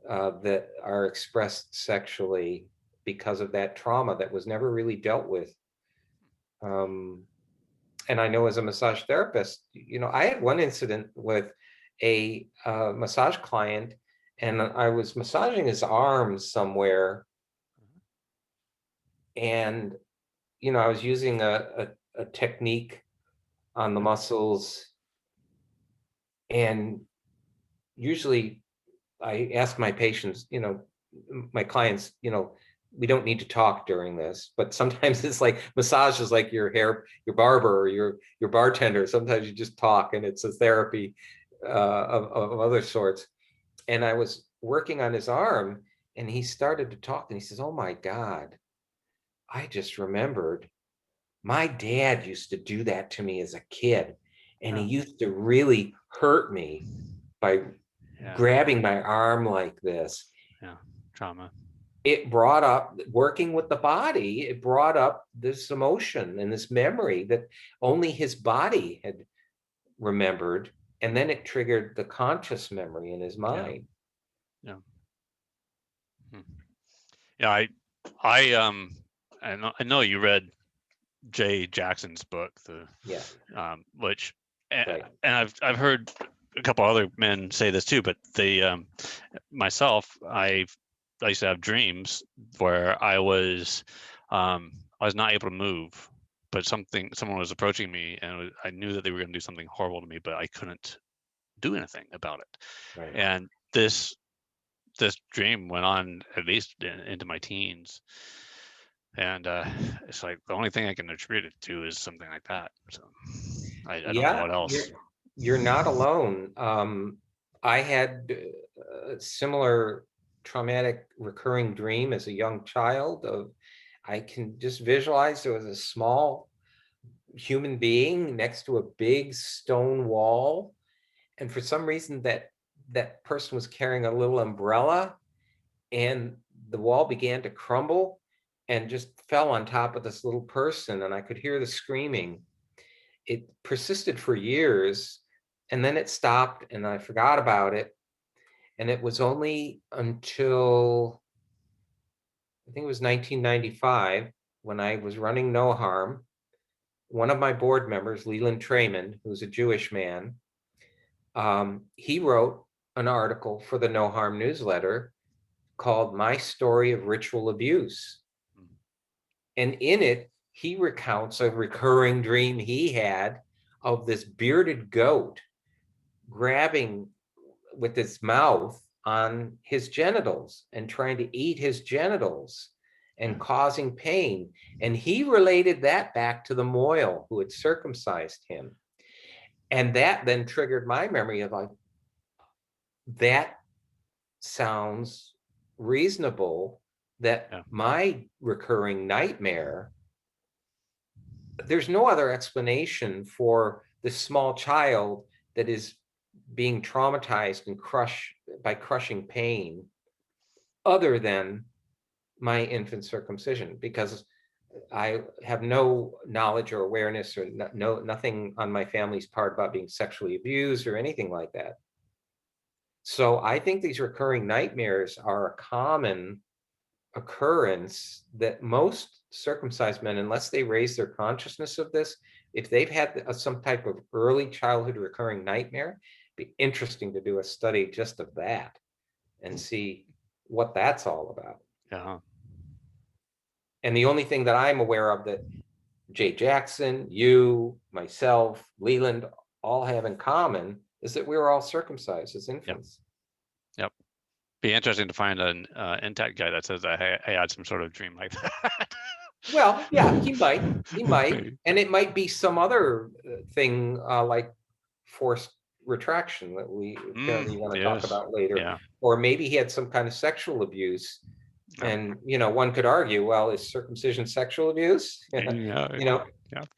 that are expressed sexually because of that trauma that was never really dealt with. And I know, as a massage therapist, I had one incident with a massage client, and I was massaging his arms somewhere, and I was using a technique on the muscles, and usually I ask my patients, my clients, we don't need to talk during this, but sometimes it's like massage is like your barber or your bartender. Sometimes you just talk and it's a therapy of other sorts. And I was working on his arm and he started to talk and he says, "Oh my God, I just remembered my dad used to do that to me as a kid. And he used to really hurt me by grabbing my arm like this." Yeah, trauma. It brought up, working with the body, it brought up this emotion and this memory that only his body had remembered. And then it triggered the conscious memory in his mind. Yeah. Yeah. I know you read Jay Jackson's book, which, Right. and I've heard a couple other men say this too, but myself, I used to have dreams where I was not able to move, but someone was approaching me, and I knew that they were going to do something horrible to me, but I couldn't do anything about it. Right. And this dream went on at least into my teens. And it's like the only thing I can attribute it to is something like that. So I don't know what else. You're not alone. I had a similar traumatic recurring dream as a young child. I can just visualize there was a small human being next to a big stone wall, and for some reason that person was carrying a little umbrella, and the wall began to crumble and just fell on top of this little person, and I could hear the screaming. It persisted for years, and then it stopped, and I forgot about it. And it was only until I think it was 1995 when I was running NOHARMM. One of my board members, Leland Trayman, who's a Jewish man, he wrote an article for the NOHARMM newsletter called "My Story of Ritual Abuse." And in it, he recounts a recurring dream he had of this bearded goat grabbing with its mouth on his genitals and trying to eat his genitals and causing pain. And he related that back to the mohel who had circumcised him. And that then triggered my memory of like, that sounds reasonable, that my recurring nightmare, there's no other explanation for this small child that is being traumatized and crushed by crushing pain other than my infant circumcision, because I have no knowledge or awareness or nothing on my family's part about being sexually abused or anything like that. So I think these recurring nightmares are a common occurrence that most circumcised men, unless they raise their consciousness of this, if they've had some type of early childhood recurring nightmare, it'd be interesting to do a study just of that and see what that's all about. Yeah. And the only thing that I'm aware of that Jay Jackson, you, myself, Leland all have in common is that we were all circumcised as infants. Yep. Be interesting to find an intact guy that says I had some sort of dream like that. Well, yeah, he might, and it might be some other thing like forced retraction that we apparently want to talk about later, or maybe he had some kind of sexual abuse. And one could argue, well, is circumcision sexual abuse?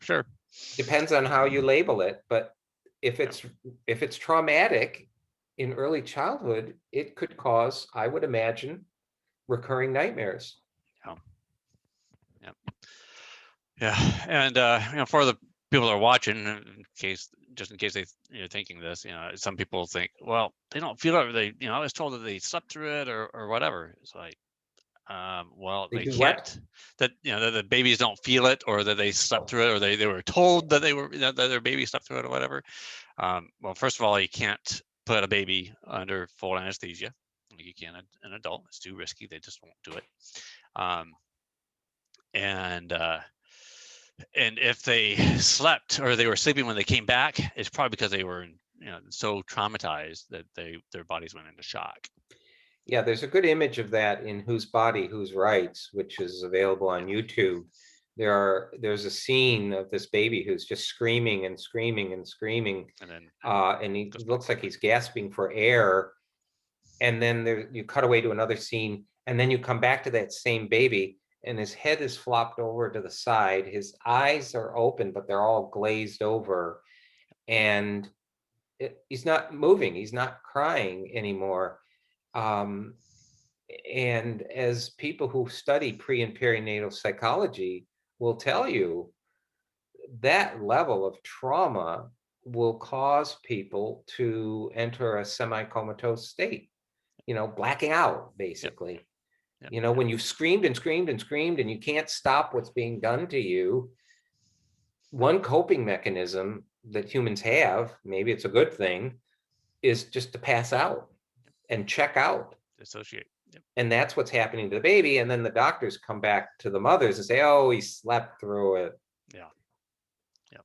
Sure. Depends on how you label it, but if it's traumatic in early childhood, it could cause, I would imagine, recurring nightmares. Yeah, and for the people that are watching, in case they're thinking this, some people think, well, they don't feel it. I was told that they slept through it or whatever. It's like, well, they can't. What? That that the babies don't feel it, or that they slept through it, or they were told that that their baby slept through it, or whatever. Well, first of all, you can't put a baby under full anesthesia like you can an adult. It's too risky. They just won't do it. And if they slept or they were sleeping when they came back, it's probably because they were so traumatized that their bodies went into shock. Yeah, there's a good image of that in Whose Body, Whose Rights, which is available on YouTube. There's a scene of this baby who's just screaming and screaming and screaming, And then and he looks like he's gasping for air. And then you cut away to another scene, and then you come back to that same baby, and his head is flopped over to the side. His eyes are open, but they're all glazed over, and he's not moving. He's not crying anymore. Um, and as people who study pre and perinatal psychology will tell you, that level of trauma will cause people to enter a semi-comatose state, blacking out, basically. Yep. When you've screamed and screamed and screamed and you can't stop what's being done to you, one coping mechanism that humans have, maybe it's a good thing, is just to pass out and check out. Dissociate. Yep. And that's what's happening to the baby. And then the doctors come back to the mothers and say, oh, he slept through it. Yeah. Yep.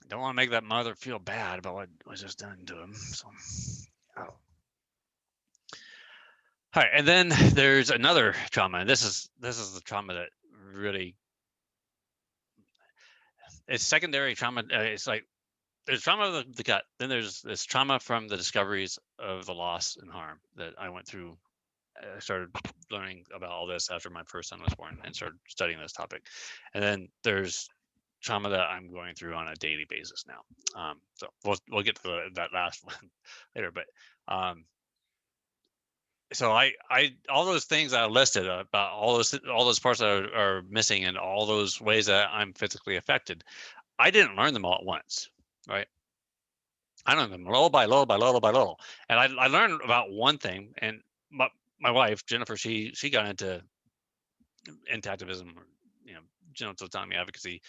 Don't want to make that mother feel bad about what was just done to him. So. Oh. All right, and then there's another trauma, and this is the trauma that really, it's secondary trauma. It's like there's trauma of the gut, then there's this trauma from the discoveries of the loss and harm that I went through. I started learning about all this after my first son was born and started studying this topic, and then there's trauma that I'm going through on a daily basis now. So we'll get to that last one later, but so I all those things I listed about all those parts that are missing and all those ways that I'm physically affected, I didn't learn them all at once, right? I learned them little by little by little by little, and I learned about one thing, and my wife Jennifer, she got into activism, or genital autonomy advocacy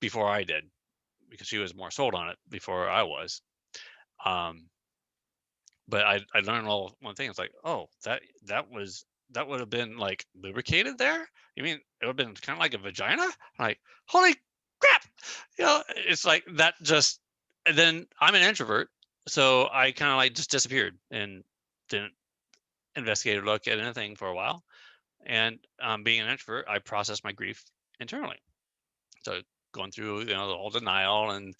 before I did, because she was more sold on it before I was. But I learned all one thing. It's like, oh, that would have been like lubricated there. You mean it would have been kind of like a vagina? Like, holy crap! It's like that. Just, and then I'm an introvert, so I kind of like just disappeared and didn't investigate or look at anything for a while. And being an introvert, I process my grief internally. So going through all denial and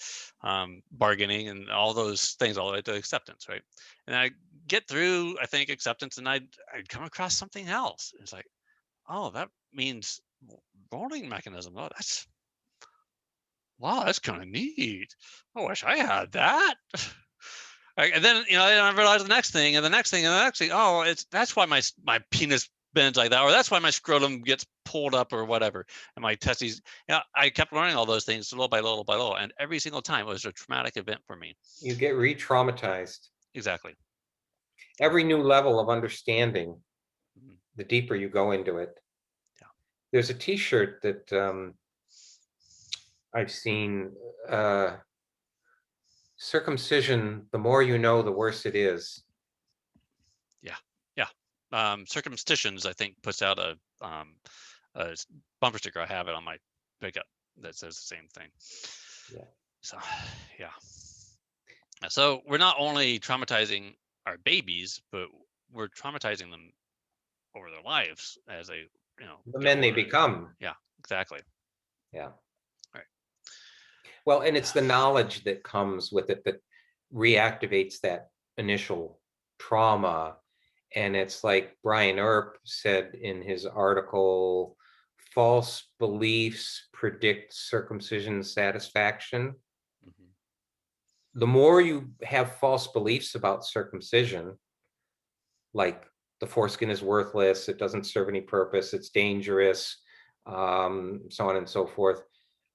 bargaining and all those things all the way to acceptance, right? And I get through, I think, acceptance, and I'd come across something else. It's like, oh, that means rolling mechanism. Oh, that's kind of neat. I wish I had that. And then I realized the next thing and the next thing and the next thing. Oh, that's why my penis bends like that, or that's why my scrotum gets pulled up or whatever, and my testes. I kept learning all those things little by little by little, and every single time it was a traumatic event for me. You get re-traumatized. Exactly. Every new level of understanding, Mhm. the deeper you go into it. Yeah. There's a T-shirt that I've seen. Circumcision, the more you know, the worse it is. Yeah. Circumcisions, I think, puts out a bumper sticker. I have it on my pickup that says the same thing. Yeah. So, yeah. So we're not only traumatizing our babies, but we're traumatizing them over their lives as they, the men they become. Yeah, exactly. Yeah. Right. Well, and it's the knowledge that comes with it that reactivates that initial trauma. And it's like Brian Earp said in his article, false beliefs predict circumcision satisfaction. Mm-hmm. The more you have false beliefs about circumcision, like the foreskin is worthless, it doesn't serve any purpose, it's dangerous, so on and so forth,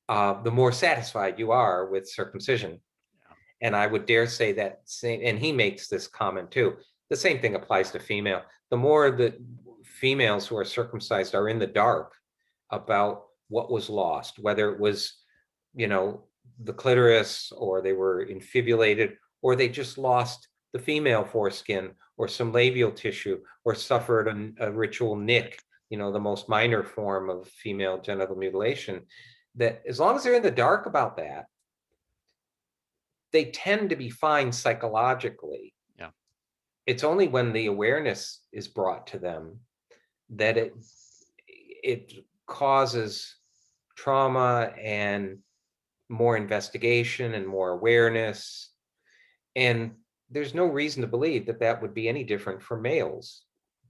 the more satisfied you are with circumcision. Yeah. And I would dare say that same, and he makes this comment too, the same thing applies to female. The more that females who are circumcised are in the dark about what was lost, whether it was, the clitoris, or they were infibulated, or they just lost the female foreskin or some labial tissue, or suffered a ritual nick, the most minor form of female genital mutilation, that as long as they're in the dark about that, they tend to be fine psychologically. Yeah. it's only when the awareness is brought to them that it causes trauma and more investigation and more awareness. And there's no reason to believe that that would be any different for males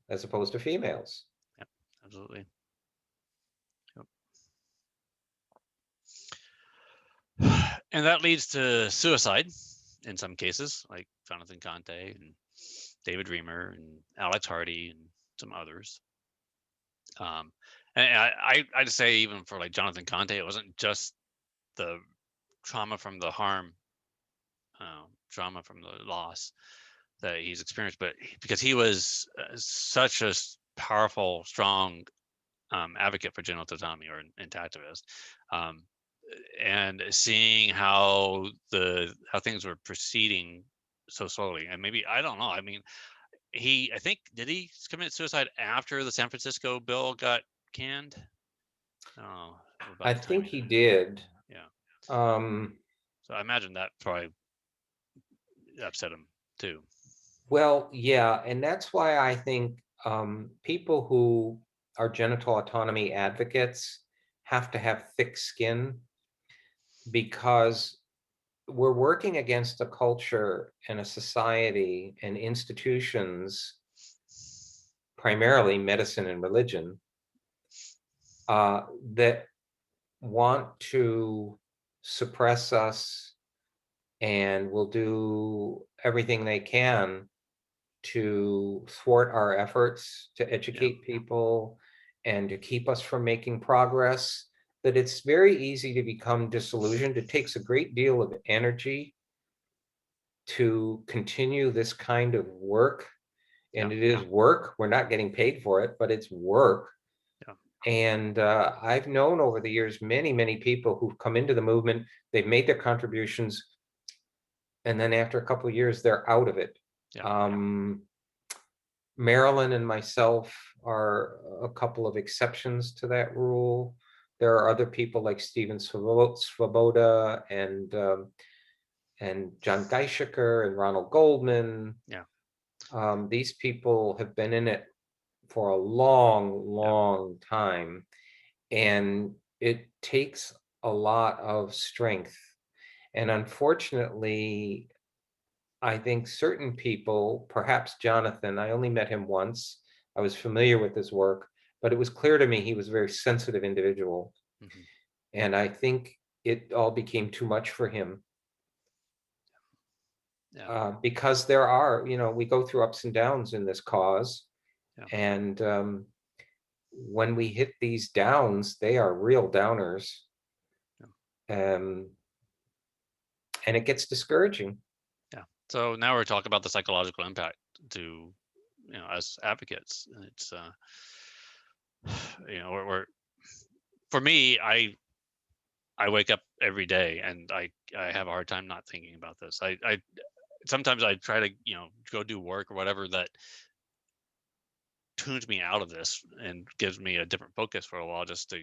as opposed to females. Yep, absolutely. Yep. And that leads to suicide in some cases, like Jonathan Conte and David Reamer and Alex Hardy and some others. And I'd say even for like Jonathan Conte, it wasn't just the trauma from the harm, trauma from the loss that he's experienced, but because he was such a powerful, strong advocate for genital autonomy or an activist, and seeing how things were proceeding so slowly, and maybe I don't know. I mean, I think did he commit suicide after the San Francisco bill got canned? Oh, I think he did. Yeah. Um, So I imagine that probably upset him too. well, yeah, and that's why I think people who are genital autonomy advocates have to have thick skin, because we're working against a culture and a society and institutions, primarily medicine and religion, that want to suppress us and will do everything they can to thwart our efforts to Yeah. educate people and to keep us from making progress, that it's very easy to become disillusioned. It takes a great deal of energy to continue this kind of work. And Yeah. it is work. We're not getting paid for it, but it's work. Yeah. And I've known over the years many, many people who've come into the movement, they've made their contributions, and then after a couple of years, they're out of it. Yeah. Marilyn and myself are a couple of exceptions to that rule. There are other people like Steven Svoboda and John Geishiker and Ronald Goldman. Yeah. These people have been in it for a long, long time, and it takes a lot of strength. And unfortunately, I think certain people, perhaps Jonathan, I only met him once. I was familiar with his work, but it was clear to me he was a very sensitive individual. Mm-hmm. And I think it all became too much for him. Yeah. Because there are, we go through ups and downs in this cause. Yeah. And when we hit these downs, they are real downers. And it gets discouraging. Yeah. So now we're talking about the psychological impact to, as advocates. It's, we're for me, I wake up every day and I have a hard time not thinking about this. I sometimes I try to, go do work or whatever that tunes me out of this and gives me a different focus for a while just to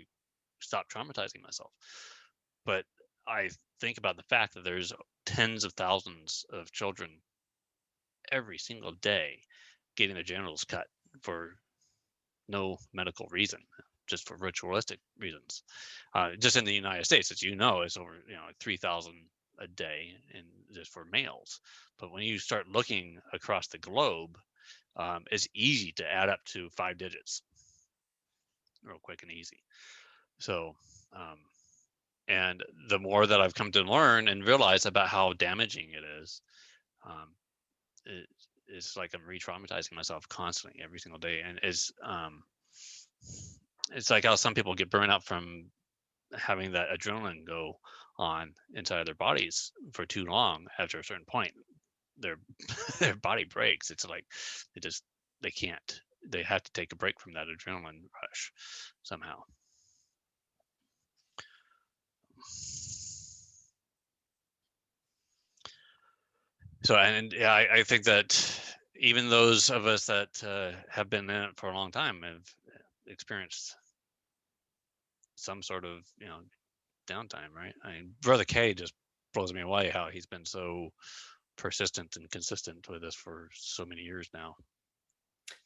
stop traumatizing myself. But I think about the fact that there's tens of thousands of children every single day getting their genitals cut for no medical reason, just for ritualistic reasons. Just in the United States, as you know, it's over 3,000 a day, and just for males. But when you start looking across the globe, it's easy to add up to 5 digits, real quick and easy. So, and the more that I've come to learn and realize about how damaging it is, it's like I'm re-traumatizing myself constantly every single day, and it's like how some people get burned out from having that adrenaline go on inside their bodies for too long. After a certain point, their their body breaks. It's like they can't. They have to take a break from that adrenaline rush somehow. So, and yeah, I think that even those of us that have been in it for a long time have experienced some sort of downtime, right? I mean, Brother K just blows me away how he's been so persistent and consistent with this for so many years now.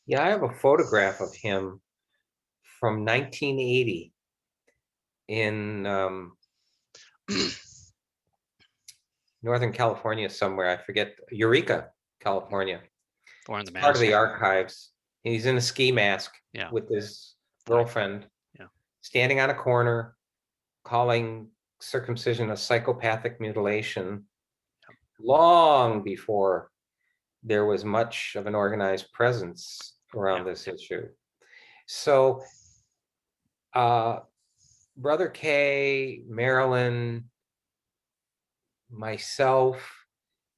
Yeah, I have a photograph of him from 1980 in Northern California somewhere. I forget, Eureka, California. Born the Part of mask. the archives. He's in a ski mask Yeah. with his girlfriend, Yeah. standing on a corner, calling circumcision a psychopathic mutilation, long before there was much of an organized presence around this issue. So, Brother Kay, Marilyn, myself,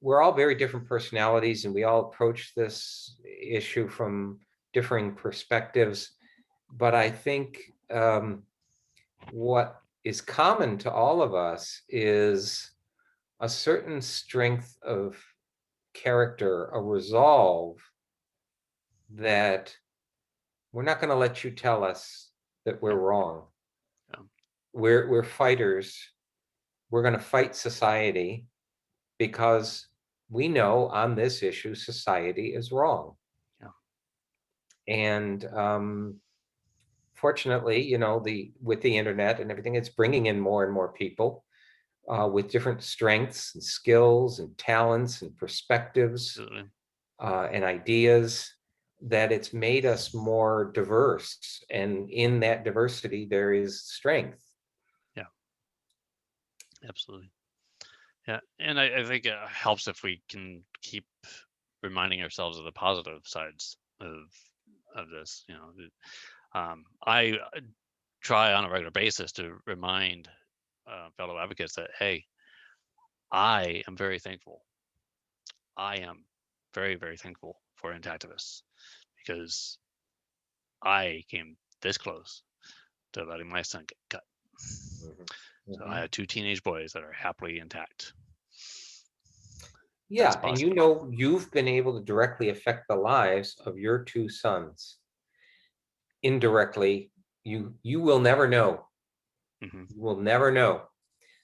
we're all very different personalities, and we all approach this issue from differing perspectives. But I think what is common to all of us is a certain strength of character, a resolve that we're not going to let you tell us that we're wrong. Yeah. We're fighters. We're going to fight society because we know on this issue society is wrong. Yeah. And fortunately, you know, with the internet and everything, it's bringing in more and more people with different strengths and skills and talents and perspectives and ideas, that it's made us more diverse. And in that diversity, there is strength. Yeah, absolutely. Yeah, and I think it helps if we can keep reminding ourselves of the positive sides of this. You know, I try on a regular basis to remind fellow advocates that, hey, I am very thankful. I am very, very thankful for activists, because I came this close to letting my son get cut. Mm-hmm. So I had 2 teenage boys that are happily intact. Yeah, and you know, you've been able to directly affect the lives of your 2 sons. Indirectly, you will never know. Mm-hmm. You will never know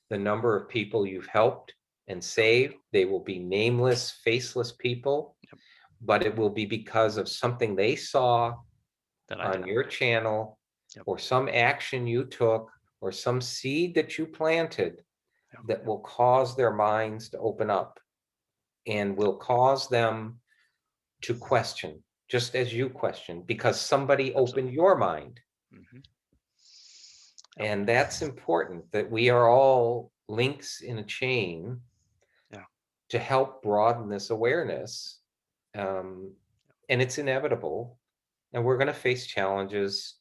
the number of people you've helped and saved. They will be nameless, faceless people, but it will be because of something they saw on your channel, or some action you took, or some seed that you planted that will cause their minds to open up and will cause them to question, just as you questioned, because somebody opened your mind. Mm-hmm. And that's important, that we are all links in a chain to help broaden this awareness. And it's inevitable, and we're going to face challenges.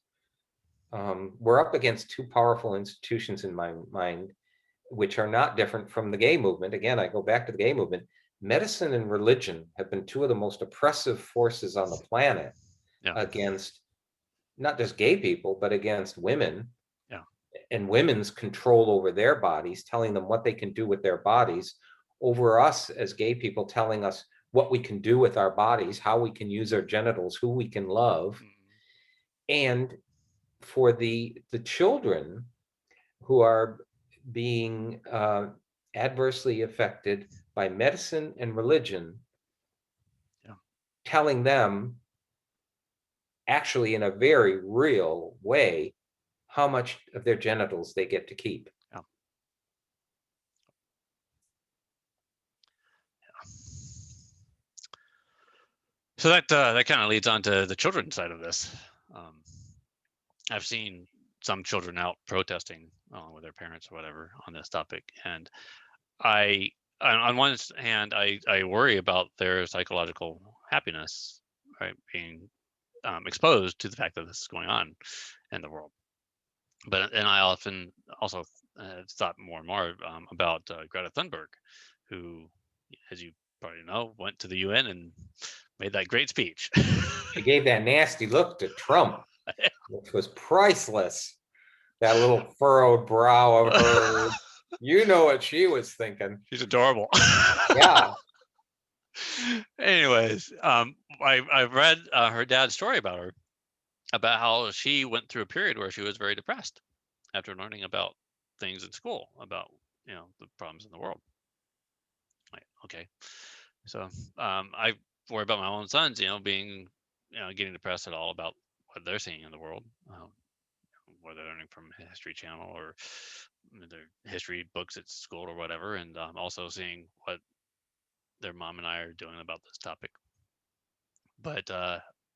We're up against 2 powerful institutions in my mind, which are not different from the gay movement. Again, I go back to the gay movement. Medicine and religion have been 2 of the most oppressive forces on the planet against not just gay people, but against women. And women's control over their bodies, telling them what they can do with their bodies, over us as gay people telling us what we can do with our bodies, how we can use our genitals, who we can love. Mm-hmm. And for the children who are being adversely affected by medicine and religion, telling them, actually in a very real way, how much of their genitals they get to keep. So that kind of leads on to the children's side of this. I've seen some children out protesting along with their parents or whatever on this topic, and on one hand, I worry about their psychological happiness, right, being exposed to the fact that this is going on in the world. And I often also thought more and more about Greta Thunberg, who, as you probably know, went to the UN and made that great speech. She gave that nasty look to Trump, which was priceless. That little furrowed brow of hers. You know what she was thinking. She's adorable. Yeah. Anyways, I've read her dad's story about her, about how she went through a period where she was very depressed after learning about things in school, about, you know, the problems in the world. Like, okay. So I worry about my own sons, being, getting depressed at all about what they're seeing in the world, what they're learning from History Channel or their history books at school or whatever, and also seeing what their mom and I are doing about this topic. But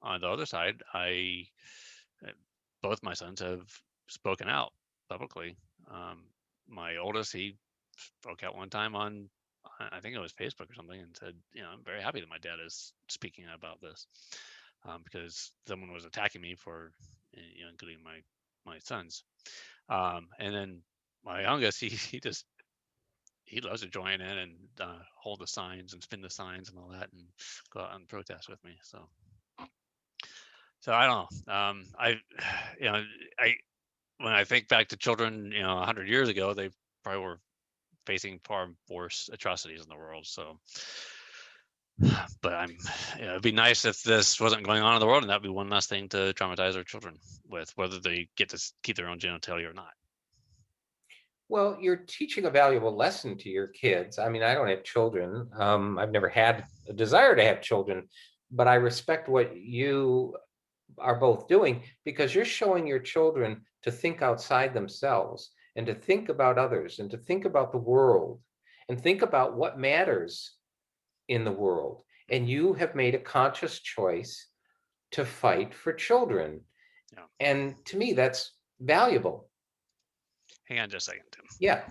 on the other side, both my sons have spoken out publicly. My oldest, he spoke out one time on, I think it was Facebook or something, and said, I'm very happy that my dad is speaking about this, because someone was attacking me for, including my sons. And then my youngest, he loves to join in and hold the signs and spin the signs and all that, and go out and protest with me. So I don't know. you know, I when I think back to children, 100 years ago, they probably were facing far worse atrocities in the world. So, but it'd be nice if this wasn't going on in the world, and that'd be one less thing to traumatize our children with, whether they get to keep their own genitalia or not. Well, you're teaching a valuable lesson to your kids. I mean, I don't have children. I've never had a desire to have children, but I respect what you are both doing, because you're showing your children to think outside themselves and to think about others and to think about the world and think about what matters in the world. And you have made a conscious choice to fight for children. Yeah. And to me, that's valuable. Hang on just a second, Tim. Yeah.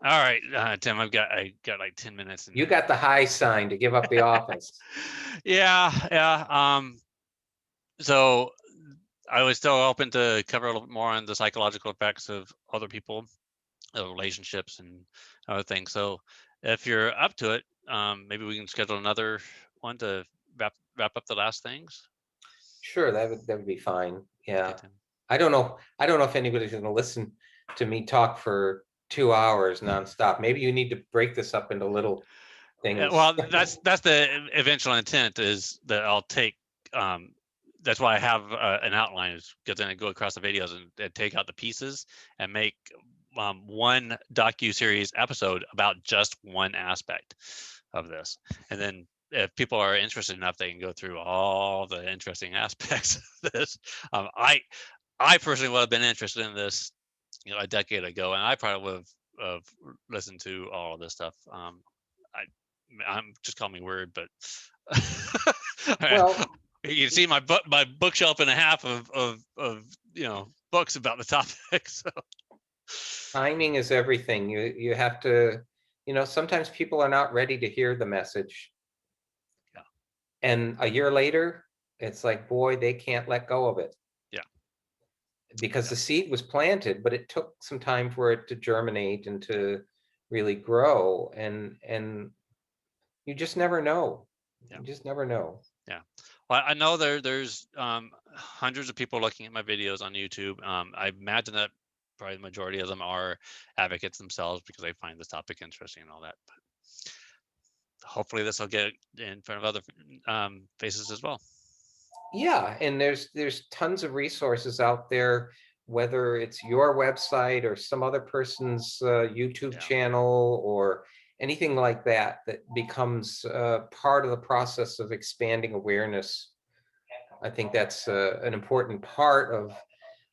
All right, Tim, I got like 10 minutes. You got the high sign to give up the office. Yeah. So I was still open to cover a little bit more on the psychological effects of other people, relationships, and other things. So if you're up to it, maybe we can schedule another one to wrap up the last things. Sure, that would be fine. Yeah. Okay, Tim. I don't know if anybody's going to listen to me talk for 2 hours nonstop. Maybe you need to break this up into little things. Well, that's the eventual intent, is that I'll take. That's why I have an outline, is because then I go across the videos and take out the pieces and make one docu-series episode about just one aspect of this. And then if people are interested enough, they can go through all the interesting aspects of this. I personally would have been interested in this, a decade ago, and I probably would have listened to all of this stuff. I'm just call me weird, but Well, you can see my bookshelf and a half of books about the topic. So timing is everything. You have to, sometimes people are not ready to hear the message. Yeah. And a year later, it's like, boy, they can't let go of it. Yeah. Because the seed was planted, but it took some time for it to germinate and to really grow. And you just never know. Yeah. You just never know. Yeah. Well, I know there's hundreds of people looking at my videos on YouTube. I imagine that probably the majority of them are advocates themselves because they find this topic interesting and all that. But hopefully this will get in front of other faces as well. Yeah, and there's tons of resources out there, whether it's your website or some other person's YouTube channel or anything like that, that becomes part of the process of expanding awareness. I think that's an important part of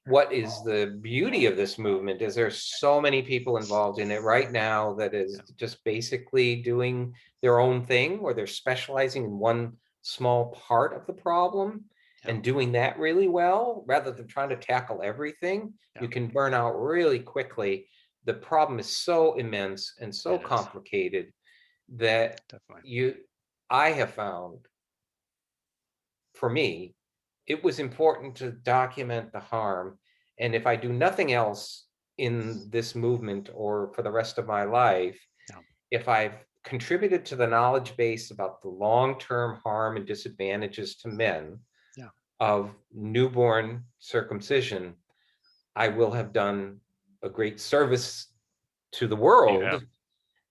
what is the beauty of this movement, is there's so many people involved in it right now that is just basically doing their own thing, or they're specializing in one small part of the problem and doing that really well, rather than trying to tackle everything. You can burn out really quickly. The problem is so immense and so complicated that I have found, for me, it was important to document the harm. And if I do nothing else in this movement or for the rest of my life, if I've contributed to the knowledge base about the long-term harm and disadvantages to men of newborn circumcision, I will have done a great service to the world.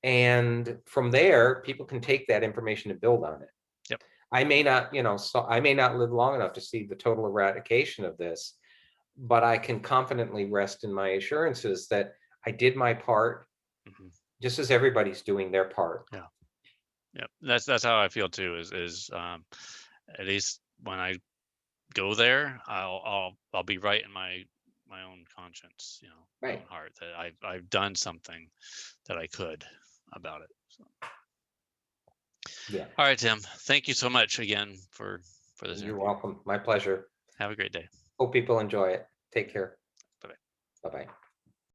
And from there, people can take that information and build on it. I may not, I may not live long enough to see the total eradication of this, but I can confidently rest in my assurances that I did my part, just as everybody's doing their part. Yeah. Yeah, that's how I feel too. Is at least when I go there, I'll be right in my own conscience, my Right. own heart, that I've done something that I could about it. So. Yeah. All right, Tim. Thank you so much again for this You're interview. welcome. My pleasure. Have a great day. Hope people enjoy it. Take care. Bye-bye. Bye-bye.